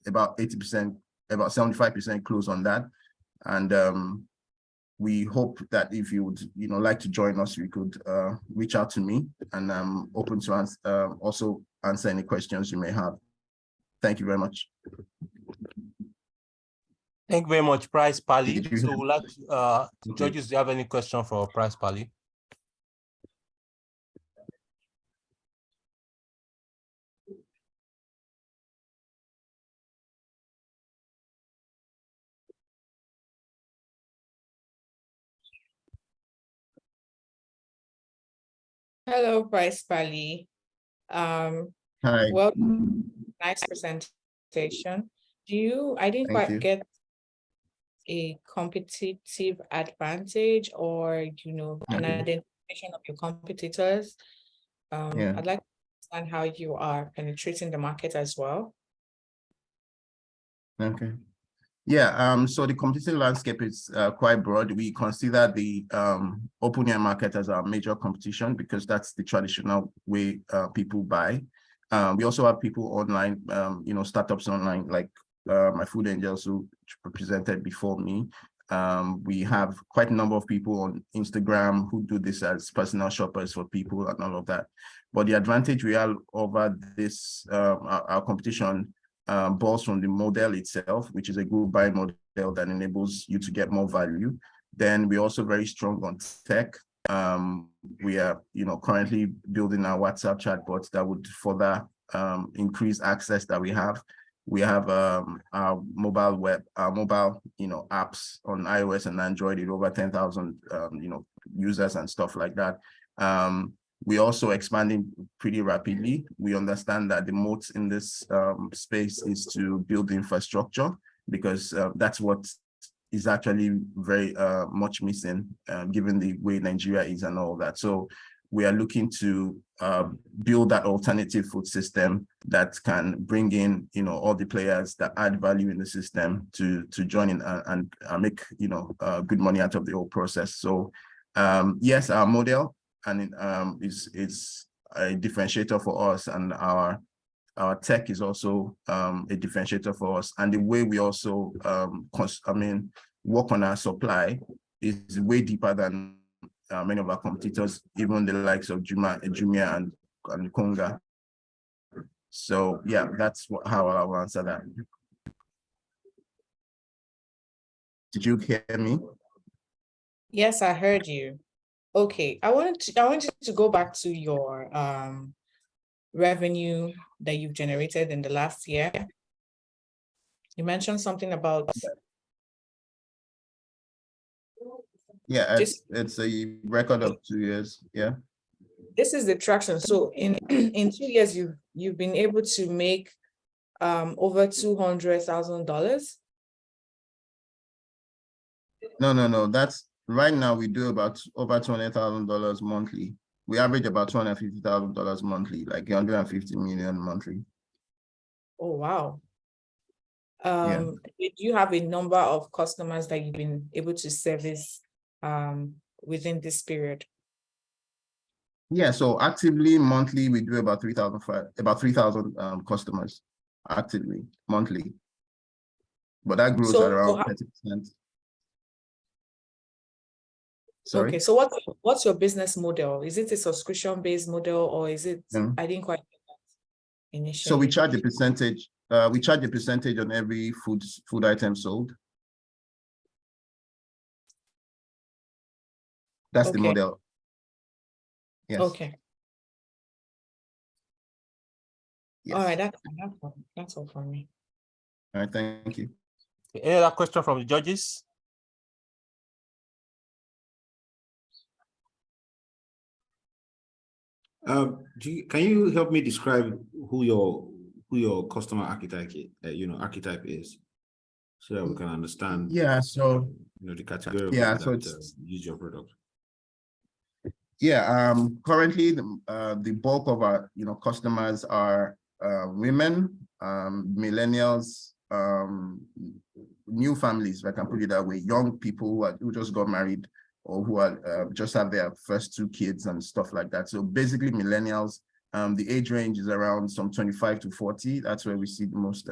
about 80%, about 75% close on that. And we hope that if you would like to join us, you could reach out to me, and I'm open to also answer any questions you may have. Thank you very much. Thank you very much, Price Pali. So we'd like judges, do you have any question for Price Pali? Hello, Price Pali. Hi. Well, nice presentation. I didn't quite get a competitive advantage or, an identification of your competitors. I'd like to understand how you are penetrating the market as well. Okay. Yeah, so the competitive landscape is quite broad. We consider the open air market as our major competition because that's the traditional way people buy. We also have people online, startups online like my Food Angels who presented before me. We have quite a number of people on Instagram who do this as personal shoppers for people and all of that. But the advantage we have over this, our competition, boils from the model itself, which is a group buy model that enables you to get more value. Then we're also very strong on tech. We are, currently building our WhatsApp chatbots that would further increase access that we have. We have our mobile apps on iOS and Android with over 10,000 users and stuff like that. We're also expanding pretty rapidly. We understand that the moat in this space is to build the infrastructure because that's what is actually very much missing given the way Nigeria is and all that. So we are looking to build that alternative food system that can bring in, all the players that add value in the system to join in and make, good money out of the whole process. So yes, our model and it's a differentiator for us, and our tech is also a differentiator for us. And the way we also work on our supply is way deeper than many of our competitors, even the likes of Jumia and Konga. So yeah, that's how I'll answer that. Did you hear me? Yes, I heard you. Okay, I wanted to go back to your revenue that you've generated in the last year. You mentioned something about it's a record of 2 years. Yeah. This is the traction. So in 2 years, you've been able to make over $200,000. No. That's right now we do about over $200,000 monthly. We average about $250,000 monthly, like 150 million monthly. Oh wow. Do you have a number of customers that you've been able to service within this period? Yeah, so actively monthly we do about 3,000 customers actively monthly, but that grows at around 30%. Sorry? Okay, so what's your business model? Is it a subscription-based model, or is it? I didn't quite get that initially. So we charge a percentage. We charge a percentage on every food item sold. That's the model. Yes. Okay. Yes. All right, that's all from me. All right, thank you. Any other question from the judges? Can you help me describe who your customer archetype is, so that we can understand? Yeah. So the category of yeah. people So that use your product. Yeah. Currently, the bulk of our customers are women, millennials, new families, if I can put it that way, young people who just got married, or who are just have their first 2 kids and stuff like that. So basically millennials, the age range is around some 25 to 40. That's where we see the most,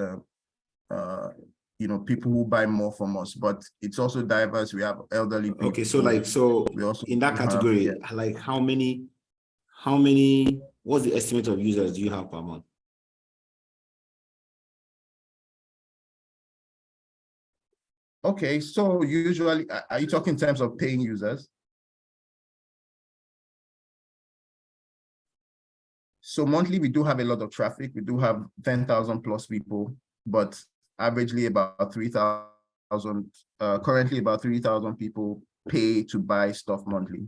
people who buy more from us, but it's also diverse. We have elderly people. Okay, so we also in that category, like how many, what's the estimate of users do you have per month? Okay, so usually, are you talking in terms of paying users? So monthly, we do have a lot of traffic. We do have 10,000 plus people, but averagely about 3,000, currently about 3,000 people pay to buy stuff monthly,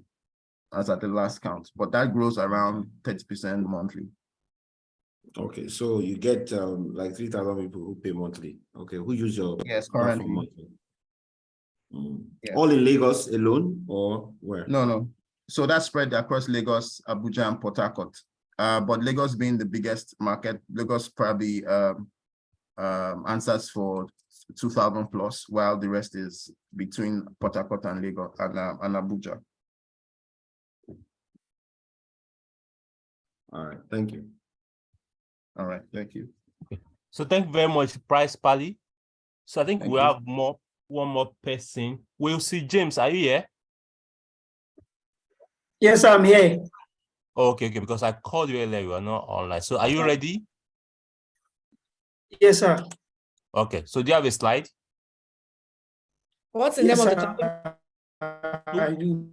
as at the last count, but that grows around 30% monthly. Okay, so you get like 3,000 people who pay monthly. Okay, who use your currently monthly? All in Lagos alone, or where? No. So that's spread across Lagos, Abuja, and Port Harcourt. But Lagos being the biggest market, Lagos probably answers for 2,000 plus, while the rest is between Port Harcourt and Lagos and Abuja. All right, thank you. All right, thank you. Okay. So thank you very much, Price Pally. So I think Thank we you. have one more person. We'll see. James, are you here? Yes, I'm here. Okay, because I called you earlier, you are not online. So are you ready? Yes, sir. Okay, so do you have a slide? What's the name of the company? I do.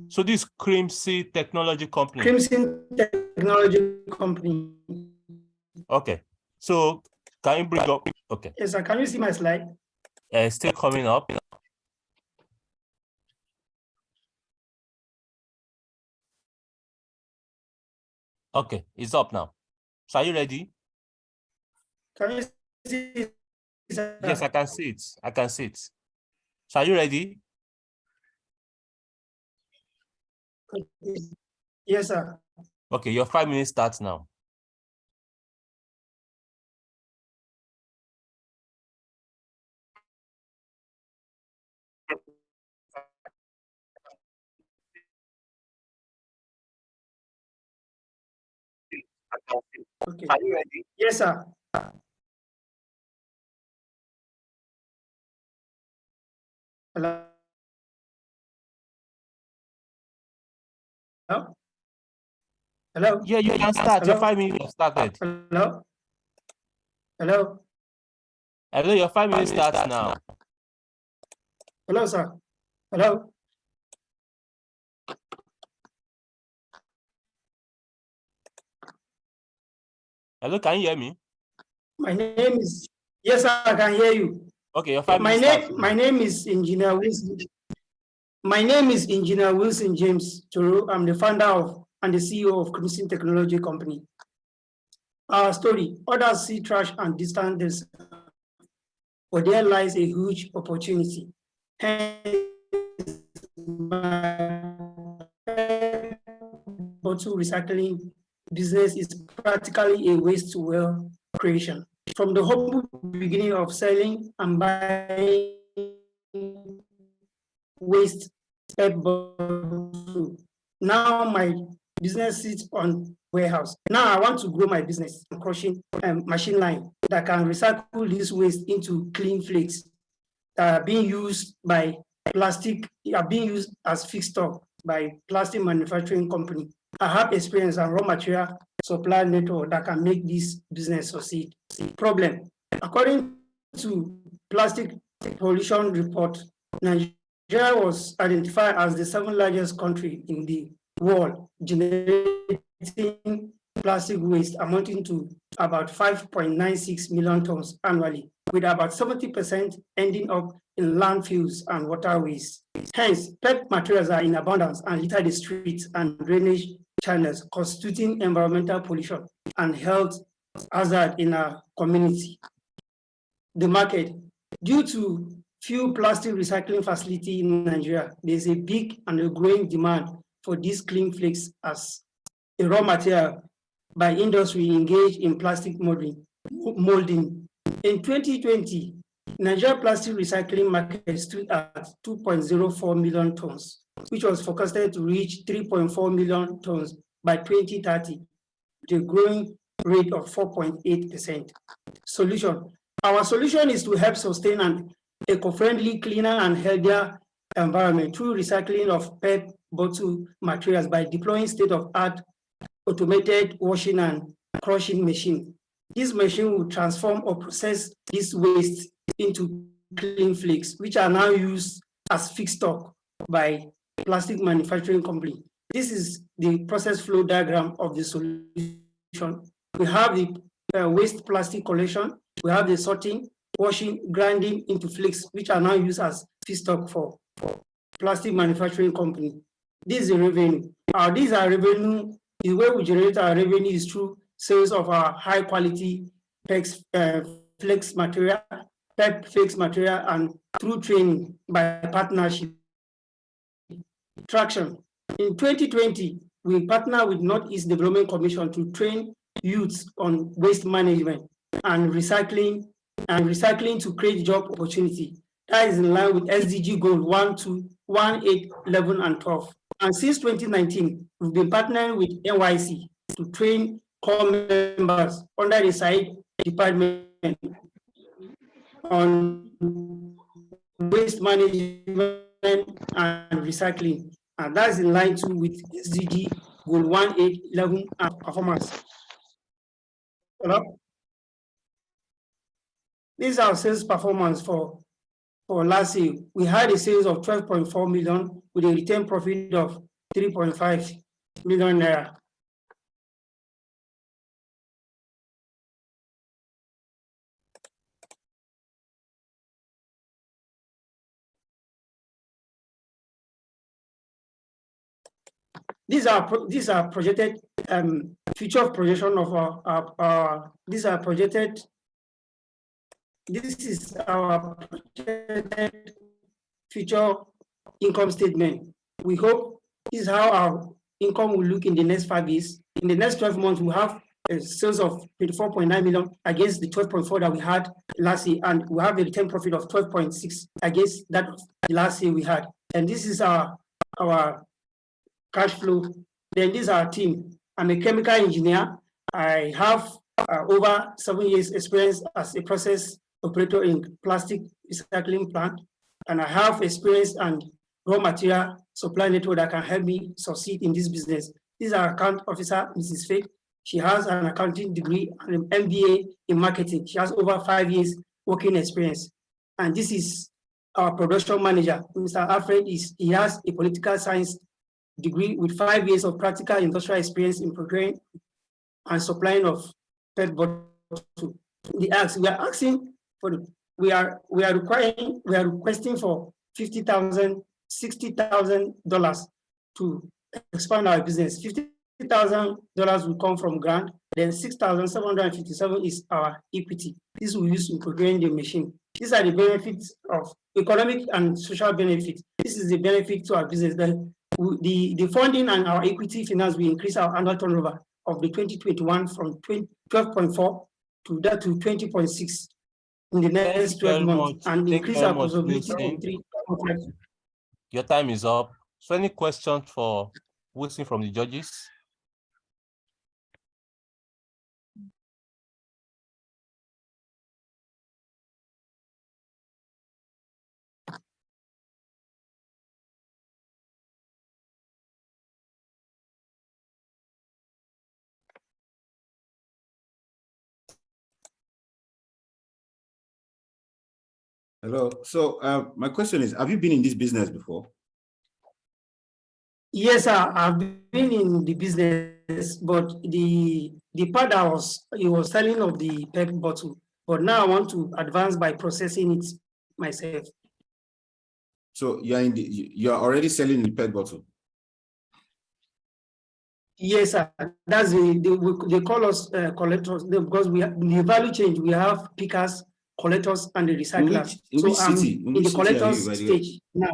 So this Crimson Technology Company. Crimson Technology Company. Okay, so can you bring up? Okay. Yes, sir. Can you see my slide? Still coming up. Okay, it's up now. So are you ready? Can you see? Yes, I can see it. I can see it. So are you ready? Yes, sir. Okay, your 5 minutes starts now. Okay. Are you ready? Yes, sir. Hello? Hello? Hello? Yeah, you can start. Hello? Your 5 minutes started. Hello? Hello? Hello, your 5 minutes starts now. Hello, sir. Hello? Hello, can you hear me? My name is, yes, sir, I can hear you. Okay, your 5 minutes starts. My name is Engineer Wilson. My name is Engineer Wilson James Toro. I'm the founder of and the CEO of Crimson Technology Company. Our story: others see trash and distance themselves, but there lies a huge opportunity. Bottle recycling business is practically a waste to wealth creation. From the humble beginning of selling and buying waste bottle, now my business sits on warehouse. Now I want to grow my business, crushing machine line that can recycle this waste into clean flakes that are being used by plastic are being used as feedstock by plastic manufacturing company. I have experience and raw material supply network that can make this business succeed. Problem, according to plastic pollution report, Nigeria was identified as the 7th largest country in the world, generating plastic waste amounting to about 5.96 million tons annually, with about 70% ending up in landfills and waterways. Hence, PET materials are in abundance and litter the streets and drainage channels, constituting environmental pollution and health hazard in our community. The market, due to few plastic recycling facilities in Nigeria, there's a big and a growing demand for these clean flakes as a raw material by industry engaged in plastic molding. In 2020, Nigeria plastic recycling market stood at 2.04 million tons, which was forecasted to reach 3.4 million tons by 2030, with a growing rate of 4.8%. Solution. Our solution is to help sustain an eco-friendly, cleaner, and healthier environment through recycling of PET bottle materials by deploying state-of-art automated washing and crushing machine. This machine will transform or process this waste into clean flakes, which are now used as feedstock by plastic manufacturing company. This is the process flow diagram of the solution. We have the waste plastic collection, we have the sorting, washing, grinding into flakes, which are now used as feedstock for plastic manufacturing company. This is the revenue. These are revenue. The way we generate our revenue is through sales of our high quality flex material, PET flex material, and through training by partnership. Traction. In 2020, we partnered with Northeast Development Commission to train youths on waste management and recycling to create job opportunity. That is in line with SDG goal 1, 2, 1, 8, 11, and 12. And since 2019, we've been partnering with NYC to train core members under the side department on waste management and recycling. And that's in line too with SDG goal 1, 8, 11, and performance. Hello? This is our sales performance for last year. We had a sales of 12.4 million with a return profit of 3.5 million naira. These are projected future projection of our these are projected. This is our projected future income statement. We hope this is how our income will look in the next 5 years. In the next 12 months, we have a sales of 24.9 million against the 12.4 that we had last year, and we have a return profit of 12.6 against that last year we had. And this is our cash flow. Then this is our team. I'm a chemical engineer. I have over 7 years experience as a process operator in plastic recycling plant, and I have experience and raw material supply network that can help me succeed in this business. This is our account officer, Mrs. Faith. She has an accounting degree and an MBA in marketing. She has over 5 years working experience. And this is our production manager, Mr. Alfred. He has a political science degree with 5 years of practical industrial experience in procuring and supplying of PET bottles. We are asking for we are requesting for $50,000, $60,000 to expand our business. $50,000 will come from grant, then 6,757 is our equity. This will use in procuring the machine. These are the benefits of economic and social benefits. This is the benefit to our business. The funding and our equity finance will increase our annual turnover of the 2021 from 12.4 to 20.6 in the next 12 months and increase our possibility to 3.5. Your time is up. So any questions for Wilson from the judges? Hello. So my question is, have you been in this business before? Yes, sir. I've been in the business, but the part he was selling of the PET bottle. But now I want to advance by processing it myself. So you're already selling the PET bottle. Yes, sir. That's they call us collectors because we have the value change. We have pickers, collectors, and the recyclers. In which city? In the collectors stage now.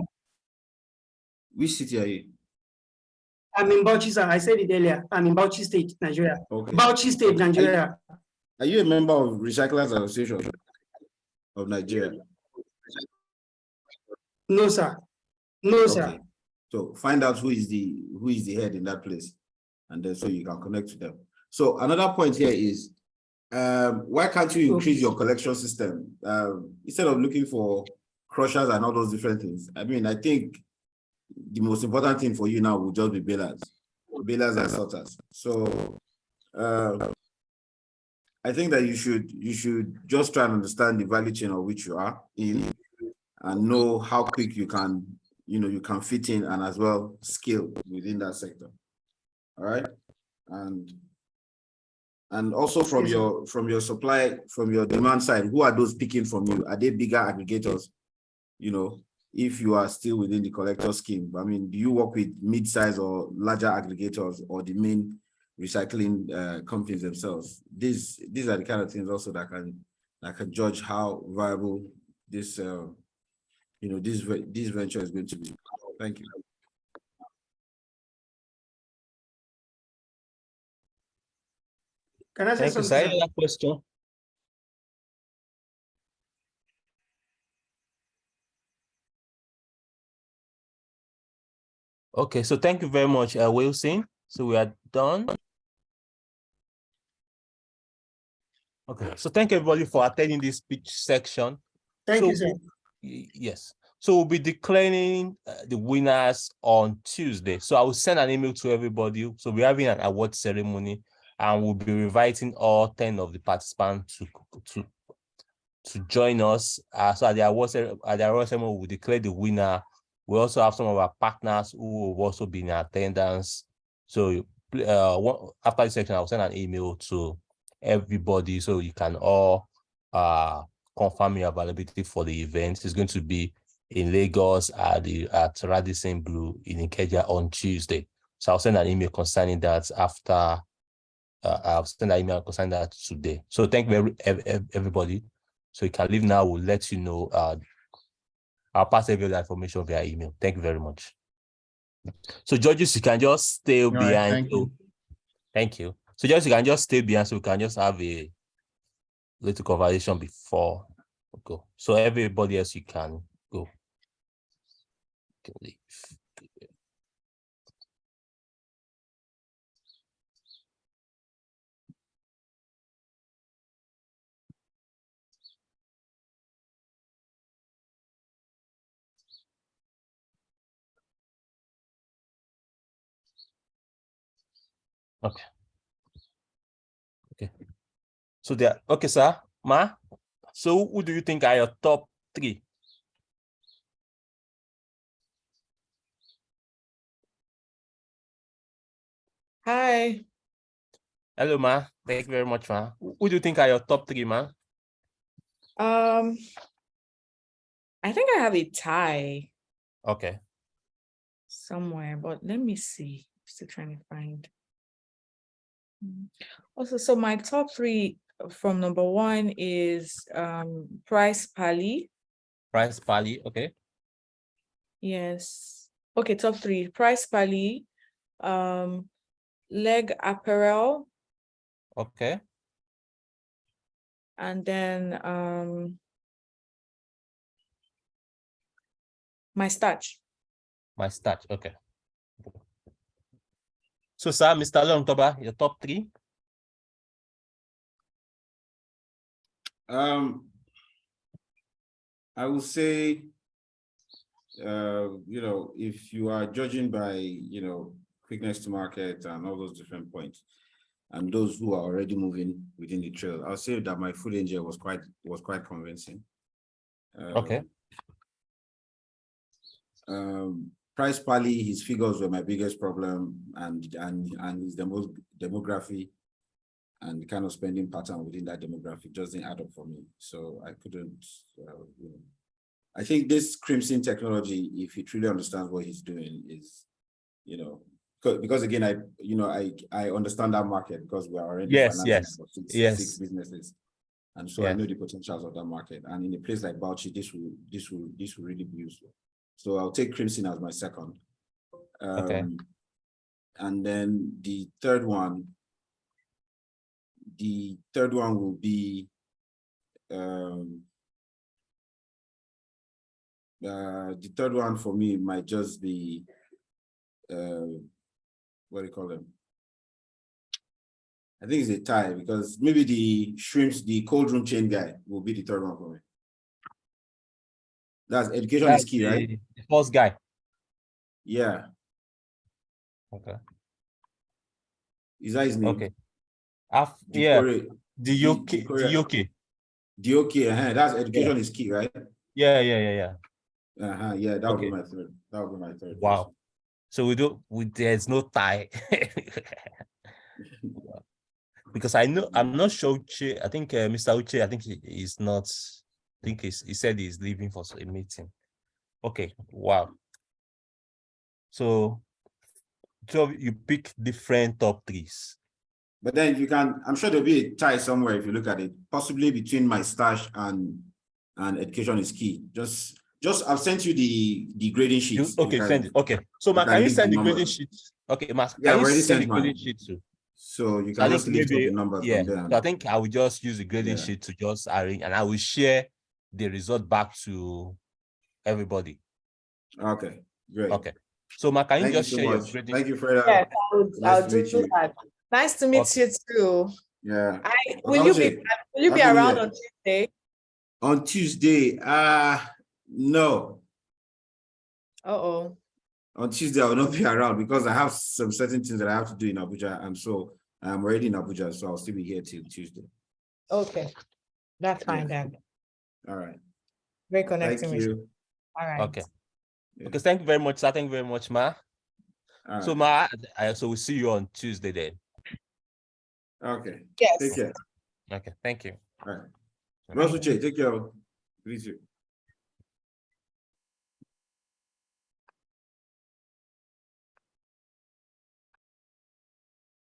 Which city are you? I'm in Bauchi, sir. I said it earlier. I'm in Bauchi State, Nigeria. Okay. Bauchi State, Nigeria. Are you a member of Recyclers Association of Nigeria? No, sir. No, Okay. sir. So find out who is the head in that place, and then so you can connect to them. So another point here is, why can't you increase your collection system instead of looking for crushers and all those different things? I mean, I think the most important thing for you now will just be balers and sorters. So I think that you should just try and understand the value chain of which you are in, and know how quick you can fit in and as well scale within that sector. All right. And also from your supply, from your demand side, who are those picking from you? Are they bigger aggregators? If you are still within the collector scheme, I mean, do you work with mid-size or larger aggregators or the main recycling companies themselves? These are the kind of things also that can judge how viable this this venture is going to be. Thank you. Can I say something? Thank you, sir. Question. Okay, so thank you very much, Wilson. So we are done. Okay, so thank everybody for attending this speech section. Thank you, sir. Yes. So we'll be declaring the winners on Tuesday. So I will send an email to everybody. So we're having an award ceremony, and we'll be inviting all 10 of the participants to join us. So at the award ceremony, we'll declare the winner. We also have some of our partners who will also be in attendance. So after this section, I'll send an email to everybody so you can all confirm your availability for the event. It's going to be in Lagos at Radisson Blue in Ikeja on Tuesday. So I'll send an email concerning that after. I'll send an email concerning that today. So thank you everybody. So you can leave now. We'll let you know. I'll pass every other information via email. Thank you very much. So Georges, you can just stay behind. Right, thank you. Thank you. So you can just stay behind, so we can just have a little conversation before we go. So everybody else, you can go. You can leave. Okay. Okay. So there. Okay, sir. Ma. So who do you think are your top 3? Hi. Hello, ma. Thank you very much, ma. Who do you think are your top 3, ma? I think I have a tie. Okay. Somewhere, but let me see. Still trying to find. Also, so my top 3 from number 1 is Price Pally. Price Pally, okay. Yes. Okay, top 3. Price Pally, Leg Apparel. Okay. And then My Starch. My Starch, okay. So, sir, Mr. Longtoba, your top 3? I would say, if you are judging by, quickness to market and all those different points, and those who are already moving within the trail, I'll say that my Food Angel was quite convincing. Okay. Price Pally, his figures were my biggest problem, and his demography and the kind of spending pattern within that demographic just didn't add up for me. So I couldn't, I think this Crimson Technology, if he truly understands what he's doing, is, because again, I understand that market because we are already financing for six businesses. And so I know the potentials of that market. And in a place like Bauchi, this will really be useful. So I'll take Crimson as my second. Okay. And then the third one will be the third one for me might just be what do you call them? I think it's a tie, because maybe the cold room chain guy will be the third one for me. That's education is key, right? The first guy. Yeah. Okay. Is that his name? Okay. DOK. That's education is key, right? Yeah. Yeah, that would be my third. That would be my third. Wow. So there's no tie. Because I'm not sure Uche, I think Mr. Uche, I think he's not, I think he said he's leaving for a meeting. Okay, wow. So you pick different top threes. But then if you can, I'm sure there'll be a tie somewhere if you look at it, possibly between my stash and education is key. Just I've sent you the grading sheets. Send it. Okay. So can you send the grading sheets? Okay, can you send the grading sheet too? So you can just lift up the numbers from there. So I think I will just use the grading sheet to just arrange, and I will share the result back to everybody. Okay, great. Okay. So can you just so share your much. grading? Thank you for that. Yes, I'll do you. that. Nice to meet you too. Yeah. Will you be around on Tuesday? On Tuesday? No. Uh-oh. On Tuesday, I will not be around because I have some certain things that I have to do in Abuja, and so I'm already in Abuja, so I'll still be here till Tuesday. Okay, that's fine then. All right. Great connecting with you. All right. Okay. Okay. Thank you very much, sir. Thank you very much, Ma. All so right. So we'll see you on Tuesday then. Okay. Yes. Take care. Okay. Thank you. All right. Russell J, take care. Please.